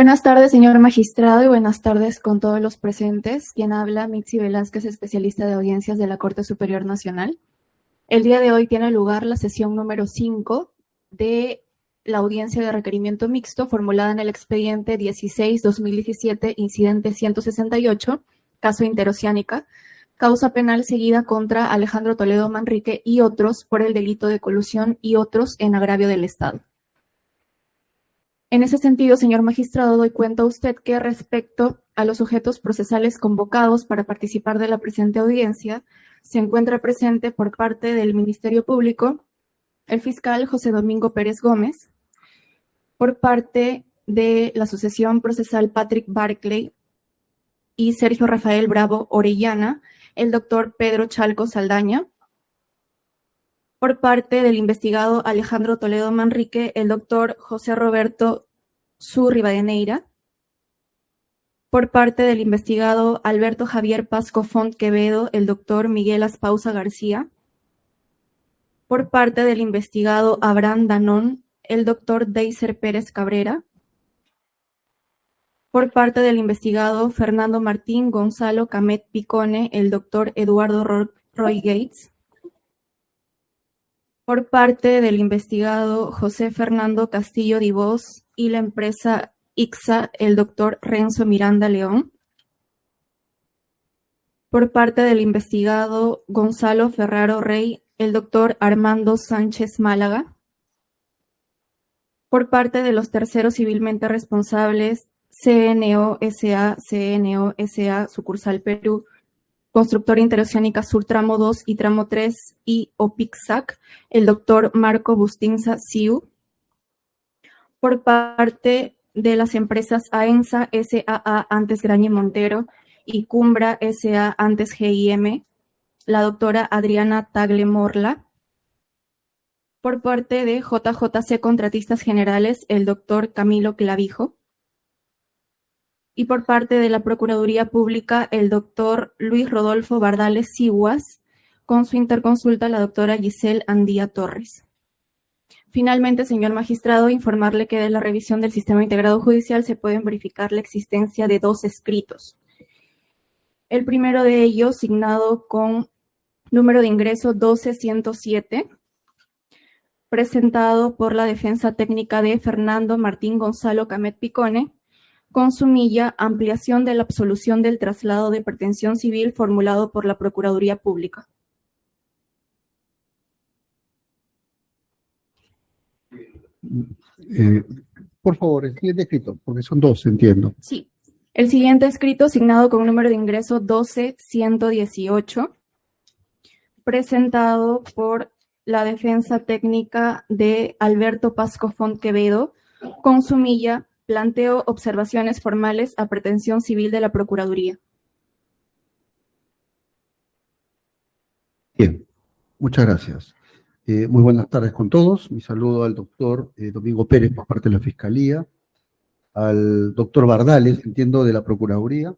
Buenas tardes, señor magistrado, y buenas tardes con todos los presentes. Quien habla, Mitzi Velázquez, especialista de audiencias de la Corte Superior Nacional. El día de hoy tiene lugar la sesión número 5 de la audiencia de requerimiento mixto formulada en el expediente 16-2017, incidente 168, caso Interoceánica, causa penal seguida contra Alejandro Toledo Manrique y otros por el delito de colusión y otros en agravio del Estado. En ese sentido, señor magistrado, doy cuenta a usted que respecto a los sujetos procesales convocados para participar de la presente audiencia, se encuentra presente por parte del Ministerio Público el fiscal José Domingo Pérez Gómez, por parte de la Asociación Procesal Patrick Barclay y Sergio Rafael Bravo Orellana, el doctor Pedro Chalco Saldaña, por parte del investigado Alejandro Toledo Manrique, el doctor José Roberto Su Rivadeneira, por parte del investigado Alberto Javier Pasco Font Quevedo, el doctor Miguel Aspausa García, por parte del investigado Abraham Danón, el doctor Deiser Pérez Cabrera, por parte del investigado Fernando Martín Gonzalo Camet Picone, el doctor Eduardo Roy Gates, por parte del investigado José Fernando Castillo Divós y la empresa ICSA, el doctor Renzo Miranda León, por parte del investigado Gonzalo Ferraro Rey, el doctor Armando Sánchez Málaga, por parte de los terceros civilmente responsables CNO SA, sucursal Perú, Constructora Interoceánica Sur Tramo 2 y Tramo 3 y OPICSAC, el doctor Marco Bustinza Siu, por parte de las empresas AENSA SAA antes Grañe Montero y Cumbra SA antes GIM, la doctora Adriana Tagle Morla, por parte de JJC Contratistas Generales, el doctor Camilo Clavijo, y por parte de la Procuraduría Pública, el doctor Luis Rodolfo Bardales Siguas, con su interconsulta la doctora Giselle Andía Torres. Finalmente, señor magistrado, informarle que de la revisión del Sistema Integrado Judicial se pueden verificar la existencia de 2 escritos. El primero de ellos, signado con número de ingreso 12107, presentado por la defensa técnica de Fernando Martín Gonzalo Camet Picone, con su milla ampliación de la absolución del traslado de pretensión civil formulado por la Procuraduría Pública. Por favor, el siguiente escrito, porque son 2, entiendo. Sí. El siguiente escrito, signado con número de ingreso 12118, presentado por la defensa técnica de Alberto Pasco Font Quevedo, con su milla planteo observaciones formales a pretensión civil de la Procuraduría. Bien, muchas gracias. Muy buenas tardes con todos. Mi saludo al doctor Domingo Pérez por parte de la Fiscalía, al doctor Bardales, entiendo, de la Procuraduría,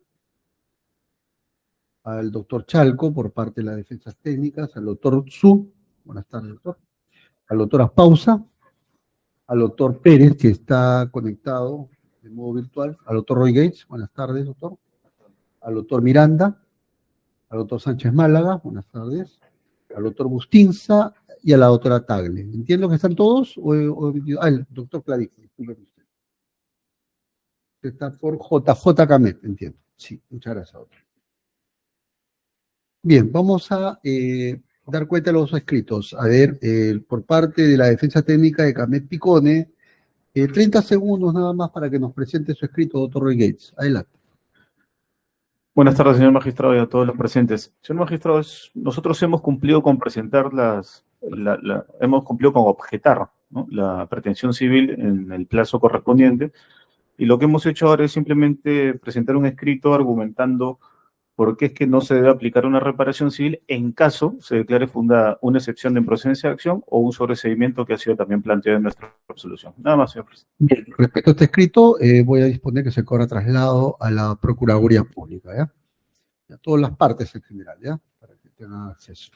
al doctor Chalco por parte de las defensas técnicas, al doctor Su, buenas tardes, doctor, al doctor Aspausa, al doctor Pérez, que está conectado de modo virtual, al doctor Roy Gates, buenas tardes, doctor, al doctor Miranda, al doctor Sánchez Málaga, buenas tardes, al doctor Bustinza y a la doctora Tagle. ¿Entiendo que están todos? El doctor Clavijo, disculpe usted. Usted está por JJ Camet, entiendo. Sí, muchas gracias, doctor. Bien, vamos a dar cuenta de los escritos. A ver, por parte de la defensa técnica de Camet Picone, 30 segundos nada más para que nos presente su escrito, doctor Roy Gates. Adelante. Buenas tardes, señor magistrado, y a todos los presentes. Señor magistrado, nosotros hemos cumplido con presentar hemos cumplido con objetar, ¿no?, la pretensión civil en el plazo correspondiente, y lo que hemos hecho ahora es simplemente presentar un escrito argumentando por qué es que no se debe aplicar una reparación civil en caso se declare fundada una excepción de improcedencia de acción o un sobreseimiento que ha sido también planteado en nuestra resolución. Nada más, señor presidente. Bien, respecto a este escrito, voy a disponer que se corra traslado a la Procuraduría Pública, ¿ya? A todas las partes en general, ¿ya? Para que tengan acceso.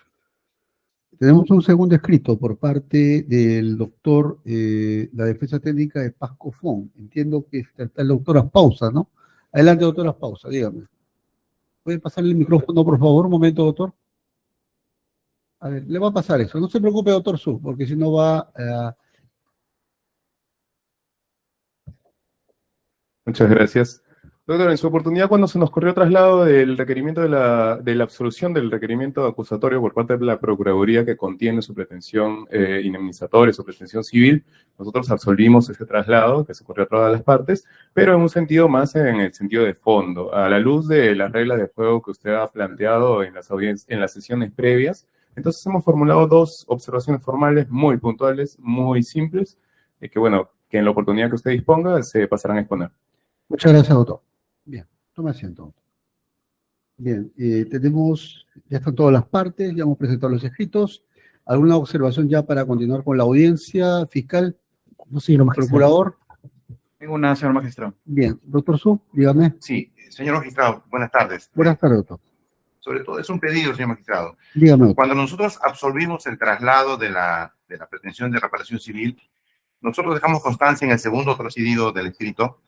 Tenemos un segundo escrito por parte del doctor, la defensa técnica de Pasco Fon. Entiendo que está el doctor Aspausa, ¿no? Adelante, doctor Aspausa, dígame. ¿Puede pasarle el micrófono, por favor? Un momento, doctor. A ver, le va a pasar eso. No se preocupe, doctor Su, porque si no va a... Muchas gracias. Doctor, en su oportunidad, cuando se nos corrió traslado del requerimiento de la absolución del requerimiento acusatorio por parte de la Procuraduría que contiene su pretensión indemnizatoria, su pretensión civil, nosotros absolvimos ese traslado que se corrió a todas las partes, pero en un sentido más en el sentido de fondo, a la luz de las reglas de juego que usted ha planteado en las sesiones previas. Entonces hemos formulado dos observaciones formales muy puntuales, muy simples, que bueno, que en la oportunidad que usted disponga se pasarán a exponer. Muchas gracias, doctor. Bien, tome asiento. Bien, ya están todas las partes, ya hemos presentado los escritos. ¿Alguna observación ya para continuar con la audiencia fiscal? No, señor magistrado. Procurador. Ninguna, señor magistrado. Bien, doctor Su, dígame. Sí, señor magistrado, buenas tardes. Buenas tardes, doctor. Sobre todo es un pedido, señor magistrado. Dígame, doctor. Cuando nosotros absolvimos el traslado de la pretensión de reparación civil, nosotros dejamos constancia en el segundo procedido del escrito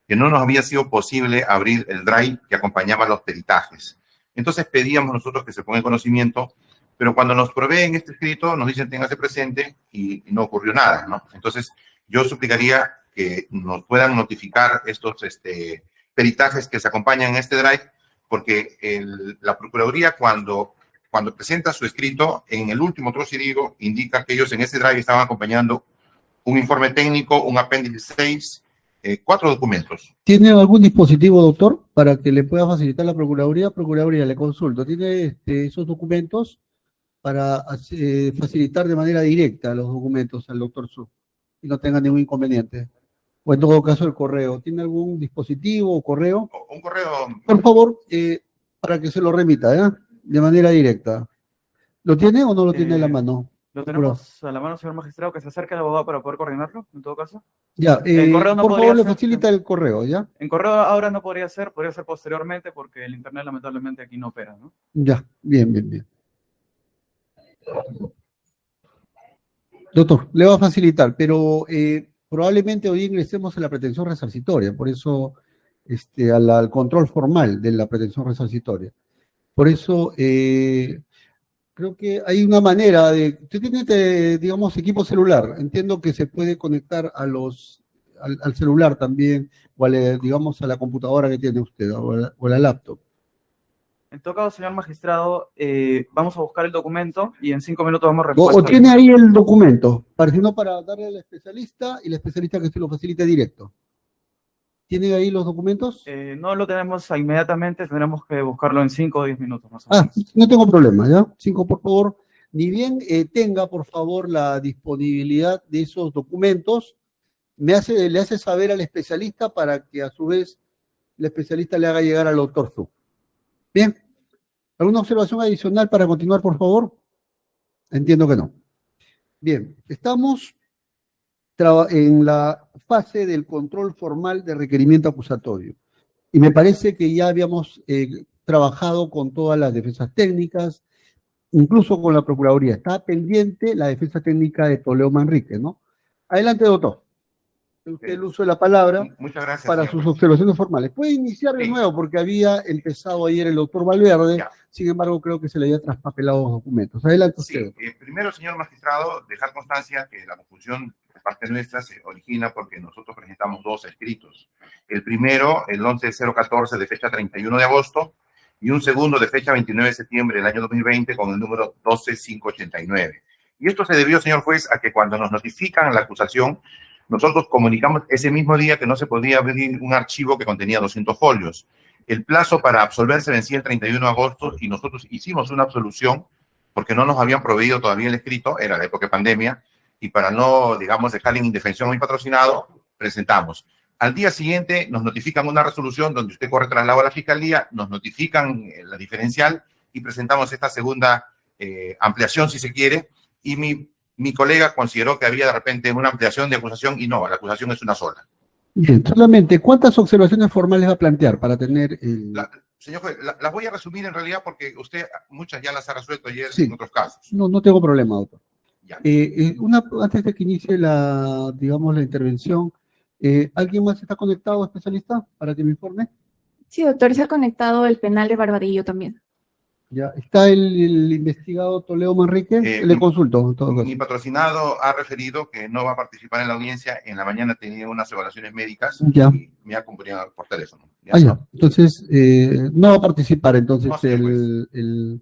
que no nos había sido posible abrir el drive que acompañaba los peritajes. Entonces pedíamos nosotros que se ponga en conocimiento, pero cuando nos proveen este escrito nos dicen téngase presente y no ocurrió nada, ¿no? Entonces yo suplicaría que nos puedan notificar estos peritajes que se acompañan en este drive, porque la Procuraduría cuando presenta su escrito, en el último procedido indica que ellos en ese drive estaban acompañando un informe técnico, un apéndice 6, 4 documentos. ¿Tiene algún dispositivo, doctor, para que le pueda facilitar la Procuraduría? Procuraduría, le consulto. ¿Tiene esos documentos para facilitar de manera directa los documentos al doctor Su y no tenga ningún inconveniente? O en todo caso el correo. ¿Tiene algún dispositivo o correo? Un correo. Por favor, para que se lo remita, de manera directa. ¿Lo tiene o no lo tiene en la mano? Lo tenemos a la mano, señor magistrado, que se acerque al abogado para poder coordinarlo, en todo caso. Ya, El correo no por podría favor, le ser, facilita el correo, ¿ya? En correo ahora no podría ser posteriormente, porque el internet lamentablemente aquí no opera, ¿no? Ya, bien. Doctor, le va a facilitar, pero probablemente hoy ingresemos a la pretensión resarcitoria, por eso, al control formal de la pretensión resarcitoria. Por eso, creo que hay una manera de... Usted tiene, digamos, equipo celular. Entiendo que se puede conectar al celular también, o digamos, a la computadora que tiene usted, o a la laptop. En todo caso, señor magistrado, vamos a buscar el documento y en 5 minutos vamos a O tiene ahí el documento, para darle al especialista y el especialista que se lo facilite directo. ¿Tiene ahí los documentos? No lo tenemos inmediatamente, tendremos que buscarlo en 5 o 10 minutos más o menos. No tengo problema, ¿ya? 5, por favor. Ni bien tenga, por favor, la disponibilidad de esos documentos, le hace saber al especialista para que, a su vez, el especialista le haga llegar al doctor Su. Bien. ¿Alguna observación adicional para continuar, por favor? Entiendo que no. Bien. Estamos en la fase del control formal de requerimiento acusatorio. Y me parece que ya habíamos trabajado con todas las defensas técnicas, incluso con la Procuraduría. Está pendiente la defensa técnica de Toledo Manrique, ¿no? Adelante, doctor. Usted el uso de la palabra. Muchas gracias, para sus observaciones formales. Puede iniciar de nuevo, porque había empezado ayer el doctor Valverde, sin embargo creo que se le había traspapelado los documentos. Adelante usted. Primero, señor magistrado, dejar constancia que la confusión de parte nuestra se origina porque nosotros presentamos 2 escritos. El primero, el 11-014 de fecha 31 de agosto, y un segundo de fecha 29 de septiembre del año 2020 con el número 12589. Y esto se debió, señor juez, a que cuando nos notifican la acusación, nosotros comunicamos ese mismo día que no se podía abrir un archivo que contenía 200 folios. El plazo para absolver se vencía el 31 de agosto y nosotros hicimos una absolución porque no nos habían proveído todavía el escrito, era la época de pandemia, y para no, digamos, dejar en indefensión a mi patrocinado, presentamos. Al día siguiente nos notifican una resolución donde usted corre traslado a la fiscalía, nos notifican la diferencial y presentamos esta segunda ampliación, si se quiere, y mi colega consideró que había de repente una ampliación de acusación y no, la acusación es una sola. Bien, solamente, ¿cuántas observaciones formales va a plantear para tener el...? Señor juez, las voy a resumir en realidad porque usted muchas ya las ha resuelto ayer Sí. en otros casos. No tengo problema, doctor. Ya. Antes de que inicie digamos, la intervención, ¿alguien más está conectado, especialista, para que me informe? Sí, doctor, se ha conectado el penal de Barbadillo también. Ya, ¿está el investigado Toledo Manrique? Le consulto, en todo caso. Mi patrocinado ha referido que no va a participar en la audiencia. En la mañana tenía unas evaluaciones médicas Ya. y me ha acompañado por teléfono. Ya. Entonces, no va a participar entonces No, señor juez. el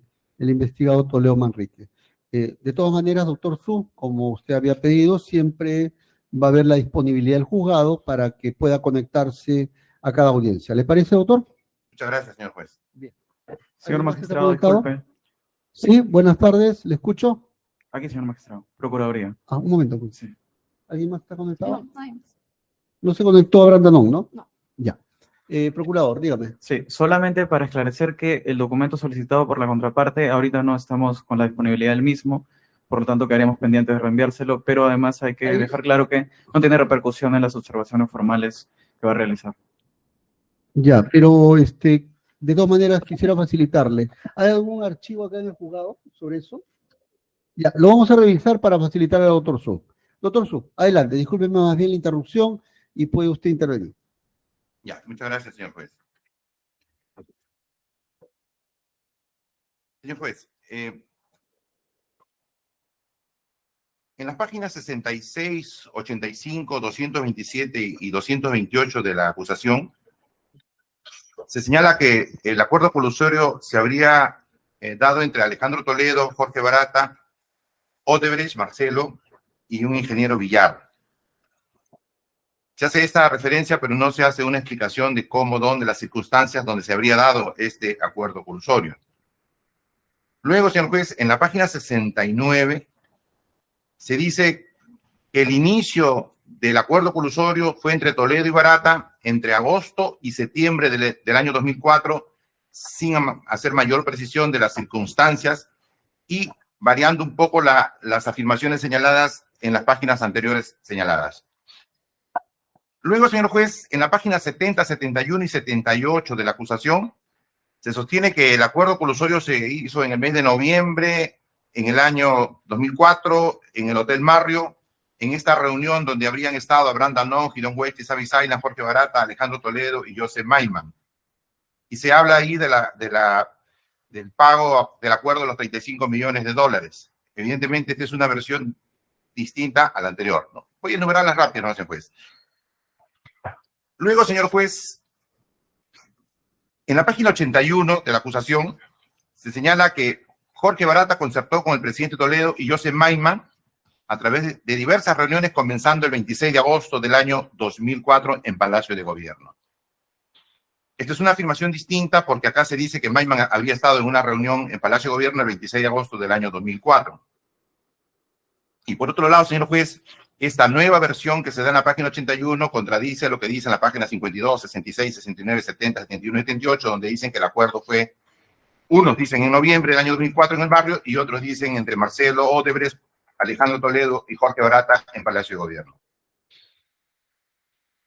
investigado Toledo Manrique. De todas maneras, doctor Su, como usted había pedido, siempre va a haber la disponibilidad del juzgado para que pueda conectarse a cada audiencia. ¿Le parece, doctor? Muchas gracias, señor juez. Señor ¿Alguien más que está magistrado, conectado? disculpe. Sí, buenas tardes, ¿le escucho? Aquí, señor magistrado. Procuraduría. Un momento. Pues. Sí. ¿Alguien más está conectado? No, no hay más. No se conectó a Brandanón, ¿no? No. Ya. Procurador, dígame. Sí, solamente para esclarecer que el documento solicitado por la contraparte, ahorita no estamos con la disponibilidad del mismo, por lo tanto quedaríamos pendientes de reenviárselo, pero además hay que dejar claro que no tiene repercusión en las observaciones formales que va a realizar. Ya, pero de todas maneras quisiera facilitarle. ¿Hay algún archivo acá en el juzgado sobre eso? Ya, lo vamos a revisar para facilitar al doctor Su. Doctor Su, adelante, discúlpeme más bien la interrupción y puede usted intervenir. Ya, muchas gracias, señor juez. Señor juez, en las páginas 66, 85, 227 y 228 de la acusación, se señala que el acuerdo colusorio se habría dado entre Alejandro Toledo, Jorge Barata, Odebrecht, Marcelo y un ingeniero Villar. Se hace esta referencia, pero no se hace una explicación de cómo, dónde, las circunstancias donde se habría dado este acuerdo colusorio. Luego, señor juez, en la página 69 se dice que el inicio del acuerdo colusorio fue entre Toledo y Barata entre agosto y septiembre del año 2004, sin hacer mayor precisión de las circunstancias y variando un poco las afirmaciones señaladas en las páginas anteriores señaladas. Luego, señor juez, en la página 70, 71 y 78 de la acusación, se sostiene que el acuerdo colusorio se hizo en el mes de noviembre, en el año 2004, en el Hotel Marrio, en esta reunión donde habrían estado Abraham Danón, Girón Huestes, Avi Saina, Jorge Barata, Alejandro Toledo y Joseph Maiman. Y se habla ahí del pago del acuerdo de los $35 millones. Evidentemente, esta es una versión distinta a la anterior, ¿no? Voy a enumerarlas rápido, ¿no, señor juez? Luego, señor juez, en la página 81 de la acusación se señala que Jorge Barata concertó con el presidente Toledo y Joseph Maiman a través de diversas reuniones comenzando el 26 de agosto del año 2004 en Palacio de Gobierno. Esta es una afirmación distinta porque acá se dice que Maiman había estado en una reunión en Palacio de Gobierno el 26 de agosto del año 2004. Y por otro lado, señor juez, esta nueva versión que se da en la página 81 contradice lo que dice en la página 52, 66, 69, 70, 71 y 78, donde dicen que el acuerdo fue, unos dicen en noviembre del año 2004 en el barrio y otros dicen entre Marcelo Odebrecht, Alejandro Toledo y Jorge Barata en Palacio de Gobierno.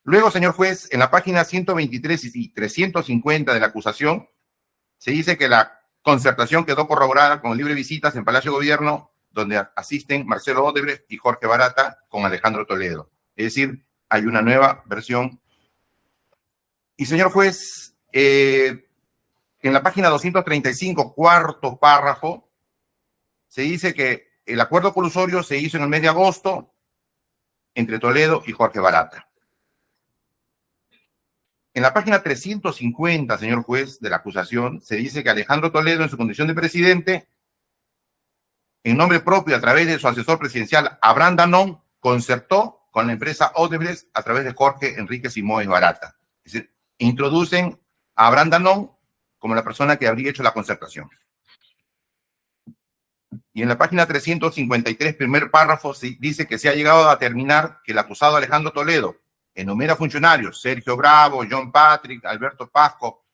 Luego, señor juez, en la página 123 y 350 de la acusación, se dice que la concertación quedó corroborada con libre visitas en Palacio de Gobierno, donde asisten Marcelo Odebrecht y Jorge Barata con Alejandro Toledo. Es decir, hay una nueva versión. Y, señor juez, en la página 235, cuarto párrafo, se dice que el acuerdo colusorio se hizo en el mes de agosto entre Toledo y Jorge Barata. En la página 350, señor juez, de la acusación, se dice que Alejandro Toledo, en su condición de presidente, en nombre propio, a través de su asesor presidencial, Abraham Danón, concertó con la empresa Odebrecht a través de Jorge Enrique Simoes Barata. Es decir, introducen a Abraham Danón como la persona que habría hecho la concertación. Y en la página 353, primer párrafo, dice que se ha llegado a determinar que el acusado Alejandro Toledo enumera funcionarios, Sergio Bravo, John Patrick, Alberto Pasco,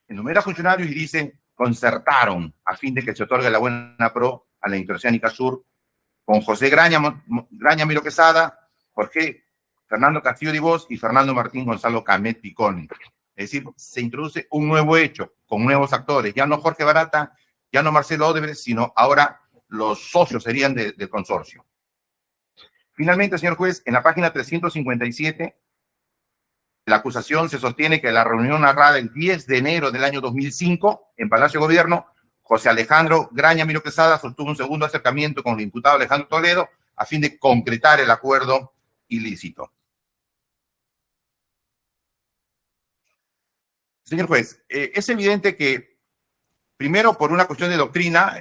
enumera funcionarios y dice, concertaron a fin de que se otorgue la buena pro a la Interoceánica Sur con José Graña Miro Quesada, Jorge Fernando Castillo Divos y Fernando Martín Gonzalo Camet Piconi. Es decir, se introduce un nuevo hecho con nuevos actores. Ya no Jorge Barata, ya no Marcelo Odebrecht, sino ahora los socios serían del consorcio. Finalmente, señor juez, en la página 357, la acusación se sostiene que en la reunión narrada el 10 de enero del año 2005 en Palacio de Gobierno, José Alejandro Graña Miro Quesada sostuvo un segundo acercamiento con el imputado Alejandro Toledo a fin de concretar el acuerdo ilícito. Señor juez, es evidente que, primero, por una cuestión de doctrina,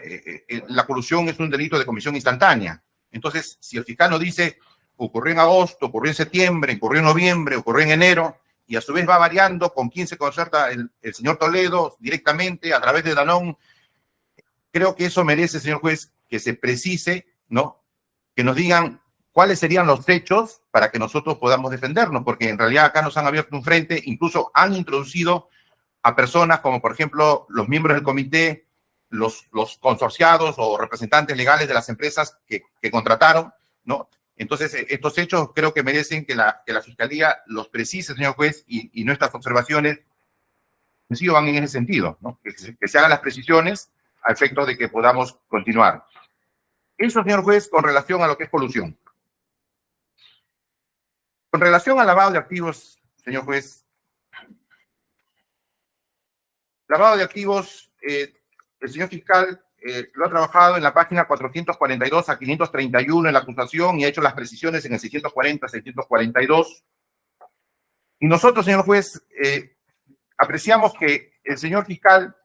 la colusión es un delito de comisión instantánea. Entonces, si el fiscal nos dice ocurrió en agosto, ocurrió en septiembre, ocurrió en noviembre, ocurrió en enero, y a su vez va variando con quién se concerta el señor Toledo directamente a través de Danón, creo que eso merece, señor juez, que se precise, ¿no? Que nos digan cuáles serían los hechos para que nosotros podamos defendernos, porque en realidad acá nos han abierto un frente, incluso han introducido a personas como, por ejemplo, los miembros del comité, los consorciados o representantes legales de las empresas que contrataron, ¿no? Entonces, estos hechos creo que merecen que la Fiscalía los precise, señor juez, y nuestras observaciones sí van en ese sentido, ¿no? Que se hagan las precisiones a efectos de que podamos continuar. Eso, señor juez, con relación a lo que es colusión. Con relación al lavado de activos, señor juez, lavado de activos, el señor fiscal lo ha trabajado en la página 442 a 531 en la acusación y ha hecho las precisiones en el 640 a 642. Y nosotros, señor juez, apreciamos que el señor fiscal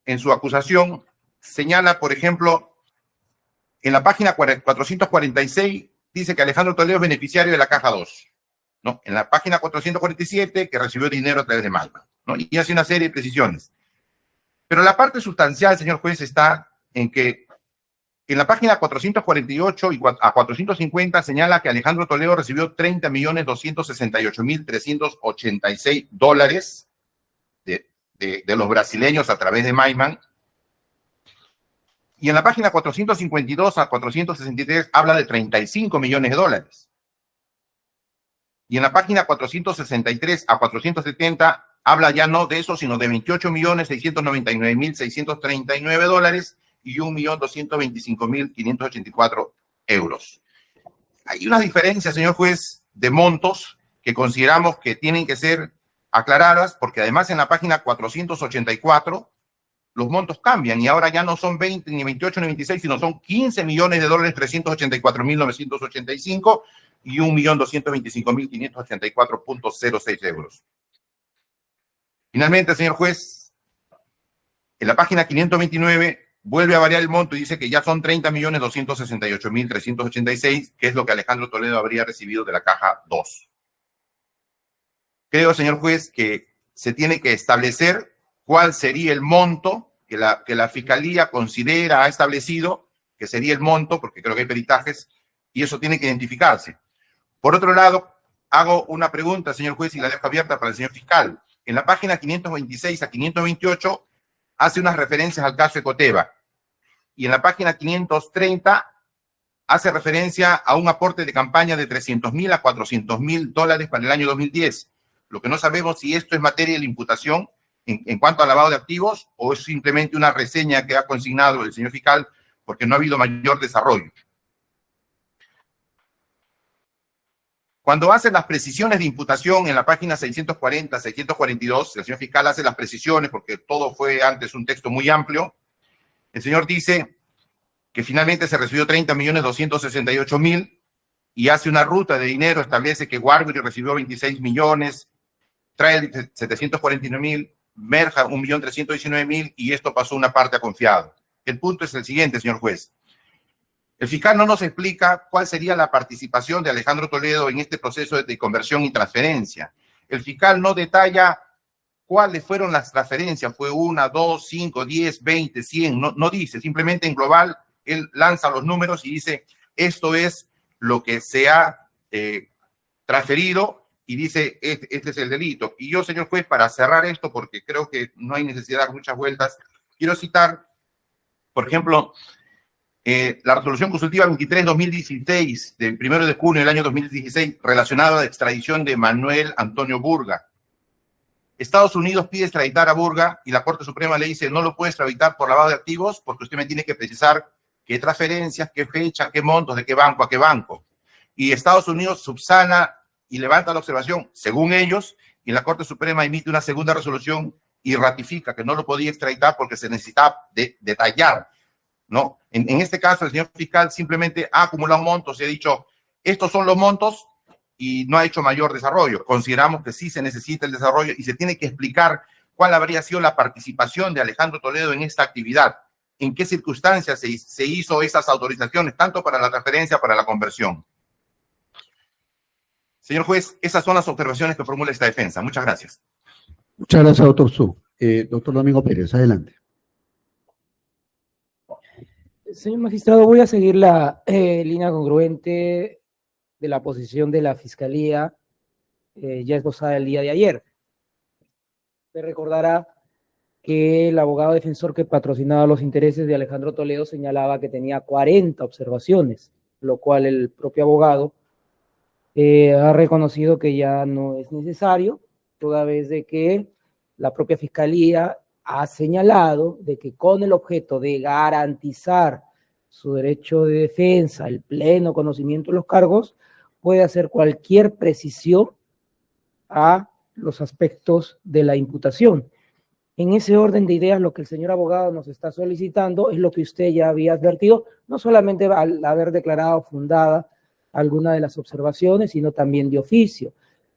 en su acusación señala, por ejemplo, en la página 446 dice que Alejandro Toledo es beneficiario de la caja 2, ¿no? En la página 447 que recibió dinero a través de Malva, ¿no? Y hace una serie de precisiones. Pero la parte sustancial, señor juez, está en que en la página 448 y a 450 señala que Alejandro Toledo recibió $30.268.386 de los brasileños a través de Maiman. Y en la página 452 a 463 habla de $35 millones. Y en la página 463 a 470 habla ya no de eso, sino de $28.699.639 y €1.225.584. Hay una diferencia, señor juez, de montos que consideramos que tienen que ser aclaradas, porque además en la página 484 los montos cambian y ahora ya no son 20, ni 28, ni 26, sino son $15 millones, $384.985 y €1.225.584.06. Finalmente, señor juez, en la página 529 vuelve a variar el monto y dice que ya son $30.268.386, que es lo que Alejandro Toledo habría recibido de la caja 2. Creo, señor juez, que se tiene que establecer cuál sería el monto que la Fiscalía considera ha establecido, que sería el monto, porque creo que hay peritajes, y eso tiene que identificarse. Por otro lado, hago una pregunta, señor juez, y la dejo abierta para el señor fiscal. En la página 526 a 528 hace unas referencias al caso Ecoteva. Y en la página 530 hace referencia a un aporte de campaña de $300.000 a $400.000 para el año 2010. Lo que no sabemos si esto es materia de la imputación en cuanto al lavado de activos o es simplemente una reseña que ha consignado el señor fiscal porque no ha habido mayor desarrollo. Cuando hace las precisiones de imputación en la página 640, 642, el señor fiscal hace las precisiones porque todo fue antes un texto muy amplio. El señor dice que finalmente se recibió $30.268.000 y hace una ruta de dinero, establece que Warburg recibió 26 millones, Trail 749.000, Merja 1.319.000 y esto pasó una parte a confiado. El punto es el siguiente, señor juez. El fiscal no nos explica cuál sería la participación de Alejandro Toledo en este proceso de conversión y transferencia. El fiscal no detalla cuáles fueron las transferencias, fue 1, 2, 5, 10, 20, 100, no dice, simplemente en global él lanza los números y dice, esto es lo que se ha transferido y dice, este es el delito. Y yo, señor juez, para cerrar esto, porque creo que no hay necesidad de dar muchas vueltas, quiero citar, por ejemplo, la resolución consultiva 23-2016 del 1 de junio del año 2016 relacionada a la extradición de Manuel Antonio Burga. Estados Unidos pide extraditar a Burga y la Corte Suprema le dice no lo puede extraditar por lavado de activos porque usted me tiene que precisar qué transferencias, qué fecha, qué montos, de qué banco a qué banco. Y Estados Unidos subsana y levanta la observación, según ellos, y la Corte Suprema emite una segunda resolución y ratifica que no lo podía extraditar porque se necesitaba detallar, ¿no? En este caso, el señor fiscal simplemente ha acumulado montos y ha dicho, estos son los montos y no ha hecho mayor desarrollo. Consideramos que sí se necesita el desarrollo y se tiene que explicar cuál habría sido la participación de Alejandro Toledo en esta actividad, en qué circunstancias se hizo esas autorizaciones, tanto para la transferencia, para la conversión. Señor juez, esas son las observaciones que formula esta defensa. Muchas gracias. Muchas gracias, doctor Su. Doctor Domingo Pérez, adelante. Señor magistrado, voy a seguir la línea congruente de la posición de la Fiscalía ya esbozada el día de ayer. Se recordará que el abogado defensor que patrocinaba los intereses de Alejandro Toledo señalaba que tenía 40 observaciones, lo cual el propio abogado ha reconocido que ya no es necesario, toda vez de que la propia Fiscalía ha señalado de que con el objeto de garantizar su derecho de defensa, el pleno conocimiento de los cargos, puede hacer cualquier precisión a los aspectos de la imputación. En ese orden de ideas, lo que el señor abogado nos está solicitando es lo que usted ya había advertido, no solamente al haber declarado fundada alguna de las observaciones, sino también de oficio,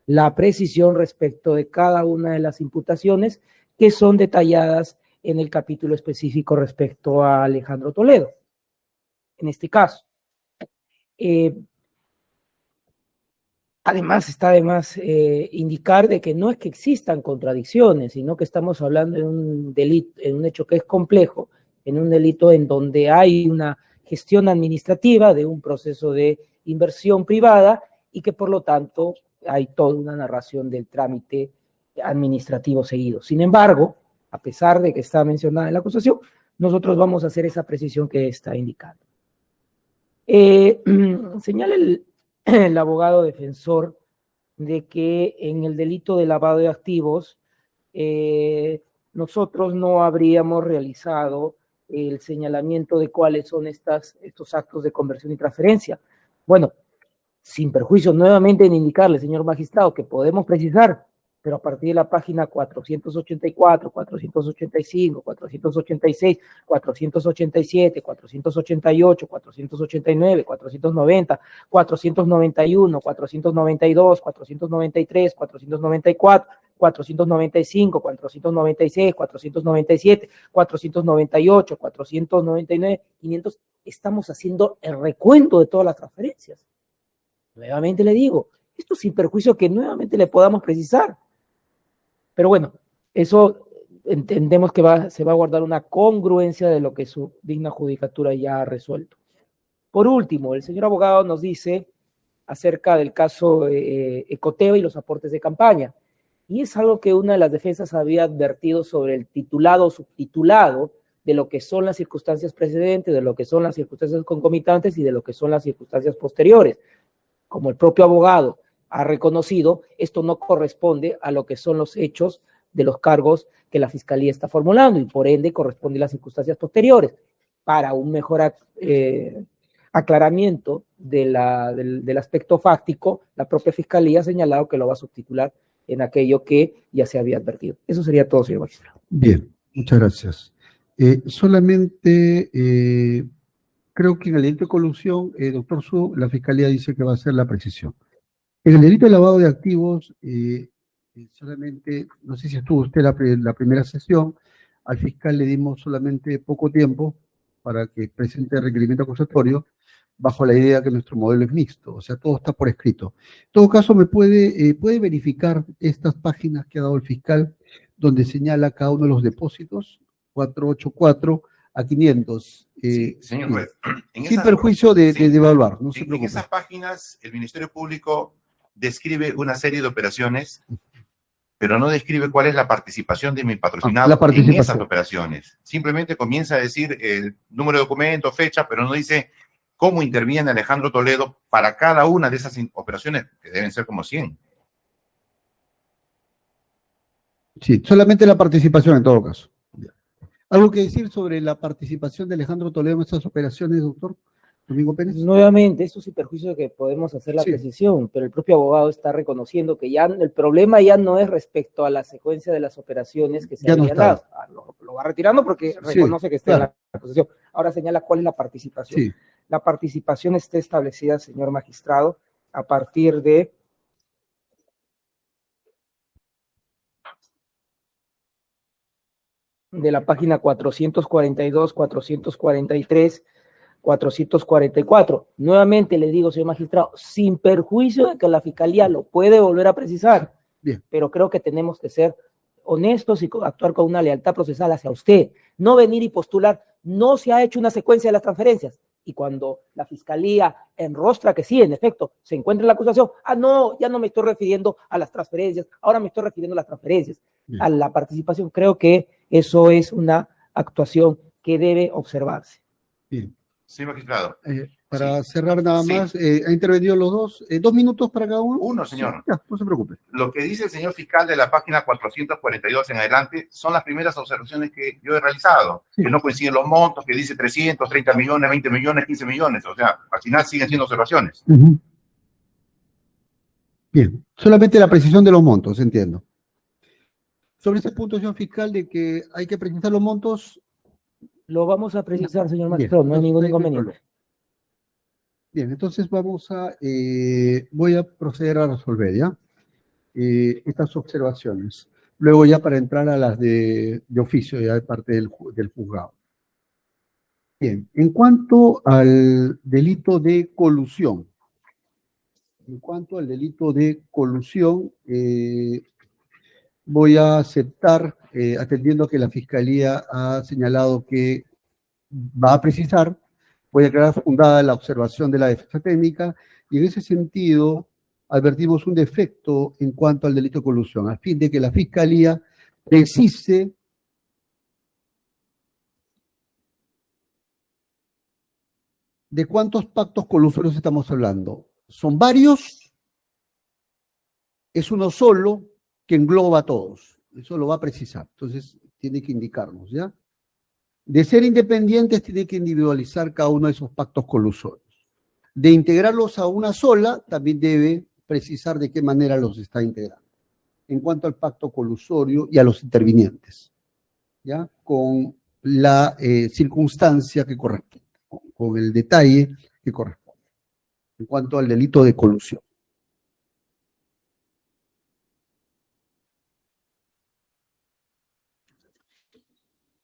la precisión respecto de cada una de las imputaciones que son detalladas en el capítulo específico respecto a Alejandro Toledo. En este caso, además, está de más indicar de que no es que existan contradicciones, sino que estamos hablando de un delito, en un hecho que es complejo, en un delito en donde hay una gestión administrativa de un proceso de inversión privada y que por lo tanto hay toda una narración del trámite administrativo seguido. Sin embargo, a pesar de que está mencionada en la acusación, nosotros vamos a hacer esa precisión que está indicando. Señala el abogado defensor de que en el delito de lavado de activos nosotros no habríamos realizado el señalamiento de cuáles son estos actos de conversión y transferencia. Bueno, sin perjuicio nuevamente en indicarle, señor magistrado, que podemos precisar, pero a partir de la página 484, 485, 486, 487, 488, 489, 490, 491, 492, 493, 494, 495, 496, 497, 498, 499, 500, estamos haciendo el recuento de todas las transferencias. Nuevamente le digo, esto sin perjuicio que nuevamente le podamos precisar. Pero bueno, eso entendemos que se va a guardar una congruencia de lo que su digna judicatura ya ha resuelto. Por último, el señor abogado nos dice acerca del caso Ecoteva y los aportes de campaña. Y es algo que una de las defensas había advertido sobre el titulado o subtitulado de lo que son las circunstancias precedentes, de lo que son las circunstancias concomitantes y de lo que son las circunstancias posteriores. Como el propio abogado ha reconocido, esto no corresponde a lo que son los hechos de los cargos que la Fiscalía está formulando y por ende corresponde a las circunstancias posteriores. Para un mejor aclaramiento del aspecto fáctico, la propia Fiscalía ha señalado que lo va a subtitular en aquello que ya se había advertido. Eso sería todo, señor magistrado. Bien, muchas gracias. Solamente creo que en el delito de colusión, doctor Su, la Fiscalía dice que va a hacer la precisión. En el delito de lavado de activos, solamente, no sé si estuvo usted la primera sesión, al fiscal le dimos solamente poco tiempo para que presente el requerimiento acusatorio, bajo la idea que nuestro modelo es mixto, o sea, todo está por escrito. En todo caso, ¿me puede verificar estas páginas que ha dado el fiscal, donde señala cada uno de los depósitos, 484 a 500? Sí, señor juez. Sin perjuicio de evaluar, no se preocupe. En esas páginas, el Ministerio Público describe una serie de operaciones, pero no describe cuál es la participación de mi patrocinado en esas operaciones. Simplemente comienza a decir el número de documento, fecha, pero no dice cómo interviene Alejandro Toledo para cada una de esas operaciones, que deben ser como 100. Sí, solamente la participación en todo caso. ¿Algo que decir sobre la participación de Alejandro Toledo en estas operaciones, doctor Domingo Pérez? Nuevamente, esto sin perjuicio de que podemos hacer la Sí. precisión, pero el propio abogado está reconociendo que ya el problema ya no es respecto a la secuencia de las operaciones que se Ya no habían está. dado. Lo va retirando porque Sí, reconoce que está claro. en la acusación. Ahora señala cuál es la participación. Sí. La participación está establecida, señor magistrado, a partir de la página 442, 443, 444. Nuevamente le digo, señor magistrado, sin perjuicio de que la Fiscalía lo puede volver a precisar, Bien. pero creo que tenemos que ser honestos y actuar con una lealtad procesal hacia usted. No venir y postular, no se ha hecho una secuencia de las transferencias. Y cuando la Fiscalía enrostra que sí, en efecto, se encuentra en la acusación, no, ya no me estoy refiriendo a las transferencias, ahora me estoy refiriendo a las transferencias, Bien. a la participación. Creo que eso es una actuación que debe observarse. Bien. Sí, magistrado. Para Sí. cerrar nada Sí. más, ha intervenido los dos. 2 minutos para cada uno. Uno, señor. Sí, ya, no se preocupe. Lo que dice el señor fiscal de la página 442 en adelante son las primeras observaciones que yo he realizado, Sí. que no coinciden los montos, que dice 330 millones, 20 millones, 15 millones, o sea, al final siguen siendo observaciones. Bien, solamente la precisión de los montos, entiendo. Sobre ese punto, señor fiscal, de que hay que precisar los montos. Lo vamos a precisar, señor Bien, magistrado, no hay ningún entonces, inconveniente. Bien, entonces voy a proceder a resolver ya estas observaciones. Luego ya para entrar a las de oficio, ya de parte del juzgado. Bien, en cuanto al delito de colusión, voy a aceptar, atendiendo a que la Fiscalía ha señalado que va a precisar, voy a declarar fundada la observación de la defensa técnica y en ese sentido advertimos un defecto en cuanto al delito de colusión, a fin de que la Fiscalía precise de cuántos pactos colusorios estamos hablando. ¿Son varios? ¿Es uno solo que engloba a todos? Eso lo va a precisar, entonces tiene que indicarnos, ¿ya? De ser independientes, tiene que individualizar cada uno de esos pactos colusorios. De integrarlos a una sola, también debe precisar de qué manera los está integrando. En cuanto al pacto colusorio y a los intervinientes, ¿ya? Con la circunstancia que corresponde, con el detalle que corresponde. En cuanto al delito de colusión.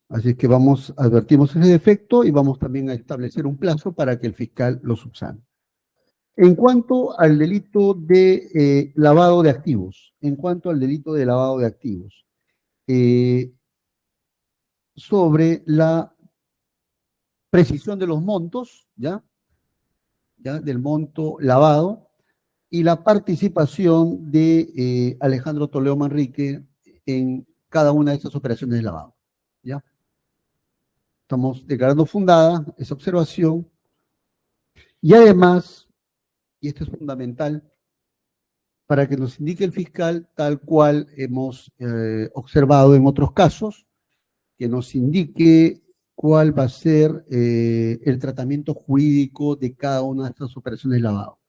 Así que advertimos ese defecto y vamos también a establecer un plazo para que el fiscal lo subsane. En cuanto al delito de lavado de activos, sobre la precisión de los montos, ¿ya? Del monto lavado, y la participación de Alejandro Toledo Manrique en cada una de estas operaciones de lavado, ¿ya? Estamos declarando fundada esa observación y además, y esto es fundamental, para que nos indique el fiscal, tal cual hemos observado en otros casos, que nos indique cuál va a ser el tratamiento jurídico de cada una de estas operaciones de lavado.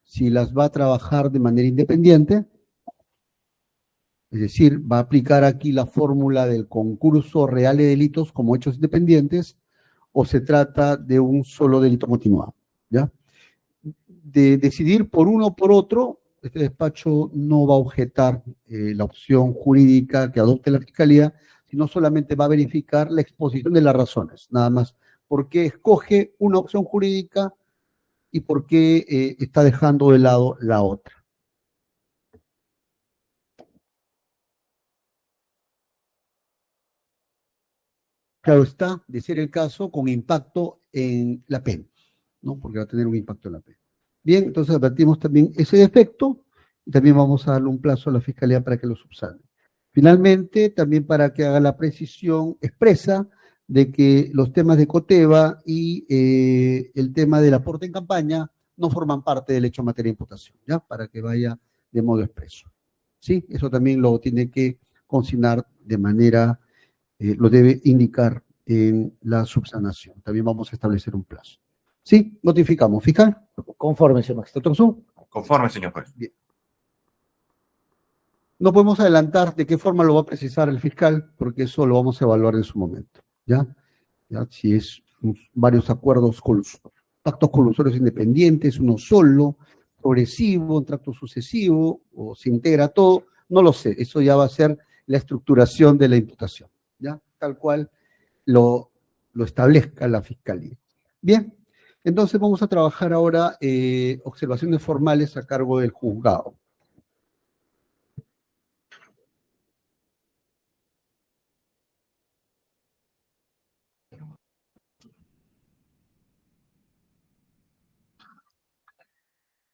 Si las va a trabajar de manera independiente, es decir, va a aplicar aquí la fórmula del concurso real de delitos como hechos independientes, o se trata de un solo delito continuado, ¿ya? De decidir por uno o por otro, este despacho no va a objetar la opción jurídica que adopte la Fiscalía, sino solamente va a verificar la exposición de las razones, nada más. ¿Por qué escoge una opción jurídica y por qué está dejando de lado la otra? Claro está, de ser el caso, con impacto en la pena, ¿no? Porque va a tener un impacto en la pena. Bien, entonces advertimos también ese defecto y también vamos a darle un plazo a la Fiscalía para que lo subsane. Finalmente, también para que haga la precisión expresa de que los temas de Coteva y el tema del aporte en campaña no forman parte del hecho en materia de imputación, ¿ya? Para que vaya de modo expreso. ¿Sí? Eso también lo tiene que consignar de manera, lo debe indicar en la subsanación. También vamos a establecer un plazo. Sí, notificamos. Fiscal. Conforme, señor magistrado. Doctor Su. Conforme, señor juez. Bien. No podemos adelantar de qué forma lo va a precisar el fiscal, porque eso lo vamos a evaluar en su momento. ¿Ya? Si es varios acuerdos, pactos colusorios independientes, uno solo, progresivo, un tracto sucesivo, o se integra todo, no lo sé. Eso ya va a ser la estructuración de la imputación, ¿ya? Tal cual lo establezca la fiscalía. Bien, entonces vamos a trabajar ahora observaciones formales a cargo del juzgado.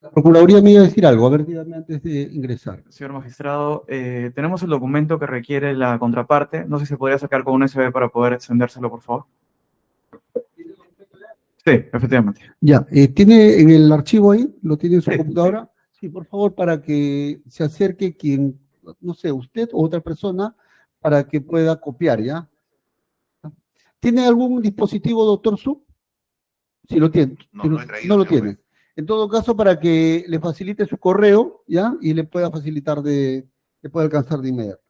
La Procuraduría me iba a decir algo, a ver, dígame antes de ingresar. Señor magistrado, tenemos el documento que requiere la contraparte. No sé si se podría sacar con un USB para poder extendérselo, por favor. Sí, efectivamente. Ya, ¿tiene en el archivo ahí? ¿Lo tiene en su Sí, computadora? Sí, por favor, para que se acerque quien, no sé, usted o otra persona, para que pueda copiar, ¿ya? ¿Tiene algún dispositivo, doctor Su? Sí, lo tiene. No, no he traído, No lo señor tiene. juez. En todo caso, para que le facilite su correo, ¿ya? Y le pueda facilitar le pueda alcanzar de inmediato.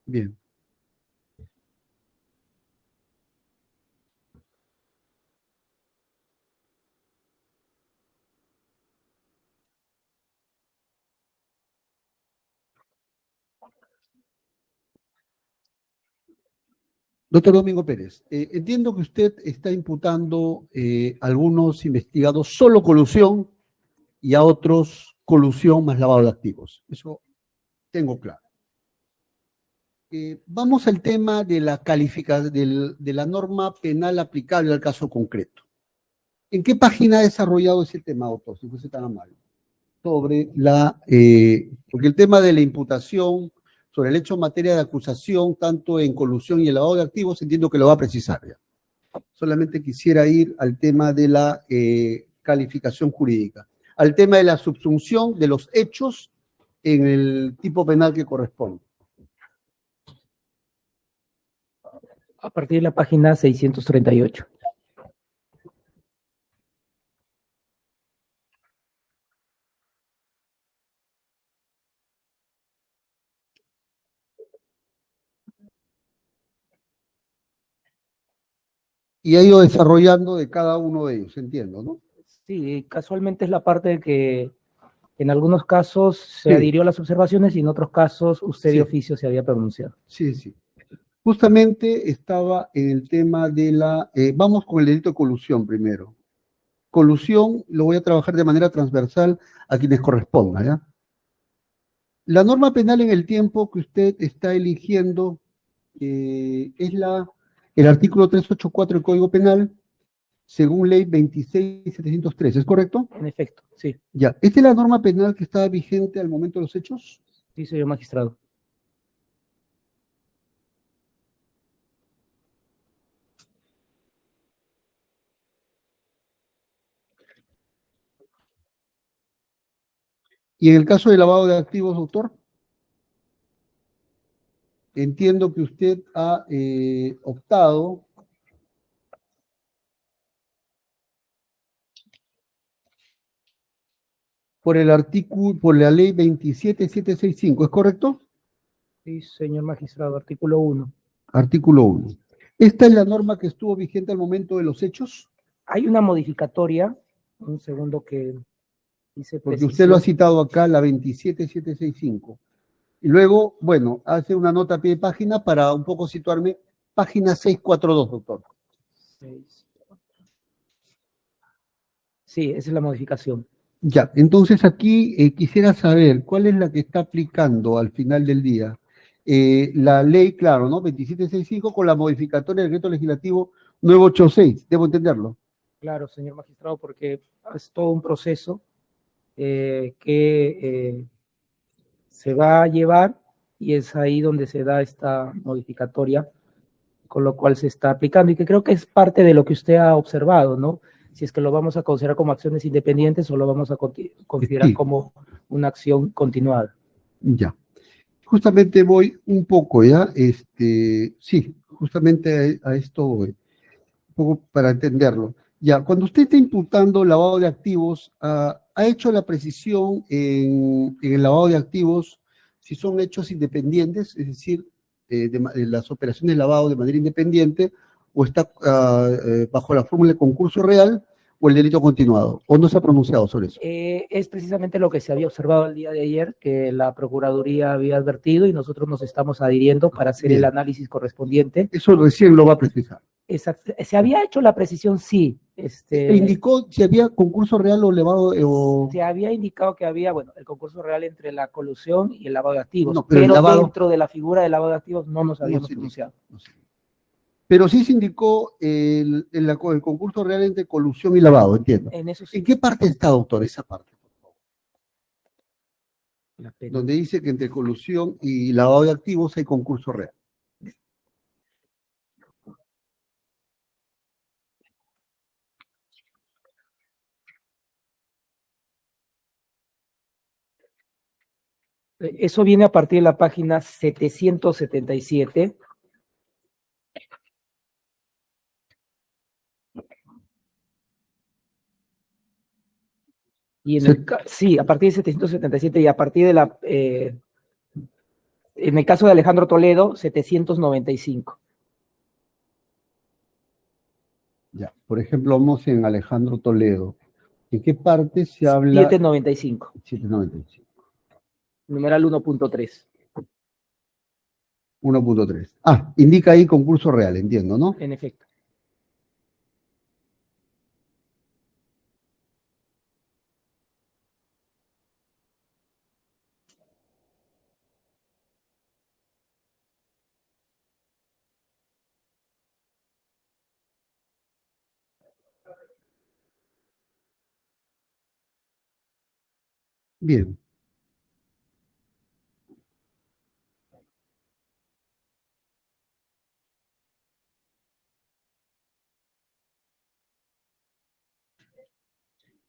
Bien. Doctor Domingo Pérez, entiendo que usted está imputando a algunos investigados solo colusión y a otros colusión más lavado de activos. Eso tengo claro. Vamos al tema de la de la norma penal aplicable al caso concreto. ¿En qué página ha desarrollado ese tema, doctor, si fuese tan amable? Sobre porque el tema de la imputación sobre el hecho en materia de acusación, tanto en colusión y el lavado de activos, entiendo que lo va a precisar ya. Solamente quisiera ir al tema de la calificación jurídica, al tema de la subsunción de los hechos en el tipo penal que corresponde. A partir de la página 638. Y ha ido desarrollando de cada uno de ellos, entiendo, ¿no? Sí, casualmente es la parte de que en algunos casos se Sí. adhirió a las observaciones y en otros casos usted Sí. de oficio se había pronunciado. Sí, sí. Justamente estaba en el tema de vamos con el delito de colusión primero. Colusión lo voy a trabajar de manera transversal a quienes corresponda, ¿ya? La norma penal en el tiempo que usted está eligiendo es el artículo 384 del Código Penal, según ley 26.703, ¿es correcto? En efecto, sí. Ya. ¿Esta es la norma penal que estaba vigente al momento de los hechos? Sí, señor magistrado. Y en el caso de lavado de activos, doctor, entiendo que usted ha optado por el artículo, por la ley 27765, ¿es correcto? Sí, señor magistrado, artículo 1. Artículo 1. ¿Esta es la norma que estuvo vigente al momento de los hechos? Hay una modificatoria, un segundo que dice Porque usted lo ha citado acá, la 27765. Y luego, bueno, hace una nota a pie de página para un poco situarme. Página 642, doctor. Sí, esa es la modificación. Ya, entonces aquí quisiera saber cuál es la que está aplicando al final del día. La ley, claro, ¿no? 2765 con la modificatoria del decreto legislativo 986, debo entenderlo. Claro, señor magistrado, porque es todo un proceso que se va a llevar y es ahí donde se da esta modificatoria, con lo cual se está aplicando y que creo que es parte de lo que usted ha observado, ¿no? Si es que lo vamos a considerar como acciones independientes o lo vamos a considerar Sí. como una acción continuada. Ya. justamente voy un poco, ¿ya? Sí, justamente a esto voy, un poco para entenderlo. Ya, cuando usted está imputando lavado de activos, ¿ha hecho la precisión en el lavado de activos si son hechos independientes, es decir, de las operaciones de lavado de manera independiente, o está bajo la fórmula de concurso real o el delito continuado? ¿O no se ha pronunciado sobre eso? Es precisamente lo que se había observado el día de ayer, que la Procuraduría había advertido y nosotros nos estamos adhiriendo para hacer Bien. el análisis correspondiente. Eso recién lo va a precisar. Se había hecho la precisión, sí. ¿Se indicó si había concurso real o lavado Se había indicado que había, bueno, el concurso real entre la colusión y el lavado de activos, No, pero el pero lavado- dentro de la figura de lavado de activos no nos No habíamos se indicó, pronunciado. no se indicó. Pero sí se indicó el concurso real entre colusión y lavado, entiendo. En eso sí. ¿En qué parte está, doctor, esa parte? La pena. Donde dice que entre colusión y lavado de activos hay concurso real. Eso viene a partir de la página 777. Y sí, a partir de 777 y a partir de en el caso de Alejandro Toledo, 795. Ya, por ejemplo, vamos en Alejandro Toledo. ¿En qué parte se habla? 795, 795. numeral 1.3. 1.3. Indica ahí concurso real, entiendo, ¿no? En efecto. Bien.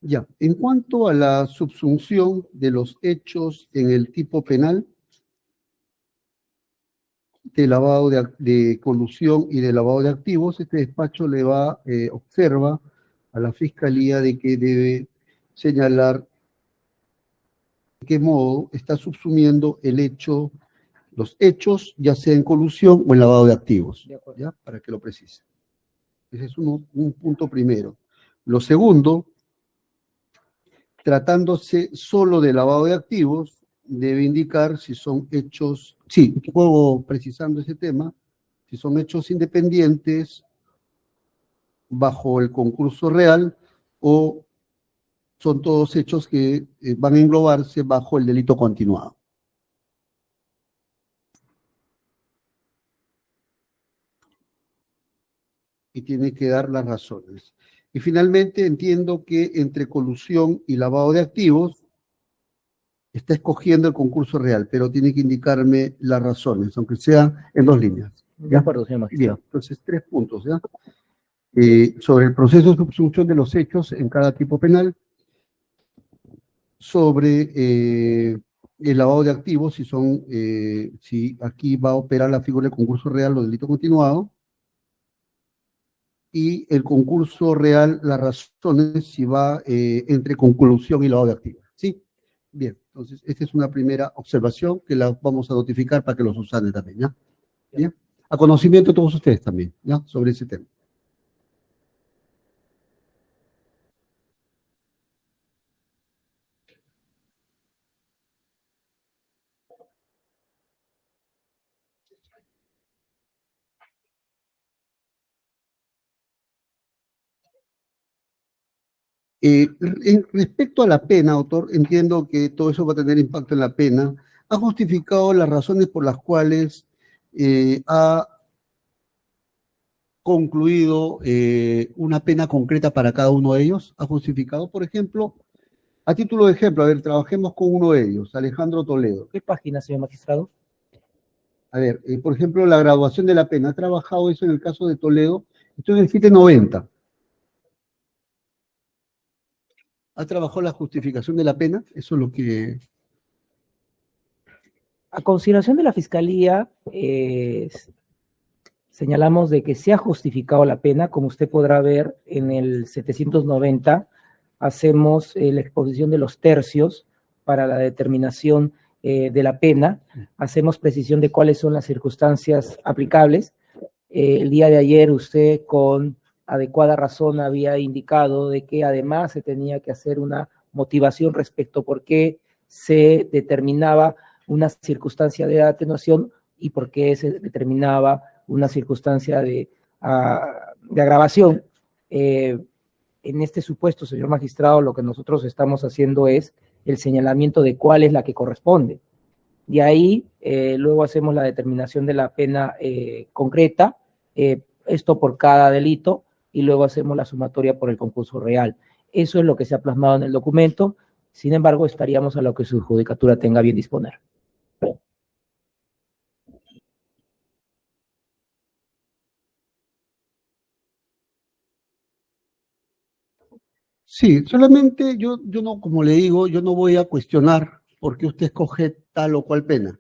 Ya, en cuanto a la subsunción de los hechos en el tipo penal, de lavado de colusión y de lavado de activos, este despacho le observa a la Fiscalía de que debe señalar de qué modo está subsumiendo los hechos, ya sea en colusión o en lavado de activos, De acuerdo. ¿ya? Para que lo precise. Ese es un punto primero. Lo segundo, tratándose solo de lavado de activos, debe indicar si son hechos, sí, un poco precisando ese tema, si son hechos independientes bajo el concurso real o son todos hechos que van a englobarse bajo el delito continuado. Y tiene que dar las razones. Y finalmente entiendo que entre colusión y lavado de activos está escogiendo el concurso real, pero tiene que indicarme las razones, aunque sea en 2 líneas. De acuerdo, señor Bien, magistrado. entonces 3 puntos, ¿ya? Sobre el proceso de subsunción de los hechos en cada tipo penal, sobre el lavado de activos, si aquí va a operar la figura del concurso real o delito continuado, y el concurso real, las razones, si va entre conclusión y lavado de activos. ¿Sí? Bien, entonces esta es una primera observación que la vamos a notificar para que los subsanen también, ¿ya? Bien. A conocimiento de todos ustedes también, ¿ya? Sobre ese tema. Respecto a la pena, autor, entiendo que todo eso va a tener impacto en la pena. ¿Ha justificado las razones por las cuales ha concluido una pena concreta para cada uno de ellos? ¿Ha justificado, por ejemplo, a título de ejemplo, a ver, trabajemos con uno de ellos, Alejandro Toledo? ¿Qué página, señor magistrado? A ver, por ejemplo, la graduación de la pena. ¿Ha trabajado eso en el caso de Toledo? Esto es el 790. ¿Ha trabajado la justificación de la pena? Eso es lo que... A consideración de la Fiscalía, señalamos de que se ha justificado la pena. Como usted podrá ver en el 790, hacemos la exposición de los tercios para la determinación de la pena, hacemos precisión de cuáles son las circunstancias aplicables. El día de ayer usted con adecuada razón había indicado de que además se tenía que hacer una motivación respecto a por qué se determinaba una circunstancia de atenuación y por qué se determinaba una circunstancia de agravación. En este supuesto, señor magistrado, lo que nosotros estamos haciendo es el señalamiento de cuál es la que corresponde. De ahí, luego hacemos la determinación de la pena concreta, esto por cada delito, y luego hacemos la sumatoria por el concurso real. Eso es lo que se ha plasmado en el documento. Sin embargo, estaríamos a lo que su judicatura tenga bien disponer. Sí, solamente yo no, como le digo, yo no voy a cuestionar por qué usted escoge tal o cual pena,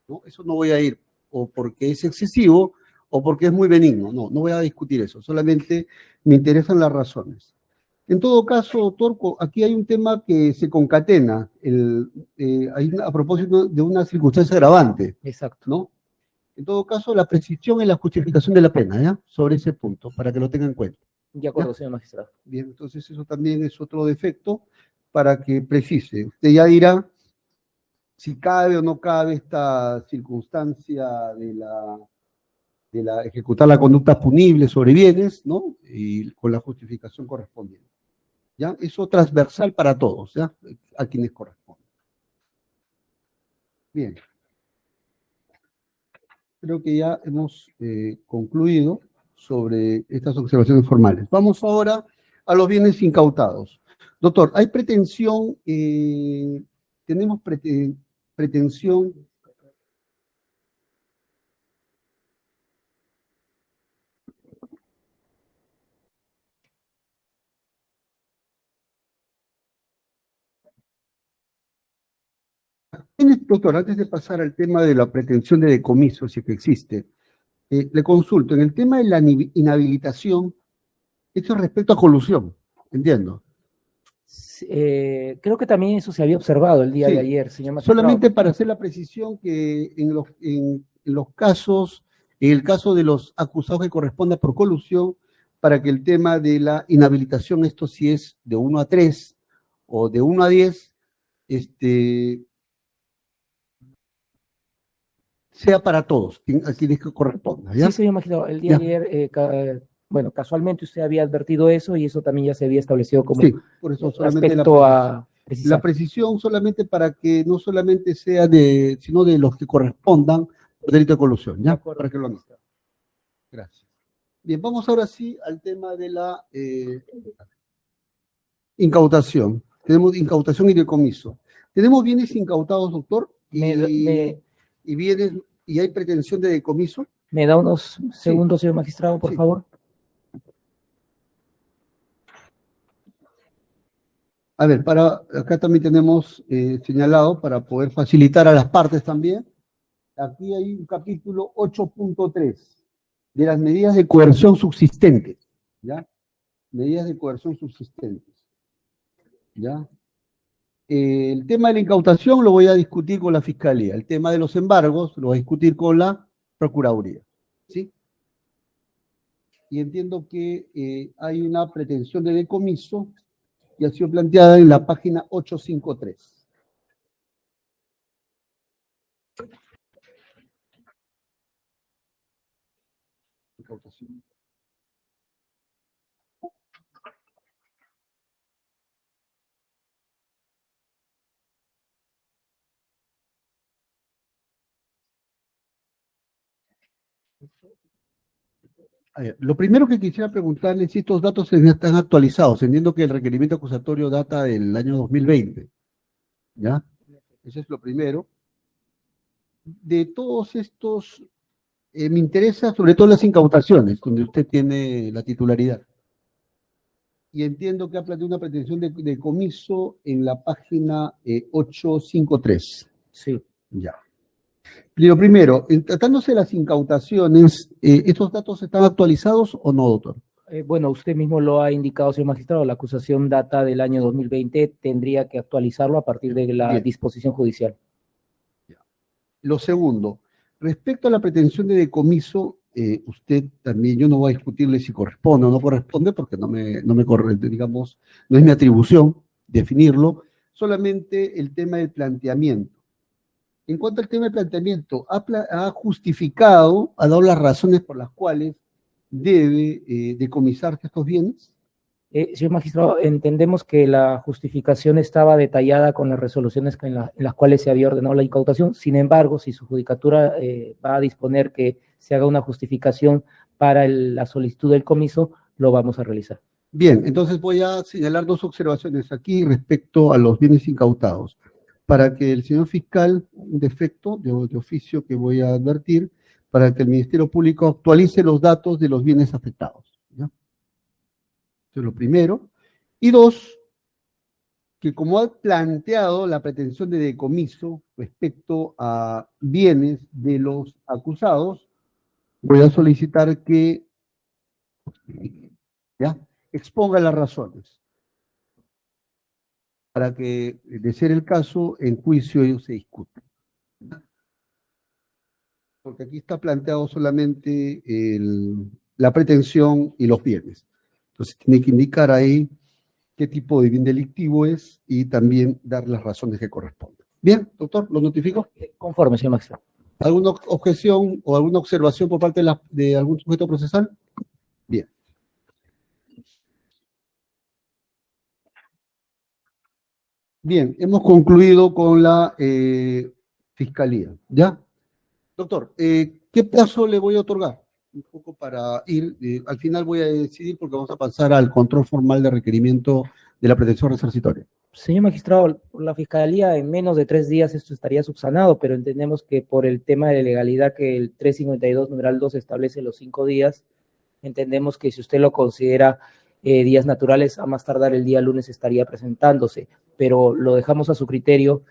¿no? Eso no voy a ir, o porque es excesivo, o porque es muy benigno, no voy a discutir eso, solamente me interesan las razones. En todo caso, doctor, aquí hay un tema que se concatena, a propósito de una circunstancia agravante, Exacto. ¿no? En todo caso, la precisión y la justificación de la pena, ¿ya? Sobre ese punto, para que lo tengan en cuenta. De acuerdo, ¿Ya? señor magistrado. Bien, entonces eso también es otro defecto para que precise. Usted ya dirá si cabe o no cabe esta circunstancia de la ejecutar la conducta punible sobre bienes, ¿no? Y con la justificación correspondiente. ¿Ya? Eso transversal para todos, ¿ya? A quienes corresponde. Bien. Creo que ya hemos concluido sobre estas observaciones formales. Vamos ahora a los bienes incautados. Doctor, hay pretensión, tenemos pretensión. Doctor, antes de pasar al tema de la pretensión de decomiso, si es que existe, le consulto, en el tema de la inhabilitación, esto es respecto a colusión, entiendo. Creo que también eso se había observado el día Sí. de ayer, señor magistrado. Solamente para hacer la precisión que en los casos, en el caso de los acusados que corresponda por colusión, para que el tema de la inhabilitación, esto sí es de 1 a 3 o de 1 a 10, sea para todos, a quienes que corresponda, ¿ya? Sí, señor magistrado, el día de ayer, bueno, casualmente usted había advertido eso y eso también ya se había establecido como Sí, por eso solamente respecto a precisar. la precisión solamente para que no solamente sea sino de los que correspondan por delito de colusión, ¿ya? De acuerdo, Para que lo anoten. Gracias. Bien, vamos ahora sí al tema de la incautación. Tenemos incautación y decomiso. Tenemos bienes incautados, doctor, y bienes, y hay pretensión de decomiso. ¿Me da unos segundos, señor magistrado, por Sí. favor? A ver, acá también tenemos señalado para poder facilitar a las partes también. Aquí hay un capítulo 8.3 de las medidas de coerción subsistentes, ¿ya? Medidas de coerción subsistentes, ¿ya? El tema de la incautación lo voy a discutir con la Fiscalía. El tema de los embargos lo voy a discutir con la Procuraduría, ¿sí? Y entiendo que hay una pretensión de decomiso y ha sido planteada en la página 853. Incautación. A ver, lo primero que quisiera preguntarle es si estos datos están actualizados, entiendo que el requerimiento acusatorio data del año 2020, ¿ya? Eso es lo primero. De todos estos, me interesa sobre todo las incautaciones, donde usted tiene la titularidad. Y entiendo que ha planteado una pretensión de decomiso en la página 853. Sí. Ya. Lo primero, tratándose de las incautaciones, ¿estos datos están actualizados o no, doctor? Bueno, usted mismo lo ha indicado, señor magistrado, la acusación data del año 2020, tendría que actualizarlo a partir de la Bien. disposición judicial. Lo segundo, respecto a la pretensión de decomiso, usted también, yo no voy a discutirle si corresponde o no corresponde, porque no me corre, digamos, no es mi atribución definirlo, solamente el tema del planteamiento. En cuanto al tema del planteamiento, ha justificado, ha dado las razones por las cuales debe decomisarse estos bienes. Señor magistrado, entendemos que la justificación estaba detallada con las resoluciones en las cuales se había ordenado la incautación. Sin embargo, si su judicatura va a disponer que se haga una justificación para la solicitud del comiso, lo vamos a realizar. Bien, entonces voy a señalar dos observaciones aquí respecto a los bienes incautados. Para que el señor fiscal, un defecto de oficio que voy a advertir, para que el Ministerio Público actualice los datos de los bienes afectados. ¿Ya? Eso es lo primero. Y dos, que como ha planteado la pretensión de decomiso respecto a bienes de los acusados, voy a solicitar que ¿ya? Exponga las razones para que, de ser el caso, en juicio ellos se discutan. Porque aquí está planteado solamente la pretensión y los bienes. Entonces tiene que indicar ahí qué tipo de bien delictivo es y también dar las razones que corresponden. Bien, doctor, ¿lo notifico? Conforme, señor magistrado. ¿Alguna objeción o alguna observación por parte de algún sujeto procesal? Bien. Bien, hemos concluido con la fiscalía, ¿ya? Doctor, ¿qué plazo le voy a otorgar? Un poco para ir, al final voy a decidir porque vamos a pasar al control formal de requerimiento de la pretensión resarcitoria. Señor magistrado, por la fiscalía en menos de 3 días esto estaría subsanado, pero entendemos que por el tema de legalidad que el 352 numeral 2 establece los 5 días, entendemos que si usted lo considera días naturales, a más tardar el día lunes estaría presentándose, pero lo dejamos a su criterio.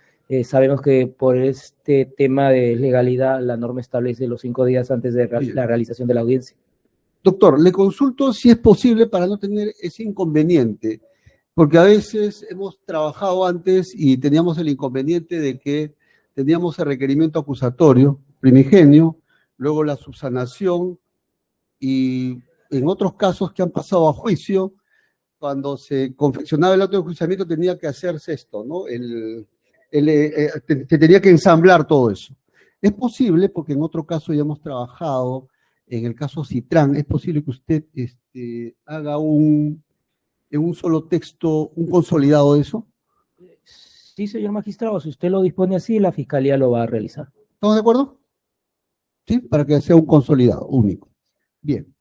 Sabemos que por este tema de legalidad la norma establece los 5 días antes de la realización de la audiencia. Doctor, le consulto si es posible para no tener ese inconveniente, porque a veces hemos trabajado antes y teníamos el inconveniente de que teníamos el requerimiento acusatorio primigenio, luego la subsanación y en otros casos que han pasado a juicio, cuando se confeccionaba el acto de enjuiciamiento tenía que hacerse esto, ¿no? Se tenía que ensamblar todo eso. Es posible, porque en otro caso ya hemos trabajado, en el caso Citran, es posible que usted haga en un solo texto un consolidado de eso. Sí, señor magistrado, si usted lo dispone así, la fiscalía lo va a realizar. ¿Estamos de acuerdo? Sí, para que sea un consolidado único. Bien.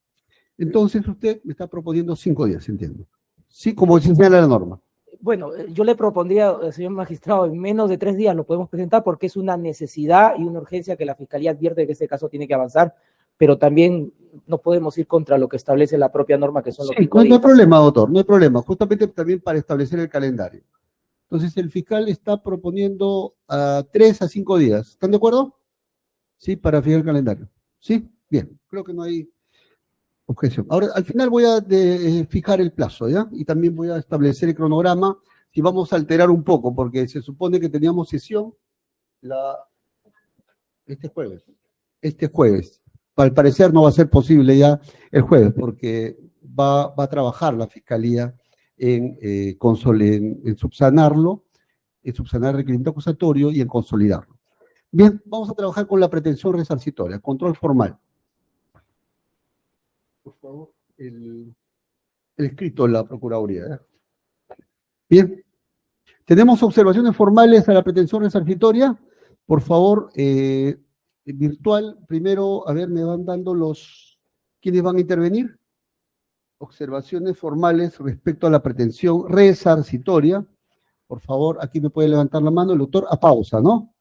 Entonces usted me está proponiendo 5 días, entiendo. Sí, como señala la norma. Bueno, yo le propondría, señor magistrado, en menos de 3 días lo podemos presentar porque es una necesidad y una urgencia que la fiscalía advierte que este caso tiene que avanzar, pero también no podemos ir contra lo que establece la propia norma, que son los 5 días. No hay problema, doctor, no hay problema. Justamente también para establecer el calendario. Entonces el fiscal está proponiendo a 3 a 5 días. ¿Están de acuerdo? Sí, para fijar el calendario. ¿Sí? Bien, creo que no hay objeción. Ahora, al final voy a fijar el plazo, ¿ya? Y también voy a establecer el cronograma y vamos a alterar un poco, porque se supone que teníamos sesión este jueves. Este jueves. Al parecer no va a ser posible ya el jueves, porque va a trabajar la Fiscalía en subsanarlo, en subsanar el requerimiento acusatorio y en consolidarlo. Bien, vamos a trabajar con la pretensión resarcitoria, control formal. Por favor, el escrito de la Procuraduría. ¿Eh? Bien. ¿Tenemos observaciones formales a la pretensión resarcitoria? Por favor, virtual, primero, a ver, me van dando ¿quiénes van a intervenir? Observaciones formales respecto a la pretensión resarcitoria. Por favor, aquí me puede levantar la mano el doctor Apausa, ¿no?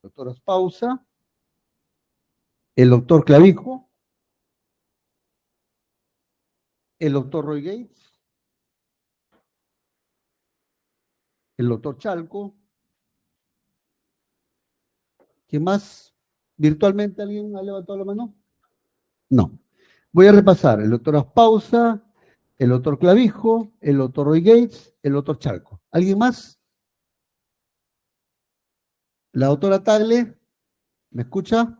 Doctor Apausa. El doctor Clavijo. El doctor Roy Gates, el doctor Chalco, ¿quién más? ¿Virtualmente alguien ha levantado la mano? No. Voy a repasar. El doctor Aspausa, el doctor Clavijo, el doctor Roy Gates, el doctor Chalco. ¿Alguien más? La doctora Tagle, ¿me escucha?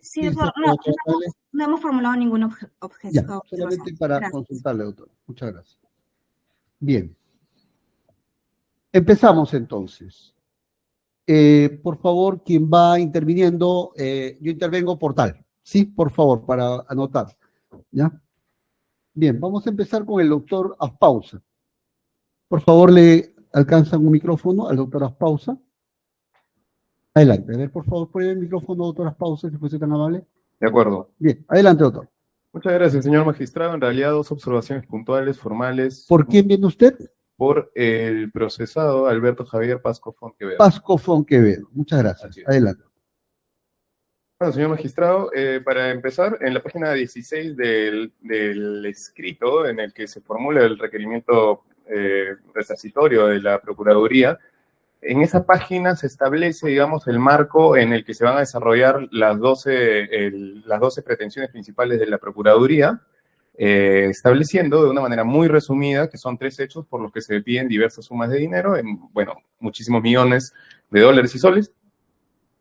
Sí, Sí, doctor. la doctora Tagle. No hemos formulado ninguna Ya, objeción. solamente para Gracias. consultarle, doctor. Muchas gracias. Bien. Empezamos entonces. Por favor, quien va interviniendo, yo intervengo por tal. Sí, por favor, para anotar. ¿Ya? Bien, vamos a empezar con el doctor Aspausa. Por favor, le alcanzan un micrófono al doctor Aspausa. Adelante. A ver, por favor, pon el micrófono, doctor Aspausa, si fuese tan amable. De acuerdo. Bien, adelante, doctor. Muchas gracias, señor magistrado. En realidad, dos observaciones puntuales, formales. ¿Por quién viene usted? Por el procesado Alberto Javier Pasco Fonquevedo. Pasco Fonquevedo. Muchas gracias. Así es. Adelante. Bueno, señor magistrado, para empezar, en la página 16 del escrito en el que se formula el requerimiento resarcitorio de la Procuraduría, en esa página se establece, digamos, el marco en el que se van a desarrollar las 12 pretensiones principales de la Procuraduría, estableciendo de una manera muy resumida que son 3 hechos por los que se piden diversas sumas de dinero, bueno, muchísimos millones de dólares y soles.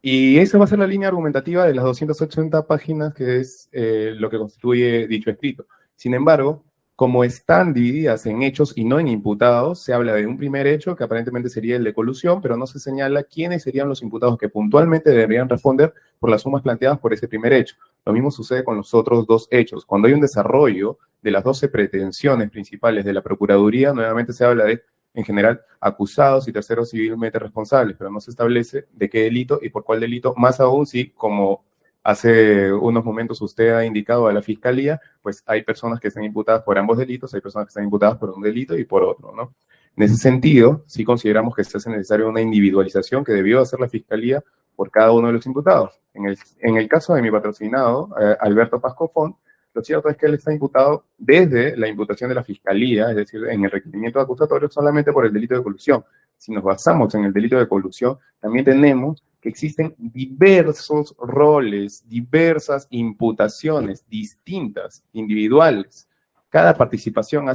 Y esa va a ser la línea argumentativa de las 280 páginas, que es lo que constituye dicho escrito. Sin embargo, como están divididas en hechos y no en imputados, se habla de un primer hecho, que aparentemente sería el de colusión, pero no se señala quiénes serían los imputados que puntualmente deberían responder por las sumas planteadas por ese primer hecho. Lo mismo sucede con los otros 2 hechos. Cuando hay un desarrollo de las 12 pretensiones principales de la Procuraduría, nuevamente se habla de, en general, acusados y terceros civilmente responsables, pero no se establece de qué delito y por cuál delito, más aún si, como hace unos momentos usted ha indicado a la Fiscalía, pues hay personas que están imputadas por ambos delitos, hay personas que están imputadas por un delito y por otro, ¿no? En ese sentido, sí consideramos que se hace necesaria una individualización que debió hacer la Fiscalía por cada uno de los imputados. En el caso de mi patrocinado, Alberto Pasco Font, lo cierto es que él está imputado desde la imputación de la Fiscalía, es decir, en el requerimiento acusatorio, solamente por el delito de colusión. Si nos basamos en el delito de colusión, también tenemos que existen diversos roles, diversas imputaciones distintas, individuales. Cada participación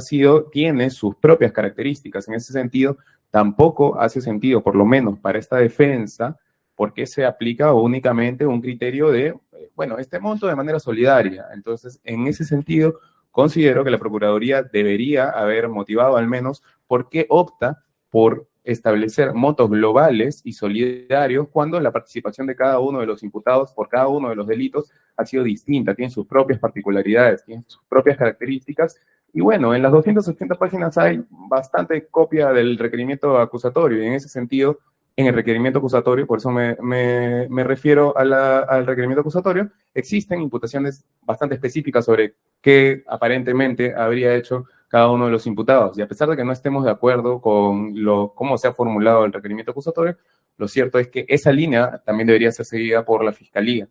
tiene sus propias características. En ese sentido, tampoco hace sentido, por lo menos para esta defensa, porque se aplica únicamente un criterio de, bueno, este monto de manera solidaria. Entonces, en ese sentido, considero que la Procuraduría debería haber motivado al menos por qué opta por establecer montos globales y solidarios cuando la participación de cada uno de los imputados por cada uno de los delitos ha sido distinta, tiene sus propias particularidades, tiene sus propias características. Y bueno, en las 280 páginas hay bastante copia del requerimiento acusatorio, y en ese sentido, en el requerimiento acusatorio, por eso me refiero al requerimiento acusatorio, existen imputaciones bastante específicas sobre qué aparentemente habría hecho cada uno de los imputados. Y a pesar de que no estemos de acuerdo con cómo se ha formulado el requerimiento acusatorio, lo cierto es que esa línea también debería ser seguida por la Fiscalía,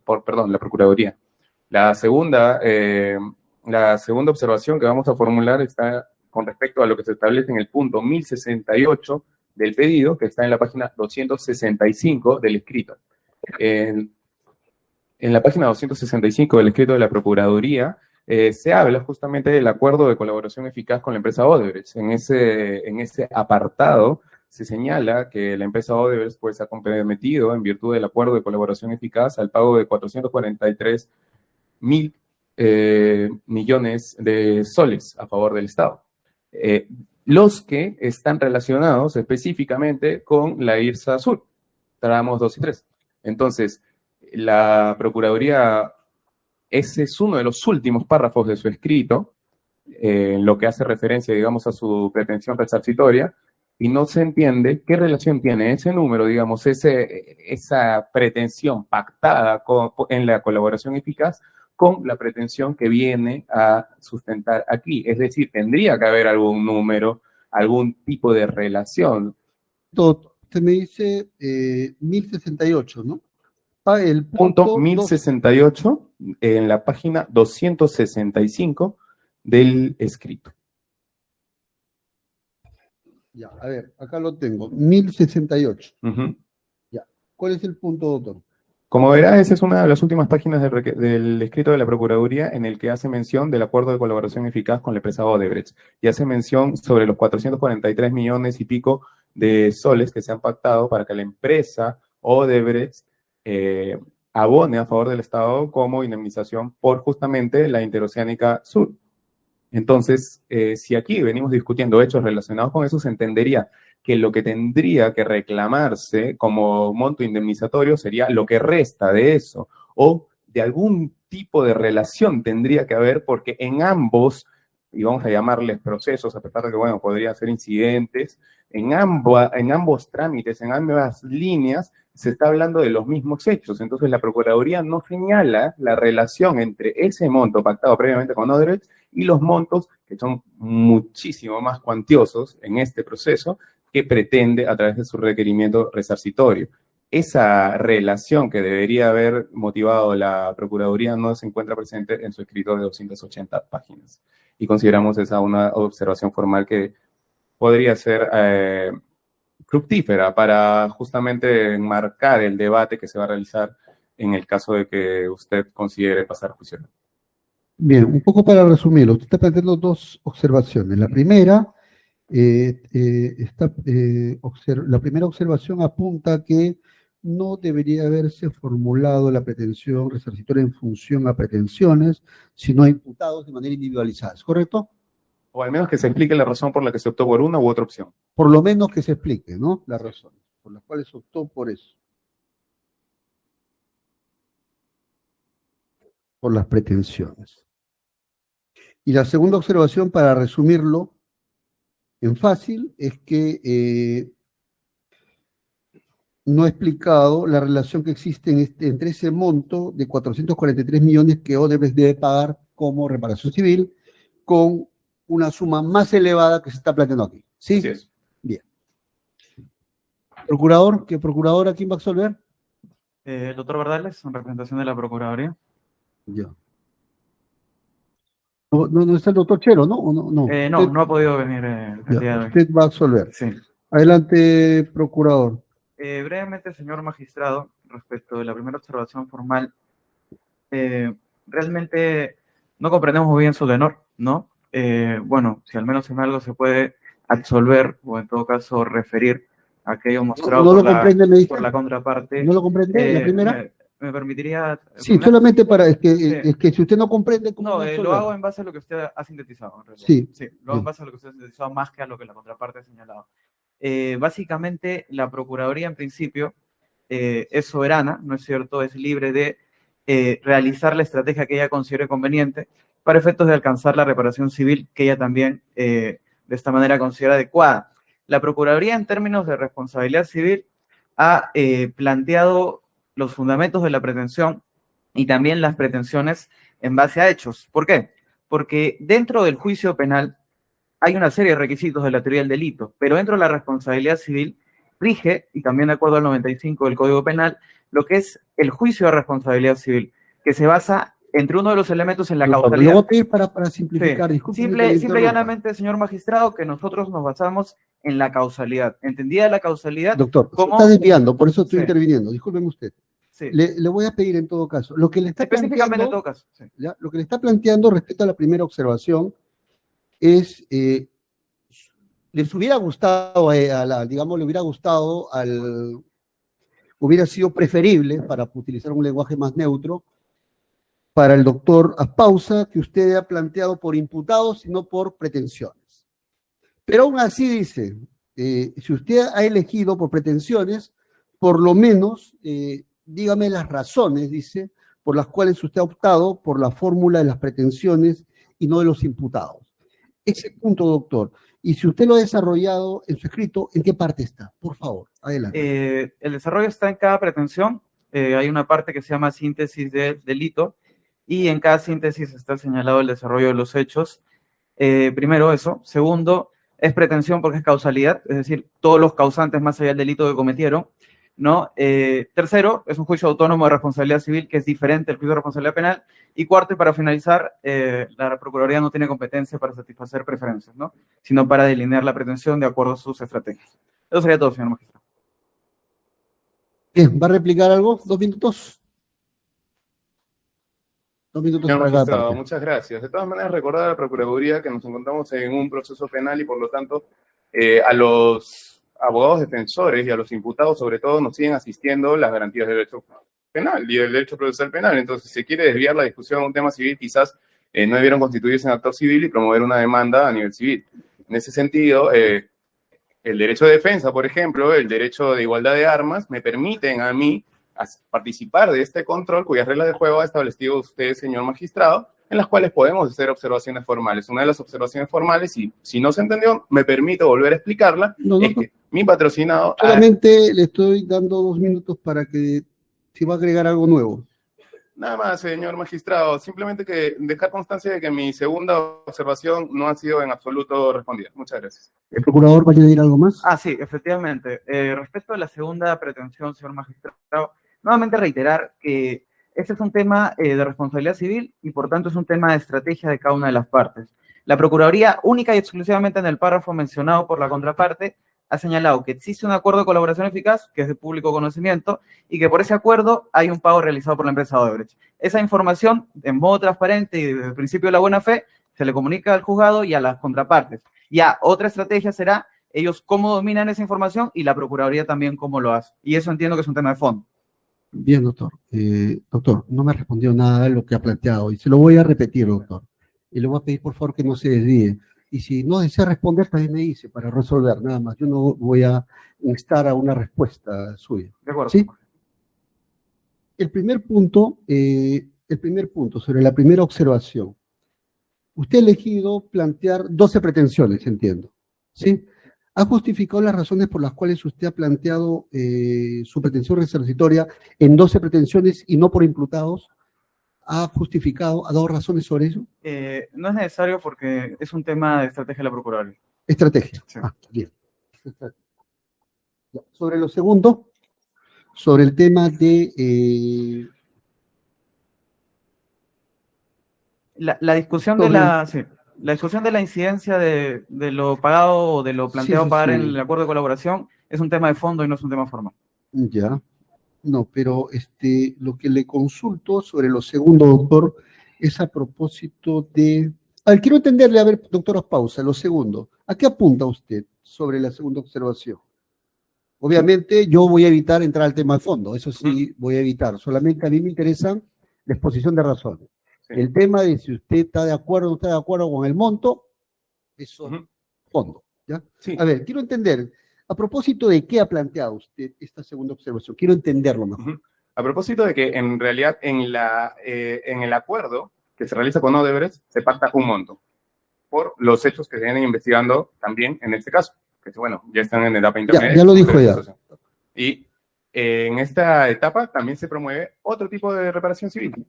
la Procuraduría. La segunda observación que vamos a formular está con respecto a lo que se establece en el punto 1068 del pedido, que está en la página 265 del escrito. En la página 265 del escrito de la Procuraduría, se habla justamente del acuerdo de colaboración eficaz con la empresa Odebrecht. En ese apartado se señala que la empresa Odebrecht pues, se ha comprometido en virtud del acuerdo de colaboración eficaz al pago de 443.000 millones de soles a favor del Estado. Los que están relacionados específicamente con la IRSA Sur, tramos 2 y 3. Entonces, la Procuraduría, ese es uno de los últimos párrafos de su escrito, en lo que hace referencia, digamos, a su pretensión resarcitoria, y no se entiende qué relación tiene ese número, digamos, esa pretensión pactada en la colaboración eficaz con la pretensión que viene a sustentar aquí. Es decir, tendría que haber algún número, algún tipo de relación. Usted me dice 1068, ¿no? El punto 1068 en la página 265 del escrito. Ya, a ver, acá lo tengo. 1068. Uh-huh. Ya. ¿Cuál es el punto, doctor? Como verá, esa es una de las últimas páginas del escrito de la Procuraduría en el que hace mención del acuerdo de colaboración eficaz con la empresa Odebrecht y hace mención sobre los 443 millones y pico de soles que se han pactado para que la empresa Odebrecht abone a favor del Estado como indemnización por justamente la Interoceánica Sur. Entonces, si aquí venimos discutiendo hechos relacionados con eso, se entendería que lo que tendría que reclamarse como monto indemnizatorio sería lo que resta de eso, o de algún tipo de relación tendría que haber, porque en ambos, y vamos a llamarles procesos, a pesar de que, bueno, podrían ser incidentes, en ambos trámites, en ambas líneas, se está hablando de los mismos hechos. Entonces, la Procuraduría no señala la relación entre ese monto pactado previamente con Odebrecht y los montos que son muchísimo más cuantiosos en este proceso que pretende a través de su requerimiento resarcitorio. Esa relación que debería haber motivado la Procuraduría no se encuentra presente en su escrito de 280 páginas. Y consideramos esa una observación formal que podría ser fructífera para justamente enmarcar el debate que se va a realizar en el caso de que usted considere pasar a juicio. Bien, un poco para resumirlo, usted está planteando dos observaciones. La primera, la primera observación apunta a que no debería haberse formulado la pretensión resarcitoria en función a pretensiones, sino a imputados de manera individualizada. ¿Es correcto? O al menos que se explique la razón por la que se optó por una u otra opción. Por lo menos que se explique, ¿no? Las razones por las cuales se optó por eso. Por las pretensiones. Y la segunda observación, para resumirlo en fácil, es que no ha explicado la relación que existe entre ese monto de 443 millones que Odebrecht debe pagar como reparación civil con una suma más elevada que se está planteando aquí. ¿Sí? Así es. Bien. Procurador, ¿qué procurador a quién va a absolver? El doctor Bardales, en representación de la Procuraduría. Ya. No está el doctor Chero, ¿no? No. No ha podido venir el día de hoy. Usted va a absolver. Sí. Adelante, procurador. Brevemente, señor magistrado, respecto de la primera observación formal, realmente no comprendemos muy bien su tenor, ¿no? Bueno, si al menos en algo se puede absolver, o en todo caso referir a aquello mostrado por la contraparte. ¿No lo comprende la primera? ¿Me permitiría? Sí, solamente para, es que si usted no comprende, ¿cómo No, va a lo hago en base a lo que usted ha sintetizado, en realidad. Sí. Lo hago en base a lo que usted ha sintetizado más que a lo que la contraparte ha señalado. Básicamente, la Procuraduría, en principio, es soberana, ¿no es cierto? Es libre de realizar la estrategia que ella considere conveniente para efectos de alcanzar la reparación civil que ella también, de esta manera, considera adecuada. La Procuraduría, en términos de responsabilidad civil, ha planteado los fundamentos de la pretensión y también las pretensiones en base a hechos. ¿Por qué? Porque dentro del juicio penal hay una serie de requisitos de la teoría del delito, pero dentro de la responsabilidad civil rige, y también de acuerdo al 95 del Código Penal, lo que es el juicio de responsabilidad civil, que se basa entre uno de los elementos en la causalidad. Lo voy a pedir para simplificar. Sí. Simple y llanamente, señor magistrado, que nosotros nos basamos en la causalidad. ¿Entendida la causalidad? Doctor, se está desviando, por eso estoy interviniendo. Discúlpeme usted. Sí. Le voy a pedir en todo caso. Lo que le está específicamente en todo caso. Sí. ¿ya? Lo que le está planteando respecto a la primera observación es, les hubiera gustado, hubiera sido preferible, para utilizar un lenguaje más neutro, para el doctor Aspausa, que usted ha planteado por imputados y no por pretensiones. Pero aún así dice, si usted ha elegido por pretensiones, por lo menos, dígame las razones, dice, por las cuales usted ha optado por la fórmula de las pretensiones y no de los imputados. Ese punto, doctor. Y si usted lo ha desarrollado en su escrito, ¿en qué parte está? Por favor, adelante. El desarrollo está en cada pretensión. Hay una parte que se llama síntesis del delito, y en cada síntesis está señalado el desarrollo de los hechos. Primero eso. Segundo, es pretensión porque es causalidad, es decir, todos los causantes más allá del delito que cometieron, ¿no? Tercero, es un juicio autónomo de responsabilidad civil, que es diferente al juicio de responsabilidad penal. Y cuarto, y para finalizar, la Procuraduría no tiene competencia para satisfacer preferencias, ¿no? Sino para delinear la pretensión de acuerdo a sus estrategias. Eso sería todo, señor magistrado. Bien, ¿va a replicar algo? 2 minutos. 2 minutos Señor para cada magistrado, parte. muchas gracias. De todas maneras, recordar a la Procuraduría que nos encontramos en un proceso penal y, por lo tanto, a los abogados defensores y a los imputados, sobre todo, nos siguen asistiendo las garantías del derecho penal y del derecho procesal penal. Entonces, si se quiere desviar la discusión a un tema civil, quizás no debieron constituirse en actor civil y promover una demanda a nivel civil. En ese sentido, el derecho de defensa, por ejemplo, el derecho de igualdad de armas, me permiten a mí participar de este control cuyas reglas de juego ha establecido usted, señor magistrado, en las cuales podemos hacer observaciones formales. Una de las observaciones formales, y si no se entendió, me permito volver a explicarla, es que mi patrocinado... Solamente le estoy dando 2 minutos para que, si va a agregar algo nuevo. Nada más, señor magistrado, simplemente que dejar constancia de que mi segunda observación no ha sido en absoluto respondida. Muchas gracias. ¿El procurador va a añadir algo más? Ah, sí, efectivamente. Respecto a la segunda pretensión, señor magistrado, nuevamente reiterar que este es un tema de responsabilidad civil y por tanto es un tema de estrategia de cada una de las partes. La Procuraduría, única y exclusivamente en el párrafo mencionado por la contraparte, ha señalado que existe un acuerdo de colaboración eficaz, que es de público conocimiento, y que por ese acuerdo hay un pago realizado por la empresa Odebrecht. Esa información, en modo transparente y desde el principio de la buena fe, se le comunica al juzgado y a las contrapartes. Ya, otra estrategia será ellos cómo dominan esa información y la Procuraduría también cómo lo hace. Y eso entiendo que es un tema de fondo. Bien, doctor. Doctor, no me ha respondido nada de lo que ha planteado y se lo voy a repetir, doctor. Y le voy a pedir, por favor, que no se desvíe. Y si no desea responder, también me dice para resolver, nada más. Yo no voy a instar a una respuesta suya. De acuerdo. ¿Sí? El primer punto sobre la primera observación. Usted ha elegido plantear 12 pretensiones, entiendo. ¿Sí? ¿Ha justificado las razones por las cuales usted ha planteado su pretensión resarcitoria en 12 pretensiones y no por imputados? ¿Ha justificado, ha dado razones sobre eso? No es necesario porque es un tema de estrategia de la Procuraduría. Estrategia. Sí. Bien. Sobre lo segundo, sobre el tema de... La discusión de la discusión de la incidencia de lo pagado o de lo planteado Sí, pagar sí. en el acuerdo de colaboración es un tema de fondo y no es un tema formal. Ya. No, pero lo que le consulto sobre lo segundo, doctor, es a propósito de... A ver, quiero entenderle, a ver, doctora Pausa, lo segundo. ¿A qué apunta usted sobre la segunda observación? Obviamente yo voy a evitar entrar al tema de fondo, eso sí voy a evitar. Solamente a mí me interesa la exposición de razones. Sí. El tema de si usted está de acuerdo o no está de acuerdo con el monto, eso fondo. ¿Ya? Sí. A ver, quiero entender, a propósito de qué ha planteado usted esta segunda observación, quiero entenderlo mejor. A propósito de que en realidad en el acuerdo que se realiza con Odebrecht se pacta un monto por los hechos que se vienen investigando también en este caso, que bueno, ya están en etapa intermedia. Ya lo dijo ya. Y en esta etapa también se promueve otro tipo de reparación civil,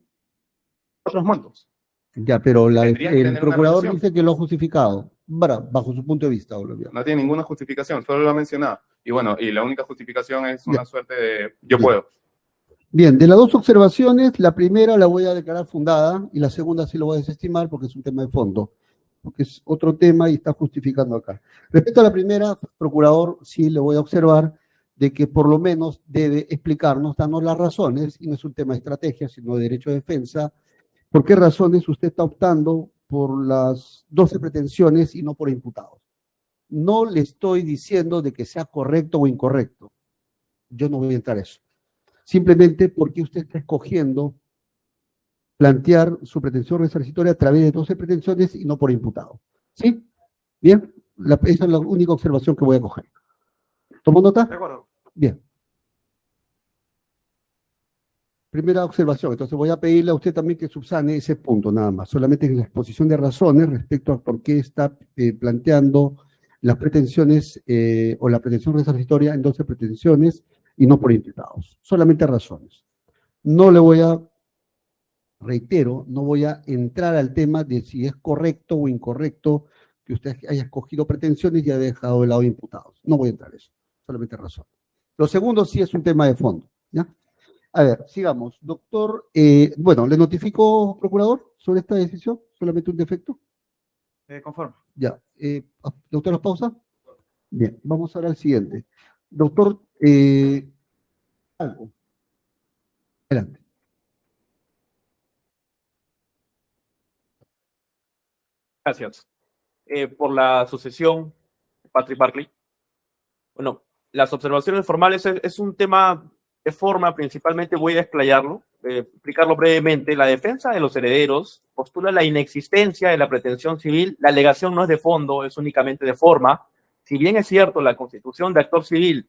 otros montos. Ya, pero Tendría que el tener una procurador relación. dice que lo ha justificado, bajo su punto de vista, Olivia. No tiene ninguna justificación, solo lo ha mencionado. Y bueno, y la única justificación es Ya. una suerte de yo Ya. puedo. Bien, de las dos observaciones, la primera la voy a declarar fundada y la segunda sí lo voy a desestimar porque es un tema de fondo, porque es otro tema y está justificando acá. Respecto a la primera, procurador, sí le voy a observar de que por lo menos debe explicarnos, darnos las razones, y no es un tema de estrategia, sino de derecho de defensa, por qué razones usted está optando por las 12 pretensiones y no por imputados. No le estoy diciendo de que sea correcto o incorrecto. Yo no voy a entrar a eso. Simplemente porque usted está escogiendo plantear su pretensión resarcitoria a través de 12 pretensiones y no por imputado. ¿Sí? Bien, esa es la única observación que voy a coger. ¿Tomó nota? De acuerdo. Bien. Primera observación, entonces voy a pedirle a usted también que subsane ese punto nada más, solamente en la exposición de razones respecto a por qué está planteando las pretensiones o la pretensión resarcitoria en 12 pretensiones y no por imputados, solamente razones. No le voy a, reitero, no voy a entrar al tema de si es correcto o incorrecto que usted haya escogido pretensiones y haya dejado de lado imputados. No voy a entrar a eso, solamente razones. Lo segundo sí es un tema de fondo, ¿ya? A ver, sigamos. Doctor, bueno, ¿le notificó, procurador, sobre esta decisión? ¿Solamente un defecto? Conforme. Ya. Doctora, pausa. Bien, vamos ahora al siguiente. Doctor, algo. Adelante. Gracias. Por la sucesión, Patrick Barclay. Bueno, las observaciones formales es un tema de forma, principalmente voy a explayarlo, explicarlo brevemente. La defensa de los herederos postula la inexistencia de la pretensión civil. La alegación no es de fondo, es únicamente de forma. Si bien es cierto, la constitución de actor civil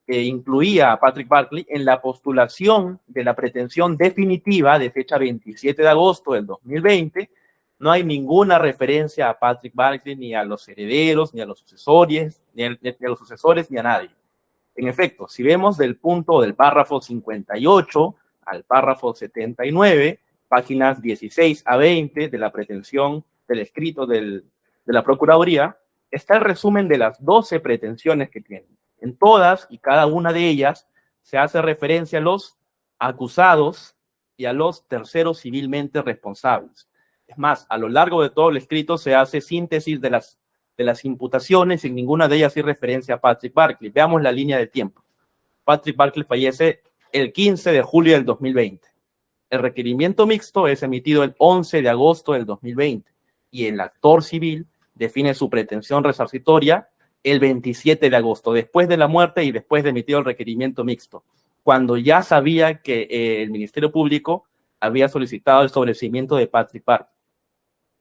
incluía a Patrick Barclay en la postulación de la pretensión definitiva de fecha 27 de agosto del 2020, no hay ninguna referencia a Patrick Barclay, ni a los herederos, ni a los sucesores, ni a nadie. En efecto, si vemos del punto del párrafo 58 al párrafo 79, páginas 16 a 20 de la pretensión del escrito de la Procuraduría, está el resumen de las 12 pretensiones que tienen. En todas y cada una de ellas se hace referencia a los acusados y a los terceros civilmente responsables. Es más, a lo largo de todo el escrito se hace síntesis de las imputaciones y en ninguna de ellas hay referencia a Patrick Barclay. Veamos la línea de tiempo. Patrick Barclay fallece el 15 de julio del 2020. El requerimiento mixto es emitido el 11 de agosto del 2020 y el actor civil define su pretensión resarcitoria el 27 de agosto, después de la muerte y después de emitido el requerimiento mixto, cuando ya sabía que el Ministerio Público había solicitado el sobreseimiento de Patrick Barclay.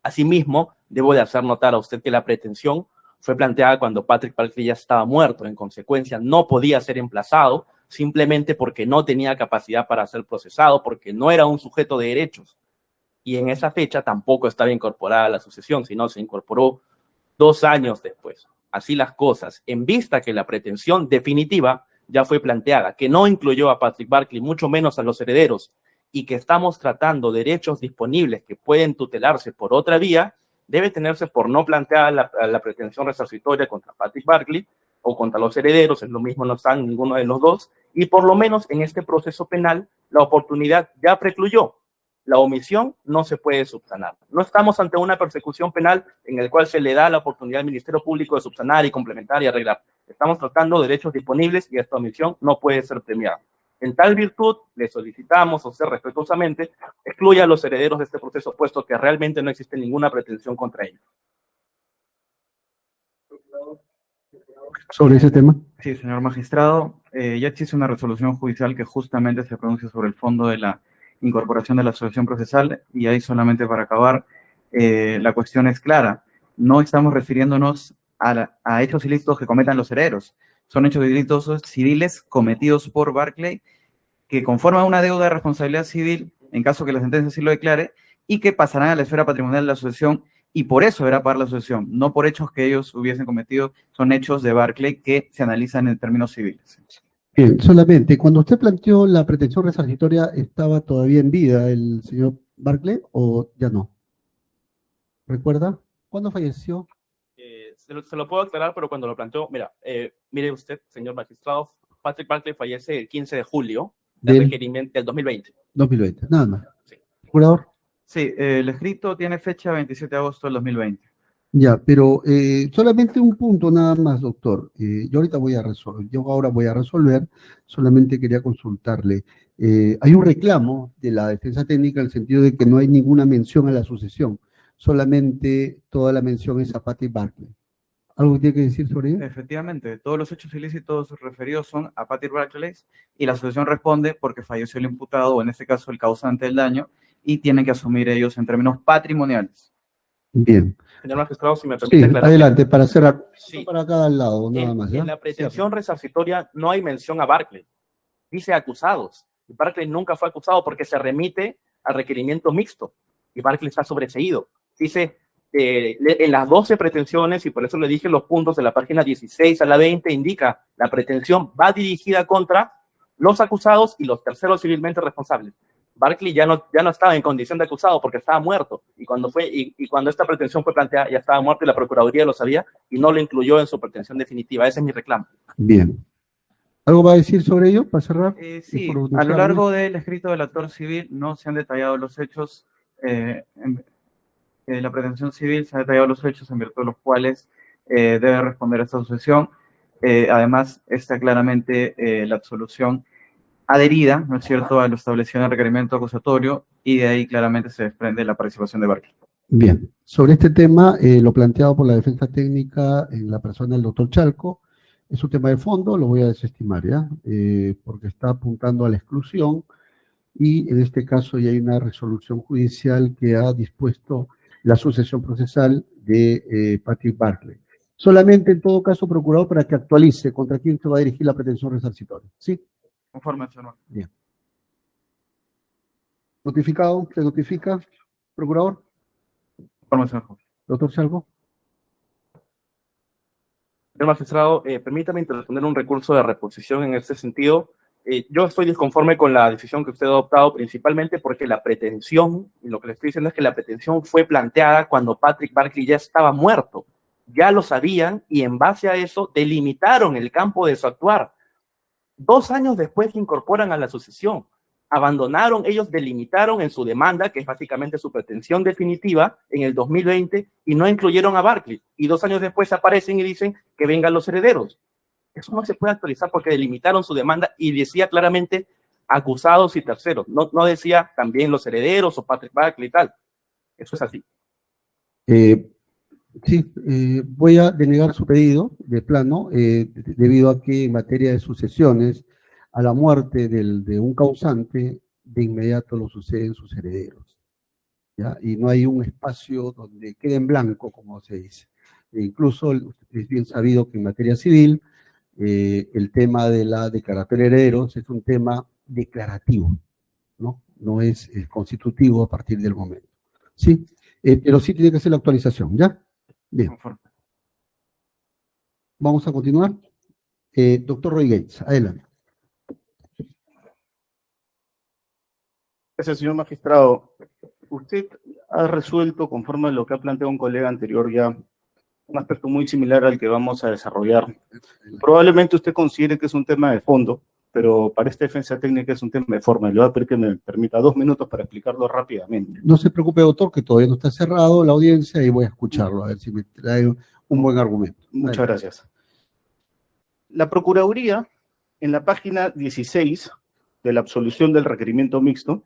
Asimismo, debo de hacer notar a usted que la pretensión fue planteada cuando Patrick Barclay ya estaba muerto, en consecuencia no podía ser emplazado, simplemente porque no tenía capacidad para ser procesado, porque no era un sujeto de derechos. Y en esa fecha tampoco estaba incorporada la sucesión, sino se incorporó 2 años después. Así las cosas, en vista que la pretensión definitiva ya fue planteada, que no incluyó a Patrick Barclay, mucho menos a los herederos, y que estamos tratando derechos disponibles que pueden tutelarse por otra vía, debe tenerse por no plantear la pretensión resarcitoria contra Patrick Barclay o contra los herederos, es lo mismo, no están ninguno de los dos, y por lo menos en este proceso penal la oportunidad ya precluyó. La omisión no se puede subsanar. No estamos ante una persecución penal en la cual se le da la oportunidad al Ministerio Público de subsanar y complementar y arreglar. Estamos tratando derechos disponibles y esta omisión no puede ser premiada. En tal virtud, le solicitamos, o sea, respetuosamente, excluya a los herederos de este proceso, puesto que realmente no existe ninguna pretensión contra ellos. Sobre ese tema. Sí, señor magistrado, ya existe una resolución judicial que justamente se pronuncia sobre el fondo de la incorporación de la asociación procesal, y ahí solamente para acabar, la cuestión es clara. No estamos refiriéndonos a hechos ilícitos que cometan los herederos. Son hechos ilícitos civiles cometidos por Barclay que conforman una deuda de responsabilidad civil en caso que la sentencia así lo declare y que pasarán a la esfera patrimonial de la asociación, y por eso deberá pagar la asociación, no por hechos que ellos hubiesen cometido. Son hechos de Barclay que se analizan en términos civiles. Bien, solamente, cuando usted planteó la pretensión resarcitoria, ¿estaba todavía en vida el señor Barclay o ya no? ¿Recuerda? ¿Cuándo falleció? Se lo puedo aclarar, pero cuando lo planteó, mire usted, señor magistrado, Patrick Barclay fallece el 15 de julio del requerimiento del 2020. 2020, nada más. Sí. ¿Procurador? Sí, el escrito tiene fecha 27 de agosto del 2020. Ya, pero solamente un punto nada más, doctor. Yo ahorita voy a resolver, solamente quería consultarle. Hay un reclamo de la defensa técnica en el sentido de que no hay ninguna mención a la sucesión, solamente toda la mención es a Patrick Barclay. ¿Algo que tiene que decir sobre ello? Efectivamente, todos los hechos ilícitos referidos son a Patrick Barclay y la asociación responde porque falleció el imputado, o en este caso el causante del daño, y tienen que asumir ellos en términos patrimoniales. Bien. Señor magistrado, si me permite Sí, aclarar. adelante, para cerrar. Sí. Para cada lado, nada más. ¿Ya? En la pretensión resarcitoria no hay mención a Barclay. Dice acusados. Y Barclay nunca fue acusado porque se remite al requerimiento mixto. Y Barclay está sobreseído. Dice en las 12 pretensiones, y por eso le dije los puntos de la página 16 a la 20, indica la pretensión va dirigida contra los acusados y los terceros civilmente responsables. Barclay ya no estaba en condición de acusado porque estaba muerto, y cuando esta pretensión fue planteada ya estaba muerto y la Procuraduría lo sabía y no lo incluyó en su pretensión definitiva. Ese es mi reclamo. Bien. ¿Algo va a decir sobre ello para cerrar? Sí, a lo largo del escrito del actor civil no se han detallado los hechos, la pretensión civil se han detallado los hechos en virtud de los cuales debe responder a esta sucesión. Además, está claramente la absolución adherida, ¿no es cierto?, a lo establecido en el requerimiento acusatorio, y de ahí claramente se desprende la participación de Barclay. Bien, sobre este tema, lo planteado por la defensa técnica en la persona del doctor Chalco, es un tema de fondo, lo voy a desestimar, ¿ya? Porque está apuntando a la exclusión y en este caso ya hay una resolución judicial que ha dispuesto la sucesión procesal de Patrick Barclay. Solamente, en todo caso, procurador, para que actualice contra quién se va a dirigir la pretensión resarcitoria. ¿Sí? Conforme, señor. Bien. ¿Notificado? ¿Se notifica, procurador? Conforme, señor. Doctor Chalco. Señor magistrado, permítame interponer un recurso de reposición en este sentido. Yo estoy disconforme con la decisión que usted ha adoptado, principalmente porque la pretensión, y lo que le estoy diciendo es que la pretensión fue planteada cuando Patrick Barclay ya estaba muerto. Ya lo sabían y en base a eso delimitaron el campo de su actuar. 2 años después se incorporan a la sucesión. Abandonaron, ellos delimitaron en su demanda, que es básicamente su pretensión definitiva, en el 2020, y no incluyeron a Barclay. Y 2 años después aparecen y dicen que vengan los herederos. Eso no se puede actualizar porque delimitaron su demanda y decía claramente acusados y terceros. No decía también los herederos o Patrick Barclay y tal. Eso es así. Sí, voy a denegar su pedido de plano, debido a que en materia de sucesiones, a la muerte de un causante, de inmediato lo suceden sus herederos, ¿ya? Y no hay un espacio donde quede en blanco, como se dice. E incluso es bien sabido que en materia civil, el tema de la declaratoria de herederos es un tema declarativo, ¿no? No es constitutivo a partir del momento. Sí, pero sí tiene que ser la actualización, ¿ya? Bien. Vamos a continuar. Doctor Roy Gates, adelante. Gracias, señor magistrado. Usted ha resuelto, conforme a lo que ha planteado un colega anterior, ya un aspecto muy similar al que vamos a desarrollar. Probablemente usted considere que es un tema de fondo, pero para esta defensa técnica es un tema de forma. Le voy a pedir que me permita 2 minutos para explicarlo rápidamente. No se preocupe, doctor, que todavía no está cerrado la audiencia y voy a escucharlo, a ver si me trae un buen argumento. Muchas gracias. La Procuraduría, en la página 16 de la absolución del requerimiento mixto,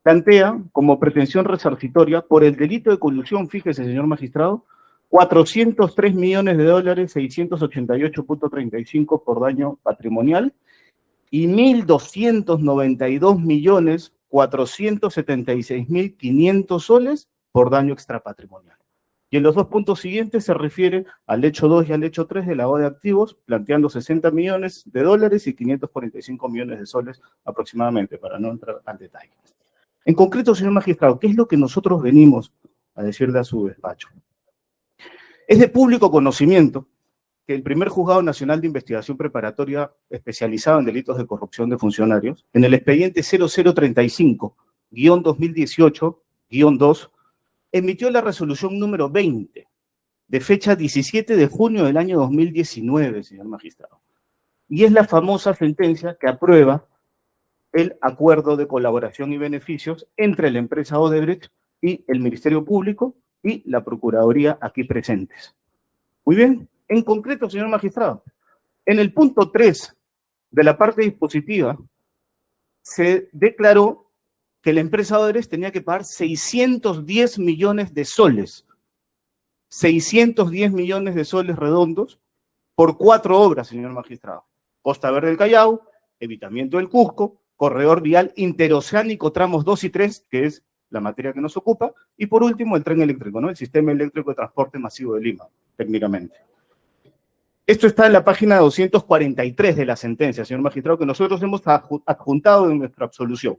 plantea como pretensión resarcitoria por el delito de colusión, fíjese, señor magistrado, $403.000.000, 688.35 por daño patrimonial y 1.292.476.500 soles por daño extrapatrimonial. Y en los 2 puntos siguientes se refiere al hecho 2 y al hecho 3 del lavado de activos, planteando $60 millones y 545 millones de soles aproximadamente, para no entrar al detalle. En concreto, señor magistrado, ¿qué es lo que nosotros venimos a decirle a su despacho? Es de público conocimiento que el primer Juzgado Nacional de Investigación Preparatoria especializado en delitos de corrupción de funcionarios, en el expediente 0035-2018-2, emitió la resolución número 20, de fecha 17 de junio del año 2019, señor magistrado. Y es la famosa sentencia que aprueba el acuerdo de colaboración y beneficios entre la empresa Odebrecht y el Ministerio Público y la Procuraduría aquí presentes. Muy bien, en concreto, señor magistrado, en el punto 3 de la parte dispositiva se declaró que la empresa Odebrecht tenía que pagar 610 millones de soles, 610 millones de soles redondos por 4 obras, señor magistrado. Costa Verde del Callao, evitamiento del Cusco, corredor vial interoceánico tramos 2 y 3, que es la materia que nos ocupa, y por último el tren eléctrico, ¿no? El sistema eléctrico de transporte masivo de Lima, técnicamente. Esto está en la página 243 de la sentencia, señor magistrado, que nosotros hemos adjuntado en nuestra absolución.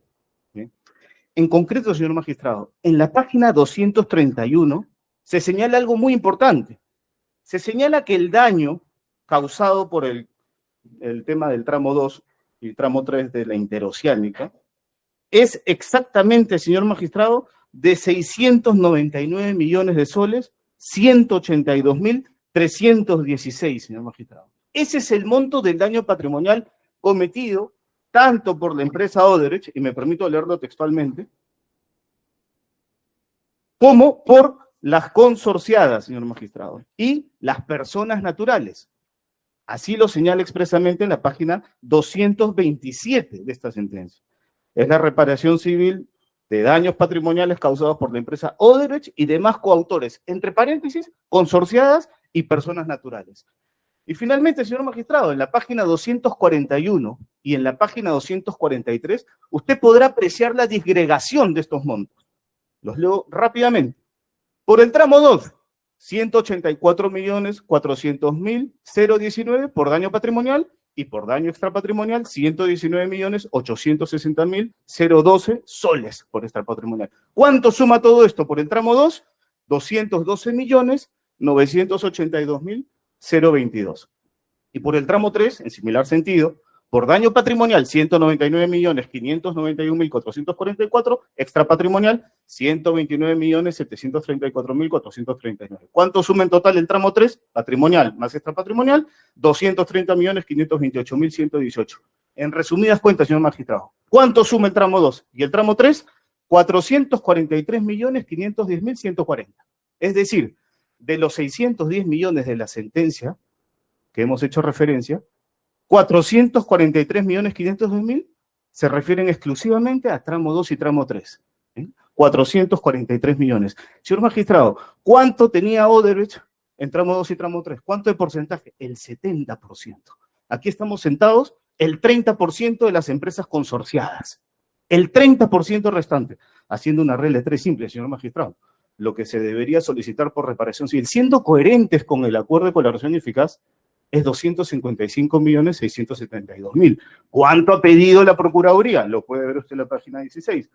¿Sí? En concreto, señor magistrado, en la página 231 se señala algo muy importante. Se señala que el daño causado por el tema del tramo 2 y tramo 3 de la interoceánica es exactamente, señor magistrado, de 699 millones de soles, 182.316, señor magistrado. Ese es el monto del daño patrimonial cometido tanto por la empresa Odebrecht, y me permito leerlo textualmente, como por las consorciadas, señor magistrado, y las personas naturales. Así lo señala expresamente en la página 227 de esta sentencia. Es la reparación civil de daños patrimoniales causados por la empresa Odebrecht y demás coautores, entre paréntesis, consorciadas y personas naturales. Y finalmente, señor magistrado, en la página 241 y en la página 243, usted podrá apreciar la disgregación de estos montos. Los leo rápidamente. Por el tramo 2, 184.400.019 por daño patrimonial y por daño extrapatrimonial, 119.860.012 soles por extrapatrimonial. ¿Cuánto suma todo esto? Por el tramo 2, 212.982.022. Y por el tramo 3, en similar sentido, por daño patrimonial, 199.591.444, extrapatrimonial, 129.734.439. ¿Cuánto suma en total el tramo 3? Patrimonial más extrapatrimonial, 230.528.118. En resumidas cuentas, señor magistrado, ¿cuánto suma el tramo 2 y el tramo 3? 443.510.140. Es decir, de los 610 millones de la sentencia que hemos hecho referencia, 443.502.000 se refieren exclusivamente a tramo 2 y tramo 3. 443 millones. Señor magistrado, ¿cuánto tenía Odebrecht en tramo 2 y tramo 3? ¿Cuánto de porcentaje? El 70%. Aquí estamos sentados el 30% de las empresas consorciadas. El 30% restante. Haciendo una regla de 3 simple, señor magistrado. Lo que se debería solicitar por reparación civil, siendo coherentes con el acuerdo de colaboración eficaz, es 255.672.000. ¿Cuánto ha pedido la Procuraduría? Lo puede ver usted en la página 16.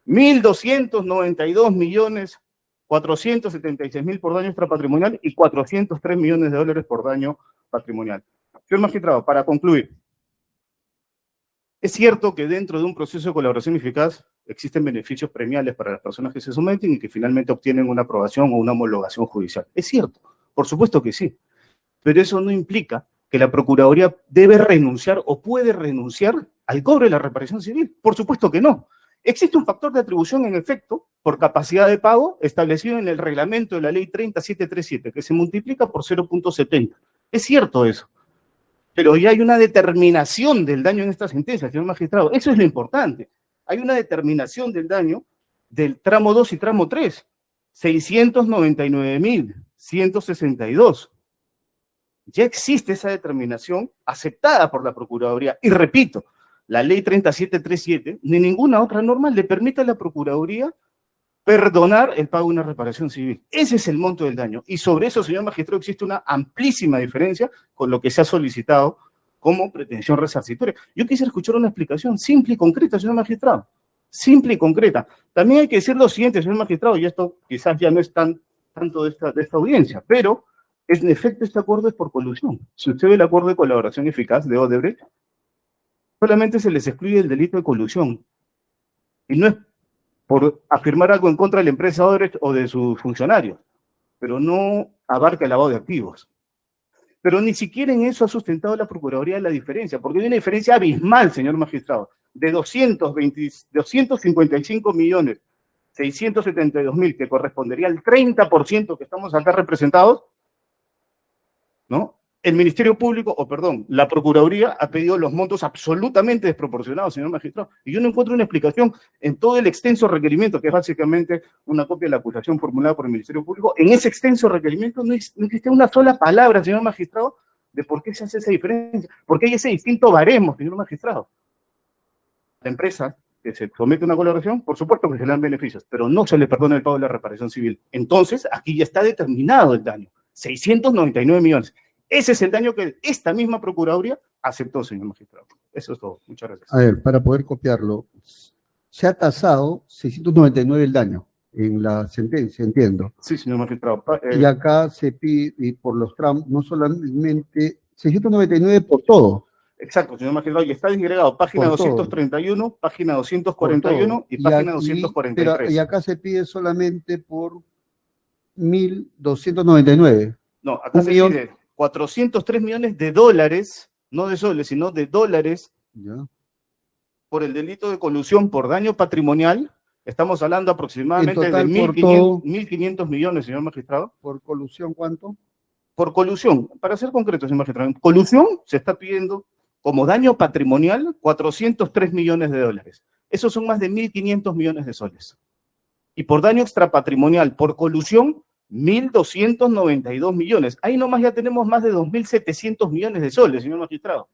1.292.476.000 por daño extrapatrimonial y 403 millones de dólares por daño patrimonial. Señor magistrado, para concluir, es cierto que dentro de un proceso de colaboración eficaz existen beneficios premiales para las personas que se someten y que finalmente obtienen una aprobación o una homologación judicial. Es cierto, por supuesto que sí. Pero eso no implica que la Procuraduría debe renunciar o puede renunciar al cobro de la reparación civil. Por supuesto que no. Existe un factor de atribución, en efecto, por capacidad de pago establecido en el reglamento de la ley 30737, que se multiplica por 0.70. Es cierto eso. Pero ya hay una determinación del daño en esta sentencia, señor magistrado. Eso es lo importante. Hay una determinación del daño del tramo 2 y tramo 3. 699.162. Ya existe esa determinación aceptada por la Procuraduría. Y repito, la ley 30737 ni ninguna otra norma le permite a la Procuraduría perdonar el pago de una reparación civil. Ese es el monto del daño. Y sobre eso, señor magistrado, existe una amplísima diferencia con lo que se ha solicitado como pretensión resarcitoria. Yo quisiera escuchar una explicación simple y concreta, señor magistrado. Simple y concreta. También hay que decir lo siguiente, señor magistrado, y esto quizás ya no es tanto de esta audiencia, pero en efecto este acuerdo es por colusión. Si usted ve el acuerdo de colaboración eficaz de Odebrecht, solamente se les excluye el delito de colusión. Y no es por afirmar algo en contra de la empresa Odebrecht o de sus funcionarios, pero no abarca el lavado de activos. Pero ni siquiera en eso ha sustentado la Procuraduría la diferencia, porque hay una diferencia abismal, señor magistrado, de 255.672.000, que correspondería al 30% que estamos acá representados, ¿no? El Ministerio Público, la Procuraduría ha pedido los montos absolutamente desproporcionados, señor magistrado, y yo no encuentro una explicación en todo el extenso requerimiento, que es básicamente una copia de la acusación formulada por el Ministerio Público. En ese extenso requerimiento no existe una sola palabra, señor magistrado, de por qué se hace esa diferencia, por qué hay ese distinto baremo, señor magistrado. La empresa que se somete a una colaboración, por supuesto que se le dan beneficios, pero no se le perdona el pago de la reparación civil. Entonces, aquí ya está determinado el daño, 699 millones. Ese es el daño que esta misma Procuraduría aceptó, señor magistrado. Eso es todo. Muchas gracias. A ver, para poder copiarlo, se ha tasado 699 el daño en la sentencia, entiendo. Sí, señor magistrado. Y acá se pide, y por los tramos, no solamente 699 por todo. Exacto, señor magistrado, y está disgregado página Por todo. 231, página 241 y página 243. Pero, y acá se pide solamente por 1.299. No, acá un se millón. pide 403 millones de dólares, no de soles, sino de dólares, ¿Ya? por el delito de colusión por daño patrimonial. Estamos hablando aproximadamente En total, de por todo. 1.500 millones, señor magistrado. ¿Por colusión cuánto? Por colusión, para ser concreto, señor magistrado, en colusión se está pidiendo como daño patrimonial 403 millones de dólares. Esos son más de 1.500 millones de soles. Y por daño extrapatrimonial, por colusión, 1.292 millones. Ahí nomás ya tenemos más de 2.700 millones de soles, señor magistrado.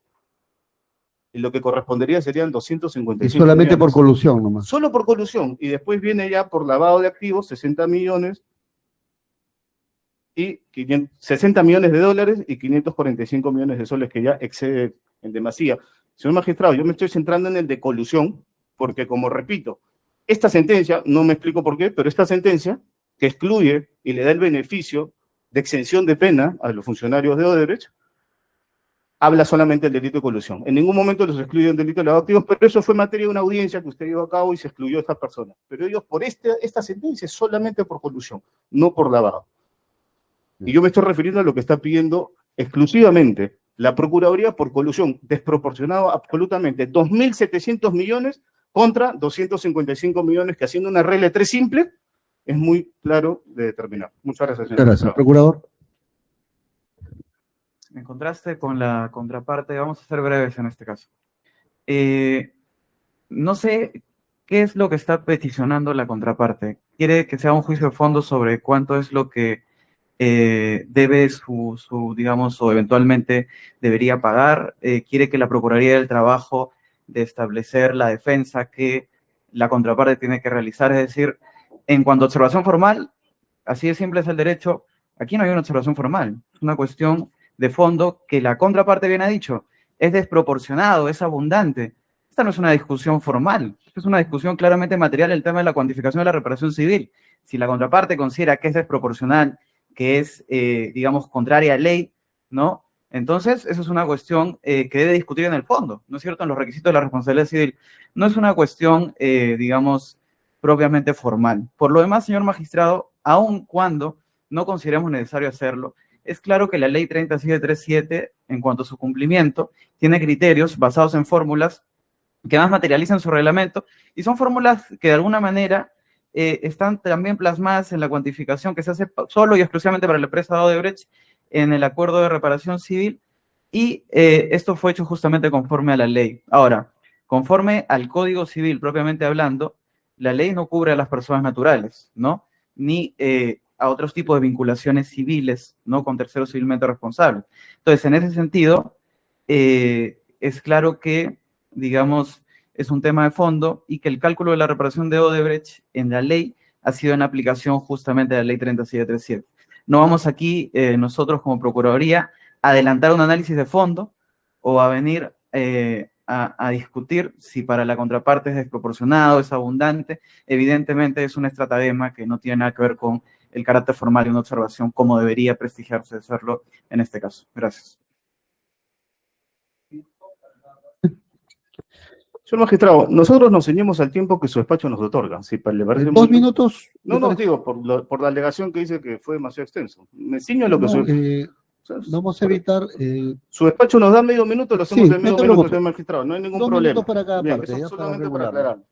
Y lo que correspondería serían 255 Y solamente millones. por colusión nomás. Solo por colusión. Y después viene ya por lavado de activos, 60 millones y 60 millones de dólares y 545 millones de soles, que ya excede en demasía. Señor magistrado, yo me estoy centrando en el de colusión, porque como repito, esta sentencia, no me explico por qué, pero esta sentencia que excluye y le da el beneficio de exención de pena a los funcionarios de Odebrecht, habla solamente del delito de colusión. En ningún momento los excluye del delito de lavado de activos, pero eso fue materia de una audiencia que usted llevó a cabo y se excluyó a estas personas. Pero ellos por esta sentencia es solamente por colusión, no por lavado. Y yo me estoy refiriendo a lo que está pidiendo exclusivamente la Procuraduría por colusión, desproporcionado absolutamente, 2.700 millones contra 255 millones, que haciendo una regla de 3 simple, es muy claro de determinar. Muchas gracias, señor. Gracias, procurador. En contraste con la contraparte, vamos a ser breves en este caso. No sé qué es lo que está peticionando la contraparte. ¿Quiere que se haga un juicio de fondo sobre cuánto es lo que debe digamos, o eventualmente debería pagar? ¿Quiere que la Procuraduría del Trabajo de establecer la defensa que la contraparte tiene que realizar? Es decir, en cuanto a observación formal, así de simple es el derecho, aquí no hay una observación formal, es una cuestión de fondo que la contraparte bien ha dicho, es desproporcionado, es abundante. Esta no es una discusión formal, esta es una discusión claramente material, el tema de la cuantificación de la reparación civil. Si la contraparte considera que es desproporcional, que es, digamos, contraria a ley, ¿no? Entonces, eso es una cuestión que debe discutir en el fondo, ¿no es cierto?, en los requisitos de la responsabilidad civil. No es una cuestión, digamos, propiamente formal. Por lo demás, señor magistrado, aun cuando no consideremos necesario hacerlo, es claro que la ley 3737, en cuanto a su cumplimiento, tiene criterios basados en fórmulas que más materializan su reglamento, y son fórmulas que de alguna manera están también plasmadas en la cuantificación que se hace solo y exclusivamente para la empresa Odebrecht en el acuerdo de reparación civil, y esto fue hecho justamente conforme a la ley. Ahora, conforme al Código Civil propiamente hablando, la ley no cubre a las personas naturales, ¿no? Ni a otros tipos de vinculaciones civiles, ¿no?, con terceros civilmente responsables. Entonces, en ese sentido, es claro que, digamos, es un tema de fondo y que el cálculo de la reparación de Odebrecht en la ley ha sido en aplicación justamente de la ley 3737. No vamos aquí, nosotros como Procuraduría, a adelantar un análisis de fondo o a venir a discutir si para la contraparte es desproporcionado, es abundante. Evidentemente es un estratagema que no tiene nada que ver con el carácter formal de una observación como debería prestigiarse de serlo en este caso. Gracias. Señor magistrado, nosotros nos ceñimos al tiempo que su despacho nos otorga. Si le parece 2 minutos. No, digo, por la alegación que dice que fue demasiado extenso. Me ciño a lo que vamos a evitar. Su despacho nos da medio minuto, lo hacemos en medio minuto, preocupes. señor magistrado. No hay ningún 2 problema. minutos para cada Bien, parte, eso ya solamente para para regularlo. aclarar.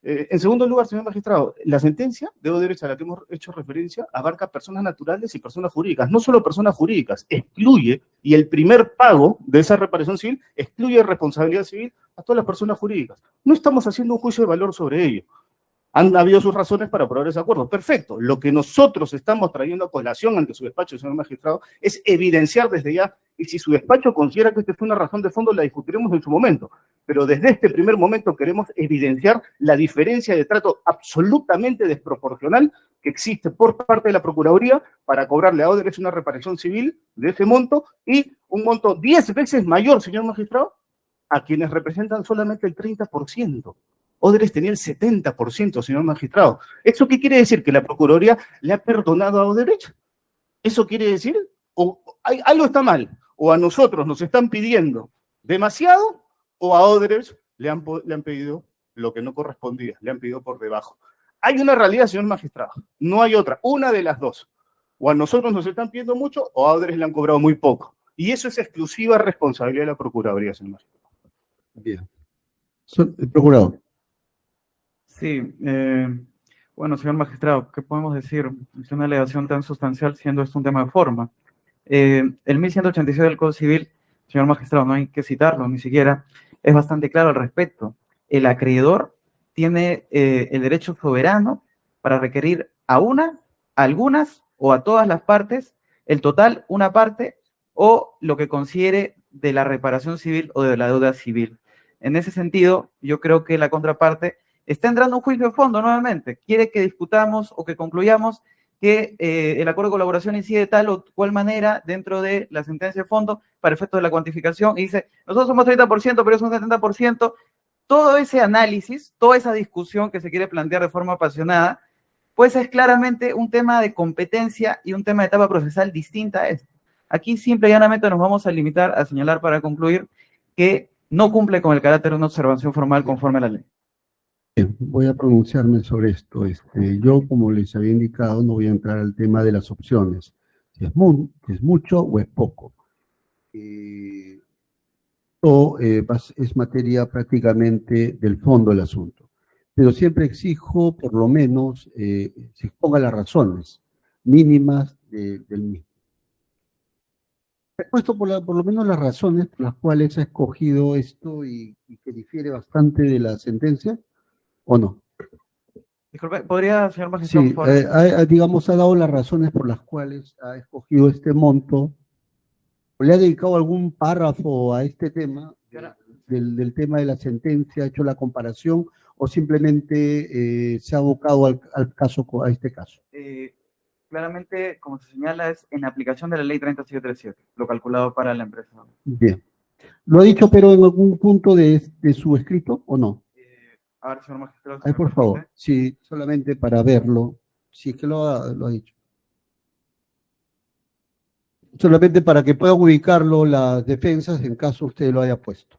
En segundo lugar, señor magistrado, la sentencia de Odebrecht a la que hemos hecho referencia abarca personas naturales y personas jurídicas, no solo personas jurídicas, excluye, y el primer pago de esa reparación civil excluye responsabilidad civil a todas las personas jurídicas. No estamos haciendo un juicio de valor sobre ello. Han habido sus razones para aprobar ese acuerdo. Perfecto. Lo que nosotros estamos trayendo a colación ante su despacho, señor magistrado, es evidenciar desde ya, y si su despacho considera que esta es una razón de fondo, la discutiremos en su momento. Pero desde este primer momento queremos evidenciar la diferencia de trato absolutamente desproporcional que existe por parte de la Procuraduría para cobrarle a Odebrecht una reparación civil de ese monto y un monto 10 veces mayor, señor magistrado, a quienes representan solamente el 30%. Odebrecht tenía el 70%, señor magistrado. ¿Eso qué quiere decir? ¿Que la Procuraduría le ha perdonado a Odebrecht? ¿Eso quiere decir? ¿O algo está mal? ¿O a nosotros nos están pidiendo demasiado? ¿O a Odebrecht le han pedido lo que no correspondía? Le han pedido por debajo. Hay una realidad, señor magistrado. No hay otra. Una de las dos. O a nosotros nos están pidiendo mucho, o a Odebrecht le han cobrado muy poco. Y eso es exclusiva responsabilidad de la Procuraduría, señor magistrado. Bien. El procurador. Sí, bueno, señor magistrado, ¿qué podemos decir? Es una alegación tan sustancial siendo esto un tema de forma. El 1186 del Código Civil, señor magistrado, no hay que citarlo ni siquiera, es bastante claro al respecto. el acreedor tiene el derecho soberano para requerir a una, a algunas o a todas las partes, el total, una parte, o lo que considere de la reparación civil o de la deuda civil. En ese sentido, yo creo que la contraparte está entrando a un juicio de fondo nuevamente. Quiere que discutamos o que concluyamos que el acuerdo de colaboración incide de tal o cual manera dentro de la sentencia de fondo para efectos de la cuantificación y dice, nosotros somos 30%, pero ellos son 70%. Todo ese análisis, toda esa discusión que se quiere plantear de forma apasionada, pues es claramente un tema de competencia y un tema de etapa procesal distinta a esto. Aquí simple y llanamente nos vamos a limitar a señalar para concluir que no cumple con el carácter de una observación formal conforme a la ley. Voy a pronunciarme sobre esto. Yo, como les había indicado, no voy a entrar al tema de las opciones. Si es mucho o es poco. Es materia prácticamente del fondo del asunto. Pero siempre exijo, por lo menos, se expongan las razones mínimas del mismo. He puesto por lo menos las razones por las cuales ha escogido esto y que difiere bastante de la sentencia, ¿o no? Disculpe, ¿podría, señor magistrado, Sí, por favor? digamos, ha dado las razones por las cuales ha escogido este monto, o le ha dedicado algún párrafo a este tema, del tema de la sentencia, ha hecho la comparación, o simplemente se ha abocado al caso, a este caso. Claramente, como se señala, es en aplicación de la ley 30737, lo calculado para la empresa. Bien. ¿Lo ha dicho, pero en algún punto de su escrito, o no? A ver, señor magistrado. Ay, por favor, sí, solamente para verlo, si es que lo ha dicho. Solamente para que puedan ubicarlo las defensas en caso usted lo haya puesto.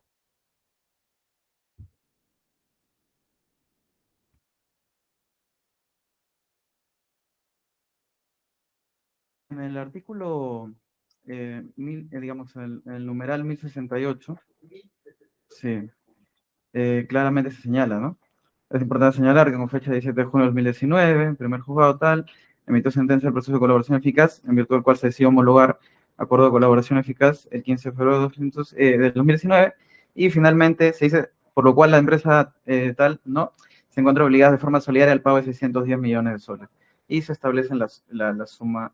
En el artículo, digamos, el numeral 1068, sí, claramente se señala, ¿no? Es importante señalar que con fecha 17 de junio de 2019, primer juzgado tal, emitió sentencia del proceso de colaboración eficaz, en virtud del cual se decidió homologar acuerdo de colaboración eficaz el 15 de febrero del 2019, y finalmente se dice, por lo cual la empresa tal, ¿no?, se encuentra obligada de forma solidaria al pago de 610 millones de soles. Y se establece la suma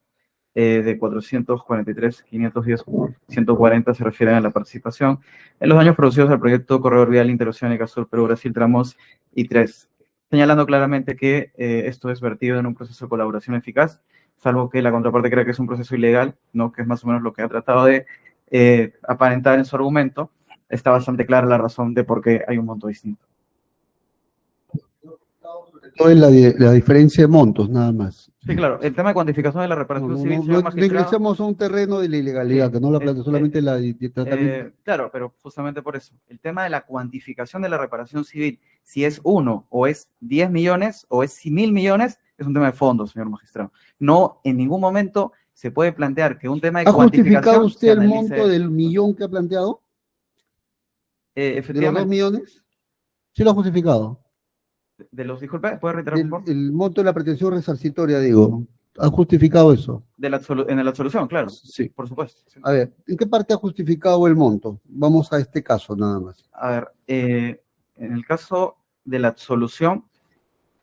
de 443.510.140 se refieren a la participación en los daños producidos al proyecto Corredor Vial Interoceánica Sur Perú Brasil tramos I3, señalando claramente que esto es vertido en un proceso de colaboración eficaz, salvo que la contraparte crea que es un proceso ilegal, ¿no?, que es más o menos lo que ha tratado de aparentar en su argumento. Está bastante clara la razón de por qué hay un monto distinto. Todo es la diferencia de montos, nada más. Sí, claro. El tema de cuantificación de la reparación civil, señor No magistrado, ingresemos a un terreno de la ilegalidad, que no la plantea, solamente la de tratamiento. claro, pero justamente por eso. El tema de la cuantificación de la reparación civil, si es 1 o es 10 millones o es 1.000 millones, es un tema de fondo, señor magistrado. No, en ningún momento se puede plantear que un tema de ¿Ha cuantificación justificado usted se el analice- monto del millón que ha planteado? ¿De los 2 efectivamente, millones? Sí lo ha justificado. disculpe, ¿puede reiterar, por favor? El monto de la pretensión resarcitoria, digo. ¿Ha justificado eso? En la absolución, claro. Sí. Por supuesto. Sí. A ver, ¿en qué parte ha justificado el monto? Vamos a este caso nada más. A ver, en el caso de la absolución,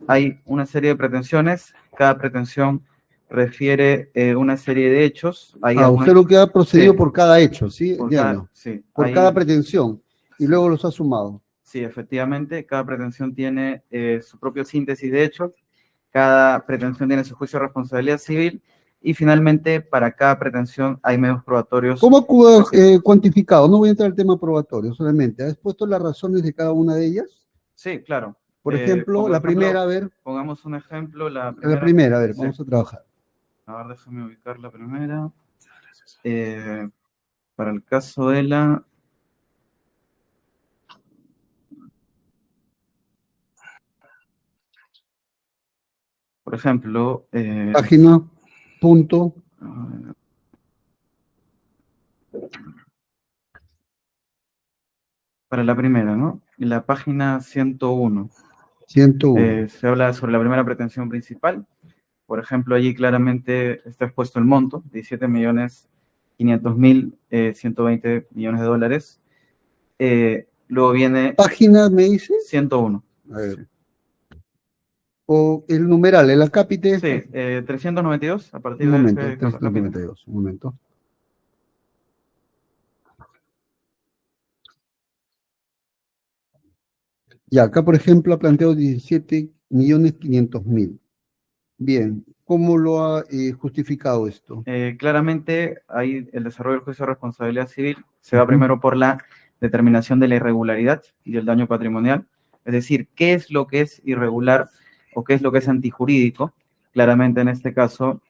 hay una serie de pretensiones. Cada pretensión refiere una serie de hechos. Hay Usted lo que ha procedido Sí. por cada hecho, ¿sí? por Entiendo. sí, Por hay- cada pretensión. Y luego los ha sumado. Sí, efectivamente, cada pretensión tiene su propio síntesis de hechos, cada pretensión tiene su juicio de responsabilidad civil, y finalmente, para cada pretensión hay medios probatorios. ¿Cómo ha cuantificado? No voy a entrar al tema probatorio solamente. ¿Has puesto las razones de cada una de ellas? Sí, claro. Por ejemplo, la primera, a ver. Pongamos un ejemplo, La primera, a ver, sí. vamos a trabajar. A ver, déjame ubicar la primera. Para el caso de la... Por ejemplo... Página, punto. Para la primera, ¿no? En la página 101. 101. Se habla sobre la primera pretensión principal. Por ejemplo, allí claramente está expuesto el monto, 17.500.120 millones de dólares. luego viene ¿Página me dice? 101. A ver. O el numeral, el acápite. Sí, 392, a partir Un de momento, ese 392, un momento. Ya, acá por ejemplo ha planteado 17.500.000. Bien, ¿cómo lo ha justificado esto? Claramente, ahí el desarrollo del juicio de responsabilidad civil se va Ujú. primero por la determinación de la irregularidad y del daño patrimonial, es decir, qué es lo que es irregular o qué es lo que es antijurídico. Claramente en este caso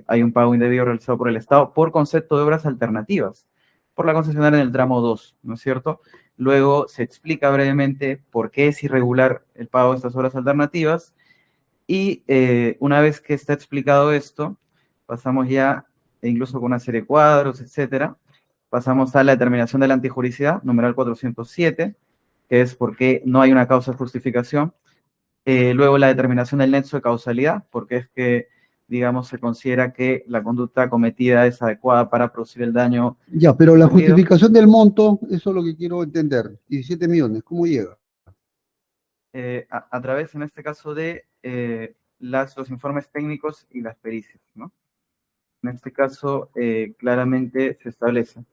hay un pago indebido realizado por el Estado por concepto de obras alternativas, por la concesionaria en el tramo 2, ¿no es cierto? Luego se explica brevemente por qué es irregular el pago de estas obras alternativas. Y una vez que está explicado esto, pasamos ya, e incluso con una serie de cuadros, etcétera, pasamos a la determinación de la antijuricidad, numeral 407, que es porque no hay una causa de justificación. Luego la determinación del nexo de causalidad, porque es que, digamos, se considera que la conducta cometida es adecuada para producir el daño. Ya, pero la Sentido. justificación del monto, eso es lo que quiero entender. 17 millones, ¿cómo llega? A través, en este caso, de los informes técnicos y las pericias, ¿no? En este caso, claramente se establece.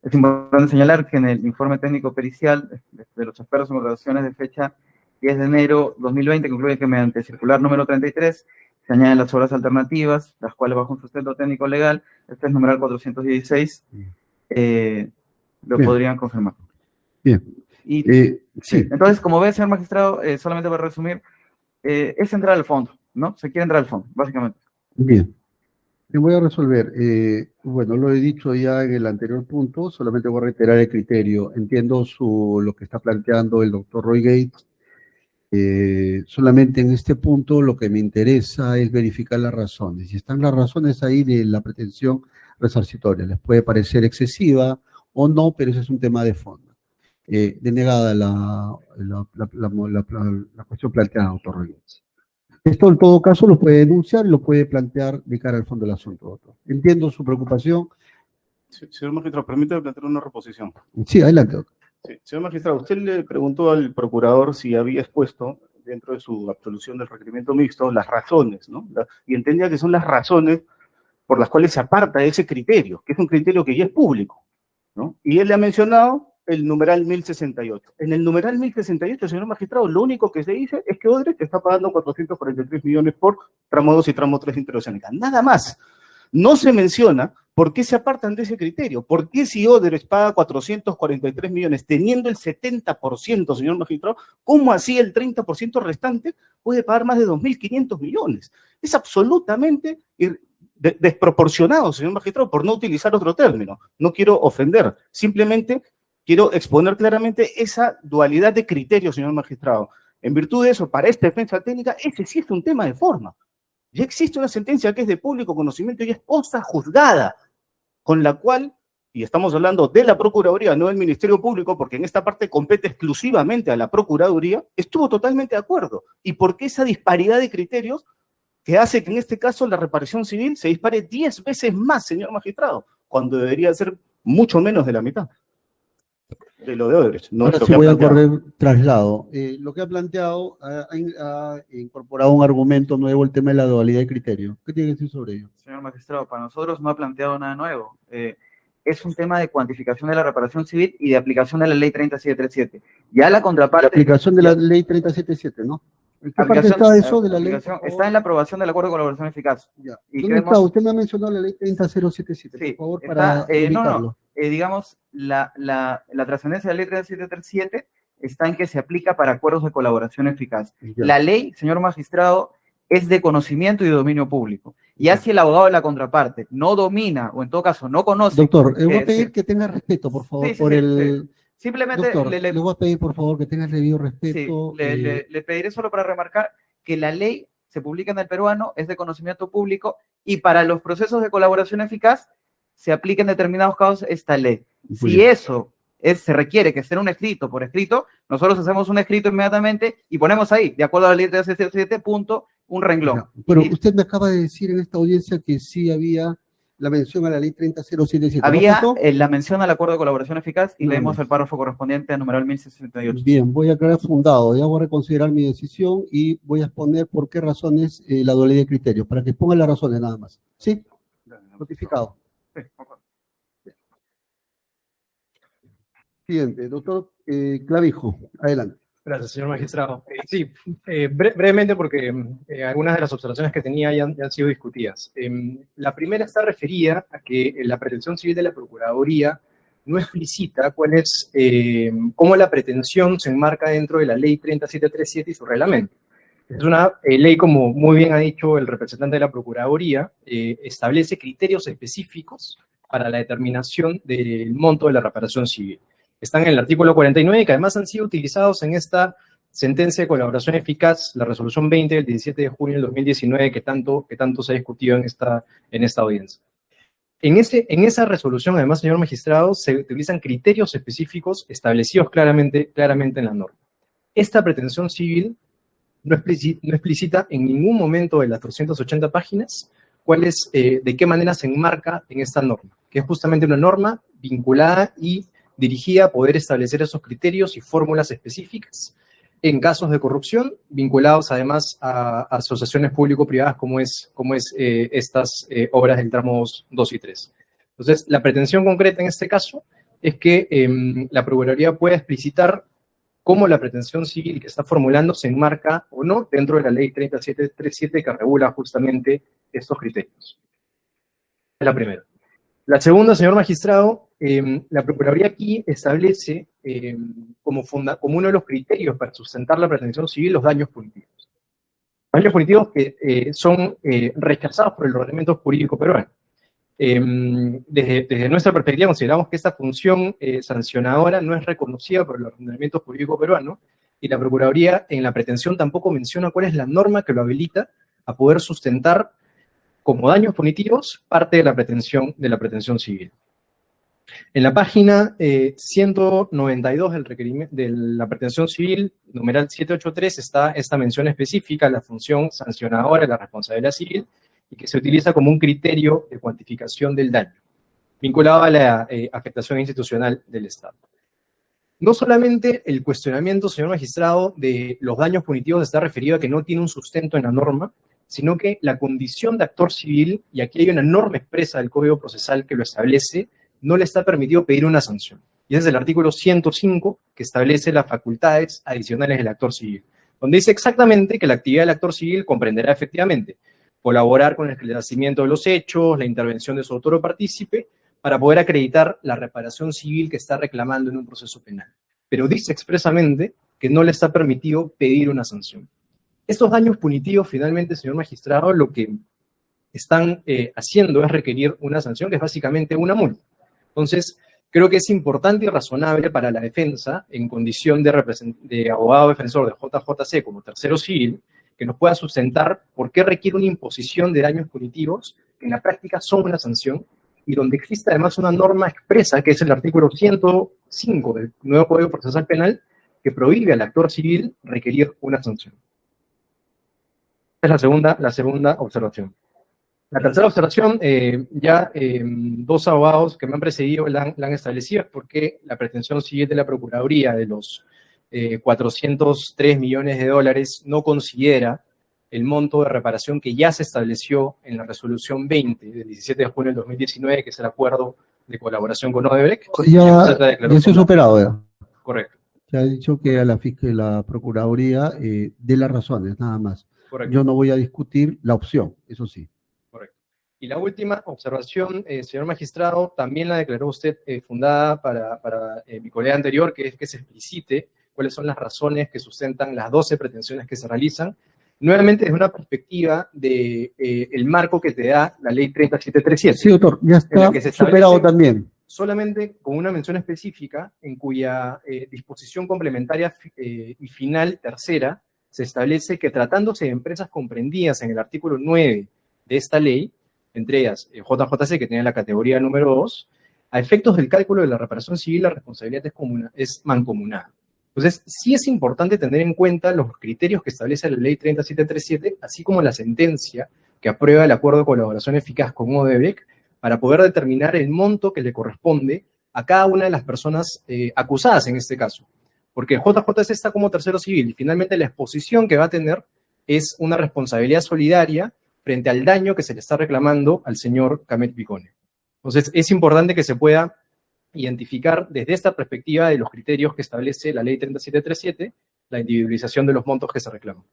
Es importante señalar que en el informe técnico pericial de los expertos en contrataciones de fecha 10 de enero 2020 concluye que mediante circular número 33 se añaden las obras alternativas, las cuales bajo un sustento técnico legal, este es numeral 416, lo Bien. podrían confirmar. Bien. Y, Sí. entonces, como ve, señor magistrado, solamente para resumir, es entrar al fondo, ¿no? Se quiere entrar al fondo, básicamente. Bien. Te voy a resolver. Bueno, lo he dicho ya en el anterior punto, solamente voy a reiterar el criterio. Entiendo lo que está planteando el doctor Roy Gates. Solamente en este punto lo que me interesa es verificar las razones. Si están las razones ahí de la pretensión resarcitoria, les puede parecer excesiva o no, pero ese es un tema de fondo. Denegada la cuestión planteada, doctor Roy Gates. Esto en todo caso lo puede denunciar y lo puede plantear de cara al fondo del asunto, doctor. Entiendo su preocupación. Sí, señor magistrado, permítame plantear una reposición. Sí, adelante, doctor. Sí, señor magistrado, usted le preguntó al procurador si había expuesto dentro de su absolución del requerimiento mixto las razones, ¿no? Y entendía que son las razones por las cuales se aparta de ese criterio, que es un criterio que ya es público, ¿no? Y él le ha mencionado el numeral 1068. En el numeral 1068, señor magistrado, lo único que se dice es que Odebrecht está pagando 443 millones por tramo 2 y tramo 3 de interoceánica. Nada más. No se menciona por qué se apartan de ese criterio. ¿Por qué si Odebrecht paga 443 millones teniendo el 70%, señor magistrado, cómo así el 30% restante puede pagar más de 2.500 millones? Es absolutamente desproporcionado, señor magistrado, por no utilizar otro término. No quiero ofender, simplemente quiero exponer claramente esa dualidad de criterios, señor magistrado. En virtud de eso, para esta defensa técnica, ese sí es un tema de forma. Ya existe una sentencia que es de público conocimiento y es cosa juzgada, con la cual, y estamos hablando de la Procuraduría, no del Ministerio Público, porque en esta parte compete exclusivamente a la Procuraduría, estuvo totalmente de acuerdo. ¿Y por qué esa disparidad de criterios que hace que en este caso la reparación civil se dispare 10 veces más, señor magistrado, cuando debería ser mucho menos de la mitad de lo de Odebrecht? No Ahora es lo sí que ha voy a planteado. correr traslado. Lo que ha planteado ha incorporado un argumento nuevo, el tema de la dualidad de criterio. ¿Qué tiene que decir sobre ello? Señor magistrado, para nosotros no ha planteado nada nuevo. Es un tema de cuantificación de la reparación civil y de aplicación de la ley 3737. Ya la contraparte... La aplicación de la ley 3077, ¿no? ¿En qué parte está eso de la ley? Está en la aprobación del acuerdo de colaboración eficaz. Ya. Y ¿Dónde está? Usted me ha mencionado la ley 30077, Sí, por favor, está, para ubicarlo. Digamos, la trascendencia de la ley 3737 está en que se aplica para acuerdos de colaboración eficaz. Ya. La ley, señor magistrado, es de conocimiento y de dominio público. Ya si el abogado de la contraparte no domina, o en todo caso no conoce... Doctor, le voy a pedir que tenga respeto, por favor, Sí. Simplemente, doctor, le voy a pedir, por favor, que tenga el debido respeto. Le pediré solo para remarcar que la ley se publica en el peruano, es de conocimiento público, y para los procesos de colaboración eficaz se aplica en determinados casos esta ley. Si eso se requiere que sea un escrito por escrito, nosotros hacemos un escrito inmediatamente y ponemos ahí, de acuerdo a la ley 377, punto, un renglón. Ya, pero usted me acaba de decir en esta audiencia que sí había la mención a la ley 30077. Había ¿No, la mención al acuerdo de colaboración eficaz y No, leemos no. el párrafo correspondiente al numeral 1068. Bien, voy a aclarar fundado, ya voy a reconsiderar mi decisión y voy a exponer por qué razones la doble de criterios, para que pongan las razones nada más. ¿Sí? Notificado. Siguiente, doctor Clavijo, adelante. Gracias, señor magistrado. Sí, brevemente porque algunas de las observaciones que tenía ya han sido discutidas. La primera está referida a que la pretensión civil de la Procuraduría no explicita cómo la pretensión se enmarca dentro de la ley 30737 y su reglamento. Es una ley, como muy bien ha dicho el representante de la Procuraduría, establece criterios específicos para la determinación del monto de la reparación civil. Están en el artículo 49 y que además han sido utilizados en esta sentencia de colaboración eficaz, la resolución 20 del 17 de junio del 2019, que tanto se ha discutido en esta audiencia. En esa resolución, además, señor magistrado, se utilizan criterios específicos establecidos claramente en la norma. Esta pretensión civil no explicita en ningún momento de las 380 páginas de qué manera se enmarca en esta norma, que es justamente una norma vinculada y dirigida a poder establecer esos criterios y fórmulas específicas en casos de corrupción, vinculados además a asociaciones público-privadas como es estas obras del tramo 2 y 3. Entonces, la pretensión concreta en este caso es que la Procuraduría pueda explicitar cómo la pretensión civil que está formulando se enmarca o no dentro de la ley 3737 que regula justamente estos criterios. Es la primera. La segunda, señor magistrado, la Procuraduría aquí establece como uno de los criterios para sustentar la pretensión civil los daños punitivos. Daños punitivos que son rechazados por el ordenamiento jurídico peruano. Desde nuestra perspectiva consideramos que esta función sancionadora no es reconocida por el ordenamiento jurídico peruano y la Procuraduría en la pretensión tampoco menciona cuál es la norma que lo habilita a poder sustentar como daños punitivos parte de la pretensión civil. En la página 192 de la pretensión civil, numeral 783, está esta mención específica a la función sancionadora de la responsabilidad civil y que se utiliza como un criterio de cuantificación del daño, vinculado a la afectación institucional del Estado. No solamente el cuestionamiento, señor magistrado, de los daños punitivos está referido a que no tiene un sustento en la norma, sino que la condición de actor civil, y aquí hay una norma expresa del Código Procesal que lo establece, no le está permitido pedir una sanción. Y ese es el artículo 105 que establece las facultades adicionales del actor civil, donde dice exactamente que la actividad del actor civil comprenderá efectivamente colaborar con el esclarecimiento de los hechos, la intervención de su autor o partícipe, para poder acreditar la reparación civil que está reclamando en un proceso penal. Pero dice expresamente que no le está permitido pedir una sanción. Estos daños punitivos, finalmente, señor magistrado, lo que están haciendo es requerir una sanción, que es básicamente una multa. Entonces, creo que es importante y razonable para la defensa, en condición de abogado defensor de JJC como tercero civil, que nos pueda sustentar por qué requiere una imposición de daños punitivos, que en la práctica son una sanción, y donde existe además una norma expresa, que es el artículo 105 del nuevo Código Procesal Penal, que prohíbe al actor civil requerir una sanción. Esa es la segunda observación. La tercera observación, dos abogados que me han precedido la han establecido, es porque la pretensión civil de la Procuraduría de los 403 millones de dólares no considera el monto de reparación que ya se estableció en la resolución 20 del 17 de junio del 2019, que es el acuerdo de colaboración con Odebrecht. Ya se ha superado ya. Correcto. Se ha dicho que a la Procuraduría dé las razones, nada más. Correcto. Yo no voy a discutir la opción, eso sí. Correcto. Y la última observación, señor magistrado, también la declaró usted fundada para mi colega anterior, que es que se explicite cuáles son las razones que sustentan las 12 pretensiones que se realizan, nuevamente desde una perspectiva de el marco que te da la ley 3737. Sí, doctor, ya está superado también. Solamente con una mención específica en cuya disposición complementaria y final tercera se establece que tratándose de empresas comprendidas en el artículo 9 de esta ley, entre ellas JJC, que tiene la categoría número 2, a efectos del cálculo de la reparación civil, la responsabilidad es mancomunada. Entonces, sí es importante tener en cuenta los criterios que establece la ley 3737, así como la sentencia que aprueba el acuerdo de colaboración eficaz con Odebrecht, para poder determinar el monto que le corresponde a cada una de las personas acusadas en este caso. Porque el JJC está como tercero civil y finalmente la exposición que va a tener es una responsabilidad solidaria frente al daño que se le está reclamando al señor Camet Picone. Entonces, es importante que se pueda identificar desde esta perspectiva de los criterios que establece la ley 3737, la individualización de los montos que se reclaman.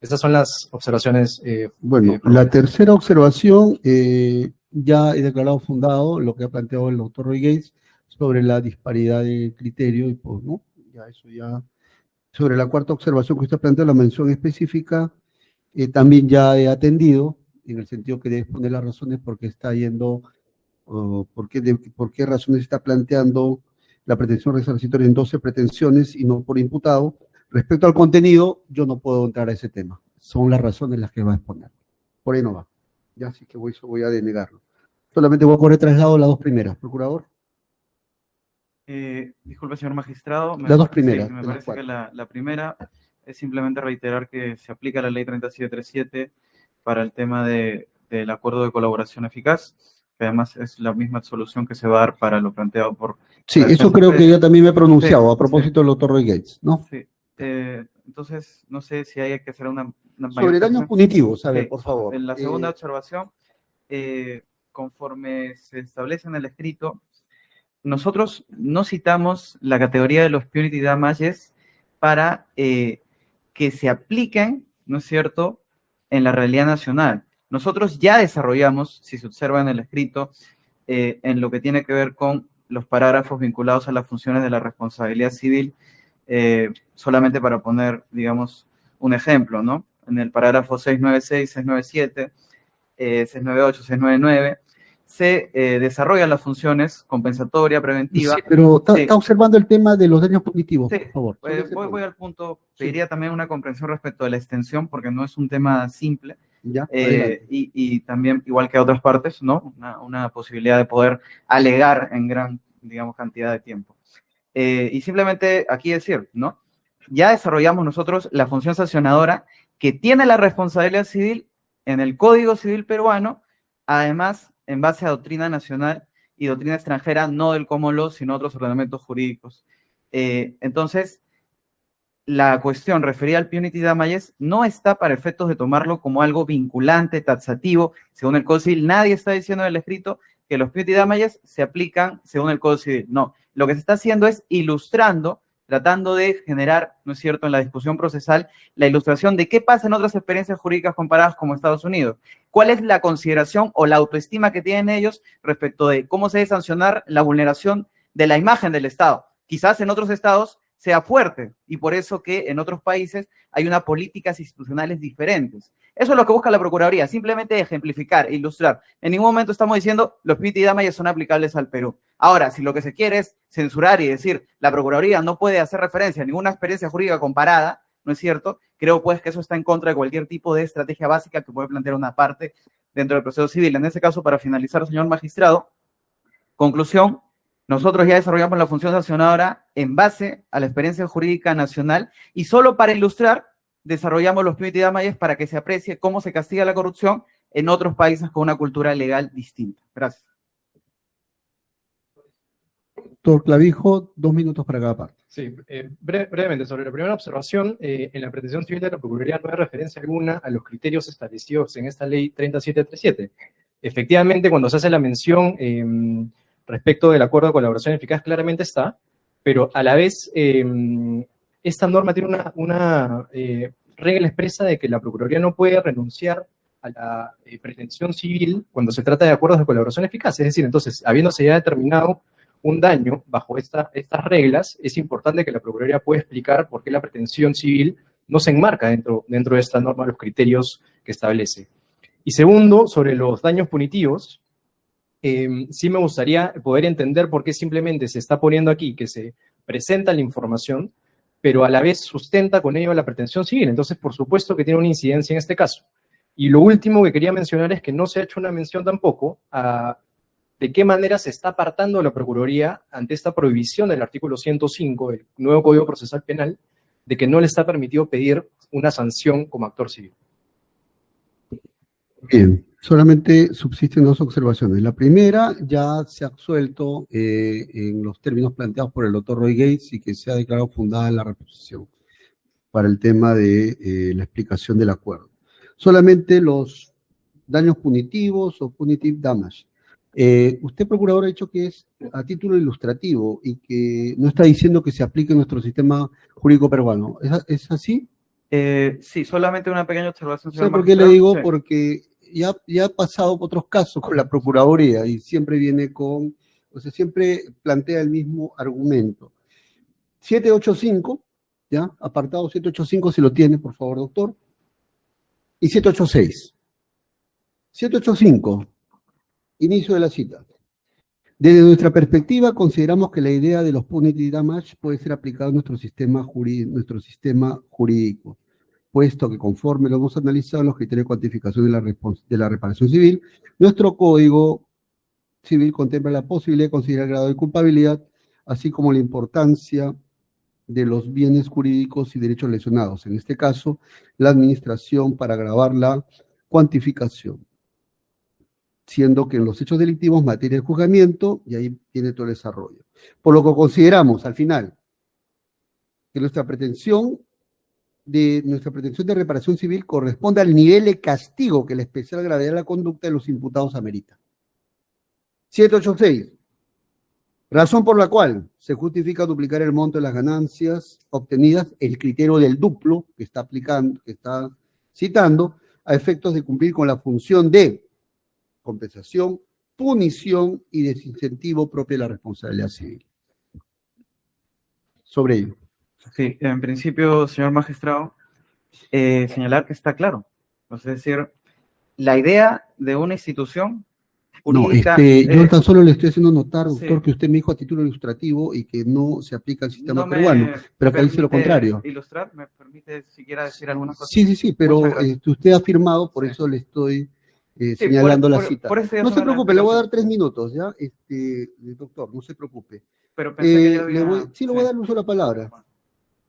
Esas son las observaciones. Bueno, la tercera observación, ya he declarado fundado lo que ha planteado el doctor Roy Gates sobre la disparidad de criterio y pues, ¿no? Ya eso ya. Sobre la cuarta observación que usted planteó, la mención específica, también ya he atendido, en el sentido que debe exponer las razones por qué está yendo, por qué razones está planteando la pretensión resarcitoria en 12 pretensiones y no por imputado. Respecto al contenido, yo no puedo entrar a ese tema. Son las razones las que va a exponer. Por ahí no va. Ya sí que voy a denegarlo. Solamente voy a correr traslado las dos primeras. Procurador. Disculpe, señor magistrado. Las dos primeras. Sí, me parece que la primera es simplemente reiterar que se aplica la ley 3737 para el tema del acuerdo de colaboración eficaz, que además es la misma solución que se va a dar para lo planteado por... Sí, eso creo que yo también me he pronunciado a propósito del doctor Roy Gates, ¿no? Sí. Entonces, no sé si hay que hacer una sobre daños punitivos, a ver, sí, por favor. En la segunda observación, conforme se establece en el escrito, nosotros no citamos la categoría de los punitive damages para que se apliquen, ¿no es cierto?, en la realidad nacional. Nosotros ya desarrollamos, si se observa en el escrito, en lo que tiene que ver con los parágrafos vinculados a las funciones de la responsabilidad civil, solamente para poner, digamos, un ejemplo, ¿no? En el parágrafo 696, 697, 698, 699, se desarrollan las funciones compensatoria, preventiva. Sí, pero está observando el tema de los daños punitivos, sí, por favor. Voy al punto. Pediría también una comprensión respecto a la extensión, porque no es un tema simple. Ya, y también, igual que otras partes, ¿no? Una posibilidad de poder alegar en gran, digamos, cantidad de tiempo. Y simplemente aquí decir, ¿no? Ya desarrollamos nosotros la función sancionadora que tiene la responsabilidad civil en el Código Civil peruano, además en base a doctrina nacional y doctrina extranjera, no del common law, sino otros ordenamientos jurídicos. Entonces, la cuestión referida al punitive damages no está para efectos de tomarlo como algo vinculante, taxativo. Según el Código Civil, nadie está diciendo en el escrito que los punitive damages se aplican según el Código Civil. No, lo que se está haciendo es ilustrando, tratando de generar, ¿no es cierto?, en la discusión procesal, la ilustración de qué pasa en otras experiencias jurídicas comparadas como Estados Unidos. ¿Cuál es la consideración o la autoestima que tienen ellos respecto de cómo se debe sancionar la vulneración de la imagen del Estado? Quizás en otros estados sea fuerte y por eso que en otros países hay unas políticas institucionales diferentes. Eso es lo que busca la Procuraduría, simplemente ejemplificar, ilustrar. En ningún momento estamos diciendo los punitive damages son aplicables al Perú. Ahora, si lo que se quiere es censurar y decir la Procuraduría no puede hacer referencia a ninguna experiencia jurídica comparada, ¿no es cierto? Creo pues que eso está en contra de cualquier tipo de estrategia básica que puede plantear una parte dentro del proceso civil. En ese caso, para finalizar, señor magistrado, conclusión, nosotros ya desarrollamos la función sancionadora en base a la experiencia jurídica nacional y solo para ilustrar desarrollamos los punitive damages para que se aprecie cómo se castiga la corrupción en otros países con una cultura legal distinta. Gracias. Doctor Clavijo, 2 minutos para cada parte. Sí, brevemente, sobre la primera observación, en la pretensión civil de la Procuraduría no hay referencia alguna a los criterios establecidos en esta ley 3737. Efectivamente, cuando se hace la mención respecto del acuerdo de colaboración eficaz, claramente está, pero a la vez esta norma tiene una regla expresa de que la Procuraduría no puede renunciar a la pretensión civil cuando se trata de acuerdos de colaboración eficaz. Es decir, entonces, habiéndose ya determinado un daño bajo estas reglas, es importante que la Procuraduría pueda explicar por qué la pretensión civil no se enmarca dentro de esta norma, los criterios que establece. Y segundo, sobre los daños punitivos, sí me gustaría poder entender por qué simplemente se está poniendo aquí que se presenta la información, pero a la vez sustenta con ello la pretensión civil. Entonces, por supuesto que tiene una incidencia en este caso. Y lo último que quería mencionar es que no se ha hecho una mención tampoco a de qué manera se está apartando la Procuraduría ante esta prohibición del artículo 105 del nuevo Código Procesal Penal, de que no le está permitido pedir una sanción como actor civil. Bien. Solamente subsisten dos observaciones. La primera, ya se ha absuelto en los términos planteados por el doctor Roy Gates y que se ha declarado fundada la reposición para el tema de la explicación del acuerdo. Solamente los daños punitivos o punitive damage. Usted, procurador, ha dicho que es a título ilustrativo y que no está diciendo que se aplique en nuestro sistema jurídico peruano. ¿Es así? Sí, solamente una pequeña observación. ¿Sabe señor por qué le magistrado? digo? Sí. Porque ya ha pasado otros casos con la Procuraduría y siempre viene con, o sea, siempre plantea el mismo argumento. 785, ¿ya? Apartado 785, si lo tiene, por favor, doctor. Y 786. 785, inicio de la cita. Desde nuestra perspectiva, consideramos que la idea de los punitive damage puede ser aplicada en nuestro sistema jurídico, puesto que conforme lo hemos analizado en los criterios de cuantificación de la reparación civil, nuestro Código Civil contempla la posibilidad de considerar el grado de culpabilidad, así como la importancia de los bienes jurídicos y derechos lesionados, en este caso, la administración para agravar la cuantificación, siendo que en los hechos delictivos materia del juzgamiento, y ahí tiene todo el desarrollo. Por lo que consideramos, al final, que nuestra pretensión de reparación civil corresponde al nivel de castigo que la especial gravedad de la conducta de los imputados amerita. 786. Razón por la cual se justifica duplicar el monto de las ganancias obtenidas, el criterio del duplo que está citando, a efectos de cumplir con la función de compensación, punición y desincentivo propia de la responsabilidad civil. Sobre ello. Sí, en principio, señor magistrado, señalar que está claro. Es decir, la idea de una institución No, jurídica... yo tan solo le estoy haciendo notar, doctor, sí. que usted me dijo a título ilustrativo y que no se aplica al sistema no me peruano, pero acá dice lo permite contrario. ilustrar, ¿me permite siquiera decir algunas cosas? Sí, pero Muchas gracias. usted ha afirmado, por Sí. eso le estoy Sí, señalando la por cita. eso ya No son se las preocupe, le voy a dar explicaciones. 3 minutos, ¿ya? Doctor, no se preocupe. Pero pensé que ya había... le voy a dar una sola palabra.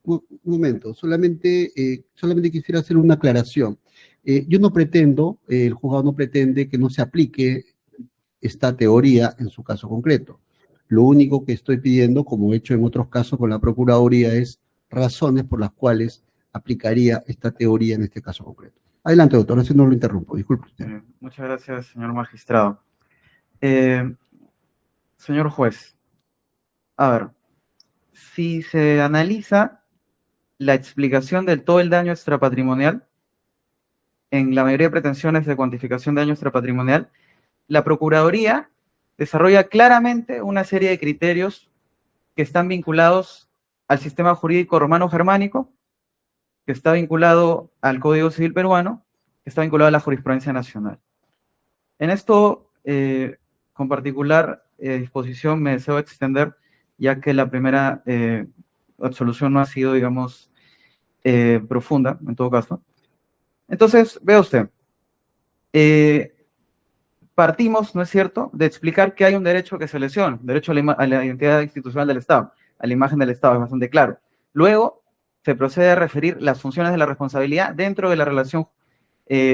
Un momento, solamente quisiera hacer una aclaración. Yo no pretendo, el juzgado no pretende que no se aplique esta teoría en su caso concreto. Lo único que estoy pidiendo, como he hecho en otros casos con la Procuraduría, es razones por las cuales aplicaría esta teoría en este caso concreto. Adelante, doctor, así no lo interrumpo, disculpe usted. Muchas gracias, señor magistrado. Señor juez, a ver, si se analiza la explicación de todo el daño extrapatrimonial, en la mayoría de pretensiones de cuantificación de daño extrapatrimonial, la Procuraduría desarrolla claramente una serie de criterios que están vinculados al sistema jurídico romano-germánico, que está vinculado al Código Civil peruano, que está vinculado a la jurisprudencia nacional. En esto, con particular disposición, me deseo extender, ya que la primera absolución no ha sido, digamos, profunda, en todo caso. Entonces, vea usted, partimos, ¿no es cierto?, de explicar que hay un derecho que se lesiona, derecho a la identidad institucional del Estado, a la imagen del Estado, es bastante claro. Luego, se procede a referir las funciones de la responsabilidad dentro de la relación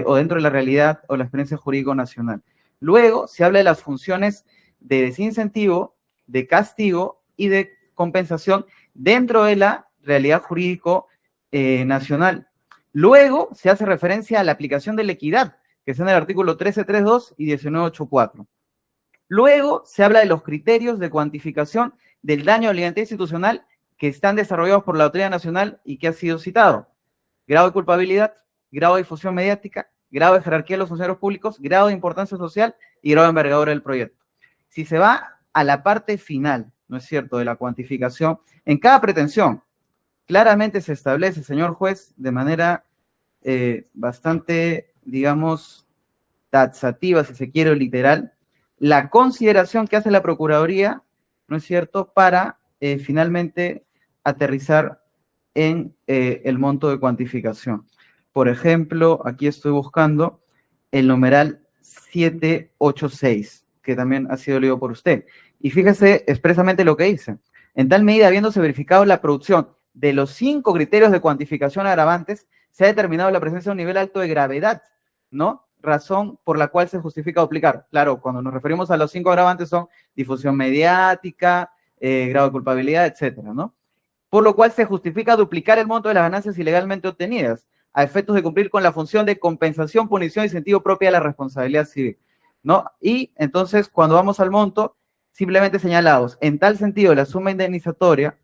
o dentro de la realidad o la experiencia jurídico nacional. Luego, se habla de las funciones de desincentivo, de castigo y de compensación dentro de la realidad jurídico nacional. Luego, se hace referencia a la aplicación de la equidad, que está en el artículo 1332 y 1984. Luego, se habla de los criterios de cuantificación del daño a la identidad institucional que están desarrollados por la Autoridad Nacional y que ha sido citado. Grado de culpabilidad, grado de difusión mediática, grado de jerarquía de los funcionarios públicos, grado de importancia social y grado de envergadura del proyecto. Si se va a la parte final, ¿no es cierto?, de la cuantificación, en cada pretensión, claramente se establece, señor juez, de manera bastante, digamos, taxativa, si se quiere, o literal, la consideración que hace la Procuraduría, ¿no es cierto?, para finalmente aterrizar en el monto de cuantificación. Por ejemplo, aquí estoy buscando el numeral 786, que también ha sido leído por usted. Y fíjese expresamente lo que dice. En tal medida, habiéndose verificado la producción de los 5 criterios de cuantificación agravantes, se ha determinado la presencia de un nivel alto de gravedad, ¿no?, razón por la cual se justifica duplicar. Claro, cuando nos referimos a los 5 agravantes son difusión mediática, grado de culpabilidad, etcétera, ¿no? Por lo cual se justifica duplicar el monto de las ganancias ilegalmente obtenidas a efectos de cumplir con la función de compensación, punición y sentido propia de la responsabilidad civil, ¿no? Y entonces, cuando vamos al monto, simplemente señalados, en tal sentido, la suma indemnizatoria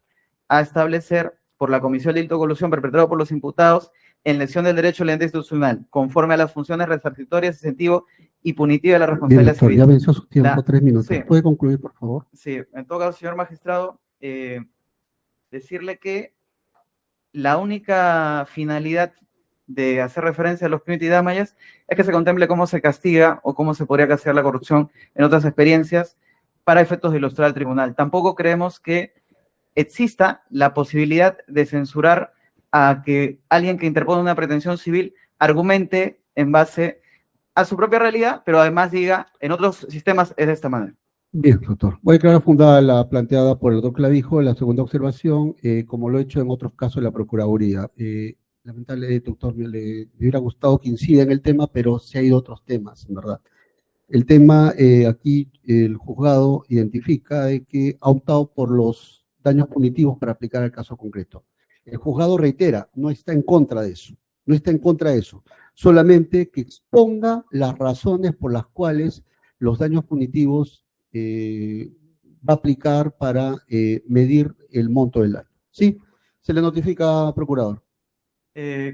a establecer por la comisión de delito de colusión perpetrado por los imputados en lesión del derecho de la entidad institucional, conforme a las funciones resarcitorias, incentivo y punitiva de la Bien, responsabilidad doctor, civil. ya venció su tiempo, 3 minutos. Sí. ¿Puede concluir, por favor? Sí, en todo caso, señor magistrado, decirle que la única finalidad de hacer referencia a los punitive damages es que se contemple cómo se castiga o cómo se podría castigar la corrupción en otras experiencias para efectos de ilustrar al tribunal. Tampoco creemos que exista la posibilidad de censurar a que alguien que interpone una pretensión civil argumente en base a su propia realidad, pero además diga, en otros sistemas es de esta manera. Bien, doctor. Voy a declarar fundada la planteada por el doctor Clavijo, la segunda observación, como lo he hecho en otros casos de la Procuraduría. Lamentablemente, doctor, me hubiera gustado que incida en el tema, pero se ha ido a otros temas, en verdad. El tema, aquí el juzgado identifica de que ha optado por los daños punitivos para aplicar al caso concreto. El juzgado reitera, no está en contra de eso, no está en contra de eso, solamente que exponga las razones por las cuales los daños punitivos va a aplicar para medir el monto del daño. ¿Sí? Se le notifica, procurador.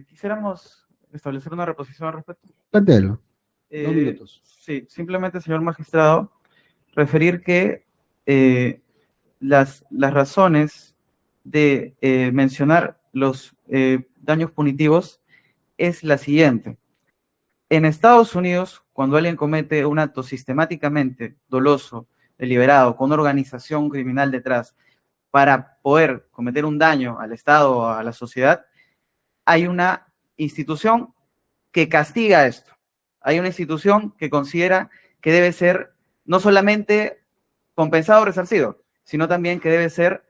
Quisiéramos establecer una reposición al respecto. Plantéelo. 2 minutos. Sí, simplemente, señor magistrado, referir que las razones de mencionar los daños punitivos es la siguiente. En Estados Unidos, cuando alguien comete un acto sistemáticamente doloso, deliberado, con una organización criminal detrás, para poder cometer un daño al Estado o a la sociedad, hay una institución que castiga esto. Hay una institución que considera que debe ser no solamente compensado o resarcido, sino también que debe ser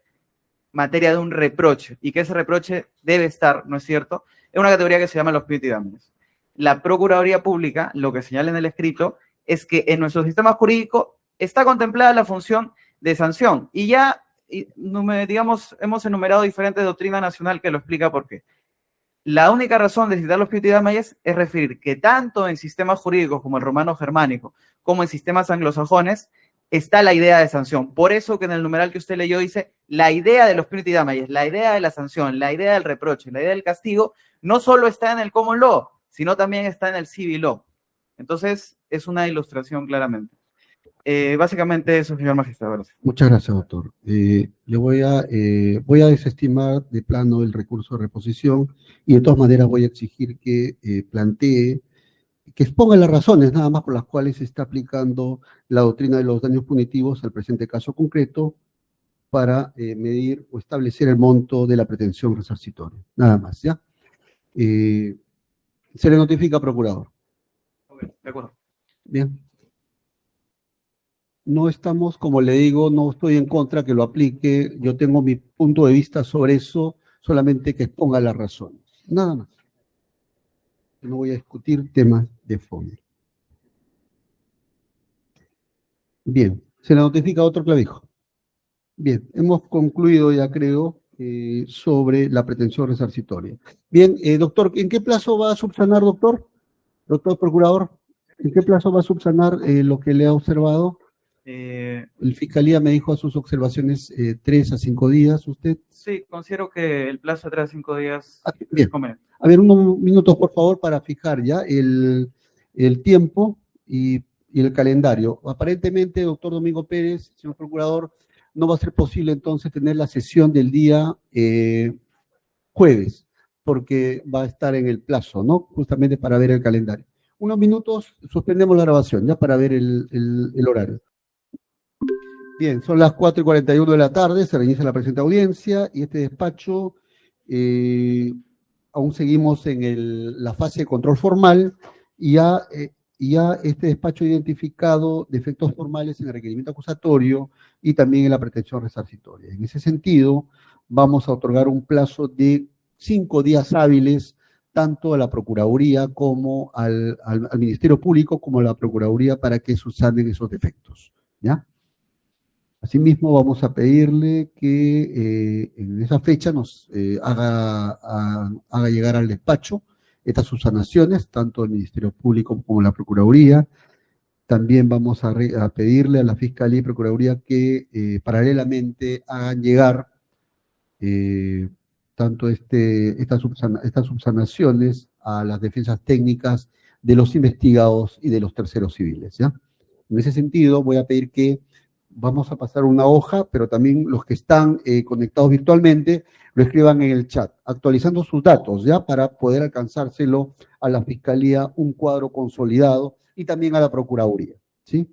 materia de un reproche, y que ese reproche debe estar, ¿no es cierto?, en una categoría que se llama los punitive damages. La Procuraduría Pública, lo que señala en el escrito, es que en nuestro sistema jurídico está contemplada la función de sanción, y ya, digamos, hemos enumerado diferentes doctrinas nacional que lo explica por qué. La única razón de citar los punitive damages es referir que tanto en sistemas jurídicos como el romano germánico, como en sistemas anglosajones, está la idea de sanción. Por eso que en el numeral que usted leyó dice, la idea de los punitive damages, la idea de la sanción, la idea del reproche, la idea del castigo, no solo está en el common law, sino también está en el civil law. Entonces, es una ilustración claramente. Básicamente eso, señor magistrado. Gracias. Muchas gracias, doctor. Le voy a desestimar de plano el recurso de reposición y de todas maneras voy a exigir que plantee, que exponga las razones nada más por las cuales se está aplicando la doctrina de los daños punitivos al presente caso concreto para medir o establecer el monto de la pretensión resarcitoria. Nada más, ¿ya? Se le notifica, procurador. De acuerdo. Bien. No estamos, como le digo, no estoy en contra que lo aplique, yo tengo mi punto de vista sobre eso, solamente que exponga las razones. Nada más. Yo no voy a discutir temas de fondo. Bien, se le notifica otro Clavijo. Bien, hemos concluido ya creo sobre la pretensión resarcitoria. Bien, doctor, ¿en qué plazo va a subsanar, doctor? Doctor procurador, ¿en qué plazo va a subsanar lo que le ha observado? El Fiscalía me dijo a sus observaciones 3 a 5 días, ¿usted? Sí, considero que el plazo de 3 a 5 días bien. es conveniente. A ver, unos minutos, por favor, para fijar ya el tiempo y el calendario. Aparentemente, doctor Domingo Pérez, señor procurador, no va a ser posible entonces tener la sesión del día jueves, porque va a estar en el plazo, ¿no? Justamente para ver el calendario. Unos minutos, suspendemos la grabación ya para ver el horario. Bien, son las 4:41 de la tarde, se reinicia la presente audiencia y este despacho, aún seguimos en la fase de control formal y ya este despacho ha identificado defectos formales en el requerimiento acusatorio y también en la pretensión resarcitoria. En ese sentido, vamos a otorgar un plazo de 5 días hábiles tanto a la Procuraduría como al Ministerio Público como a la Procuraduría para que subsanen esos defectos, ¿ya? Asimismo, vamos a pedirle que en esa fecha nos haga llegar al despacho estas subsanaciones, tanto el Ministerio Público como la Procuraduría. También vamos a pedirle a la Fiscalía y Procuraduría que paralelamente hagan llegar tanto estas subsanaciones a las defensas técnicas de los investigados y de los terceros civiles, ¿ya? En ese sentido, voy a pedir que vamos a pasar una hoja, pero también los que están conectados virtualmente lo escriban en el chat, actualizando sus datos, ¿ya? Para poder alcanzárselo a la Fiscalía un cuadro consolidado y también a la Procuraduría, ¿sí?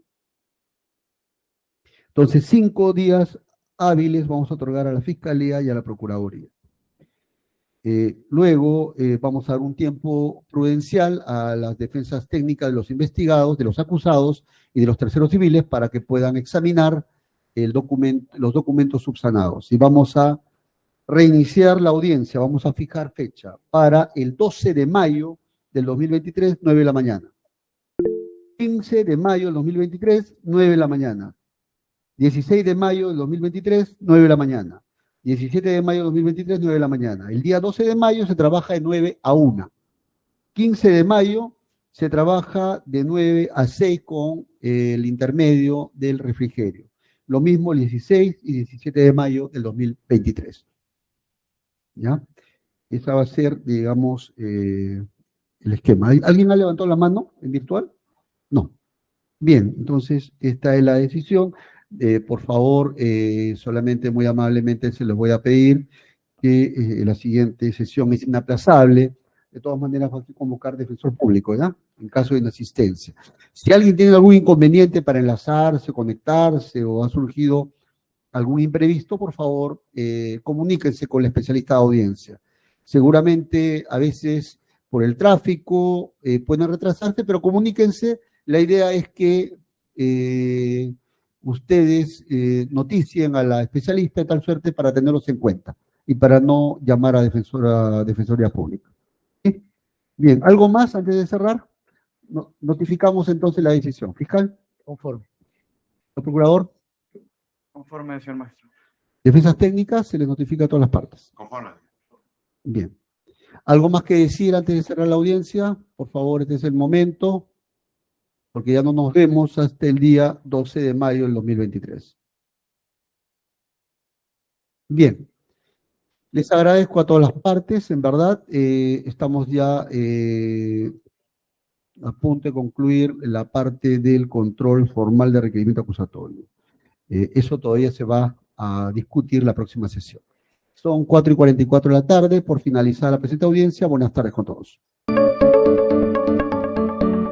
Entonces, 5 días hábiles vamos a otorgar a la Fiscalía y a la Procuraduría. Luego vamos a dar un tiempo prudencial a las defensas técnicas de los investigados, de los acusados y de los terceros civiles para que puedan examinar los documentos subsanados. Y vamos a reiniciar la audiencia, vamos a fijar fecha para el 12 de mayo del 2023, 9 de la mañana. 15 de mayo del 2023, 9 de la mañana. 16 de mayo del 2023, 9 de la mañana. 17 de mayo de 2023, 9 de la mañana. El día 12 de mayo se trabaja de 9 a 1. 15 de mayo se trabaja de 9 a 6 con el intermedio del refrigerio. Lo mismo el 16 y 17 de mayo del 2023. ¿Ya? Esa va a ser, digamos, el esquema. ¿Alguien ha levantado la mano en virtual? No. Bien, entonces esta es la decisión. Por favor, solamente muy amablemente se les voy a pedir que la siguiente sesión es inaplazable. De todas maneras, va a convocar defensor público, ¿ya? En caso de inasistencia. Si alguien tiene algún inconveniente para enlazarse, conectarse o ha surgido algún imprevisto, por favor, comuníquense con el especialista de audiencia. Seguramente, a veces, por el tráfico, pueden retrasarse, pero comuníquense. La idea es que ustedes noticien a la especialista de tal suerte para tenerlos en cuenta y para no llamar a Defensoría Pública. ¿Sí? Bien, ¿algo más antes de cerrar? Notificamos entonces la decisión. Fiscal. Conforme. El procurador. Conforme, señor maestro. Defensas técnicas, se les notifica a todas las partes. Conforme. Bien. ¿Algo más que decir antes de cerrar la audiencia? Por favor, este es el momento, porque ya no nos vemos hasta el día 12 de mayo del 2023. Bien. Les agradezco a todas las partes, en verdad. Estamos ya a punto de concluir la parte del control formal de requerimiento acusatorio. Eso todavía se va a discutir la próxima sesión. Son 4:44 de la tarde, por finalizar la presente audiencia. Buenas tardes con todos.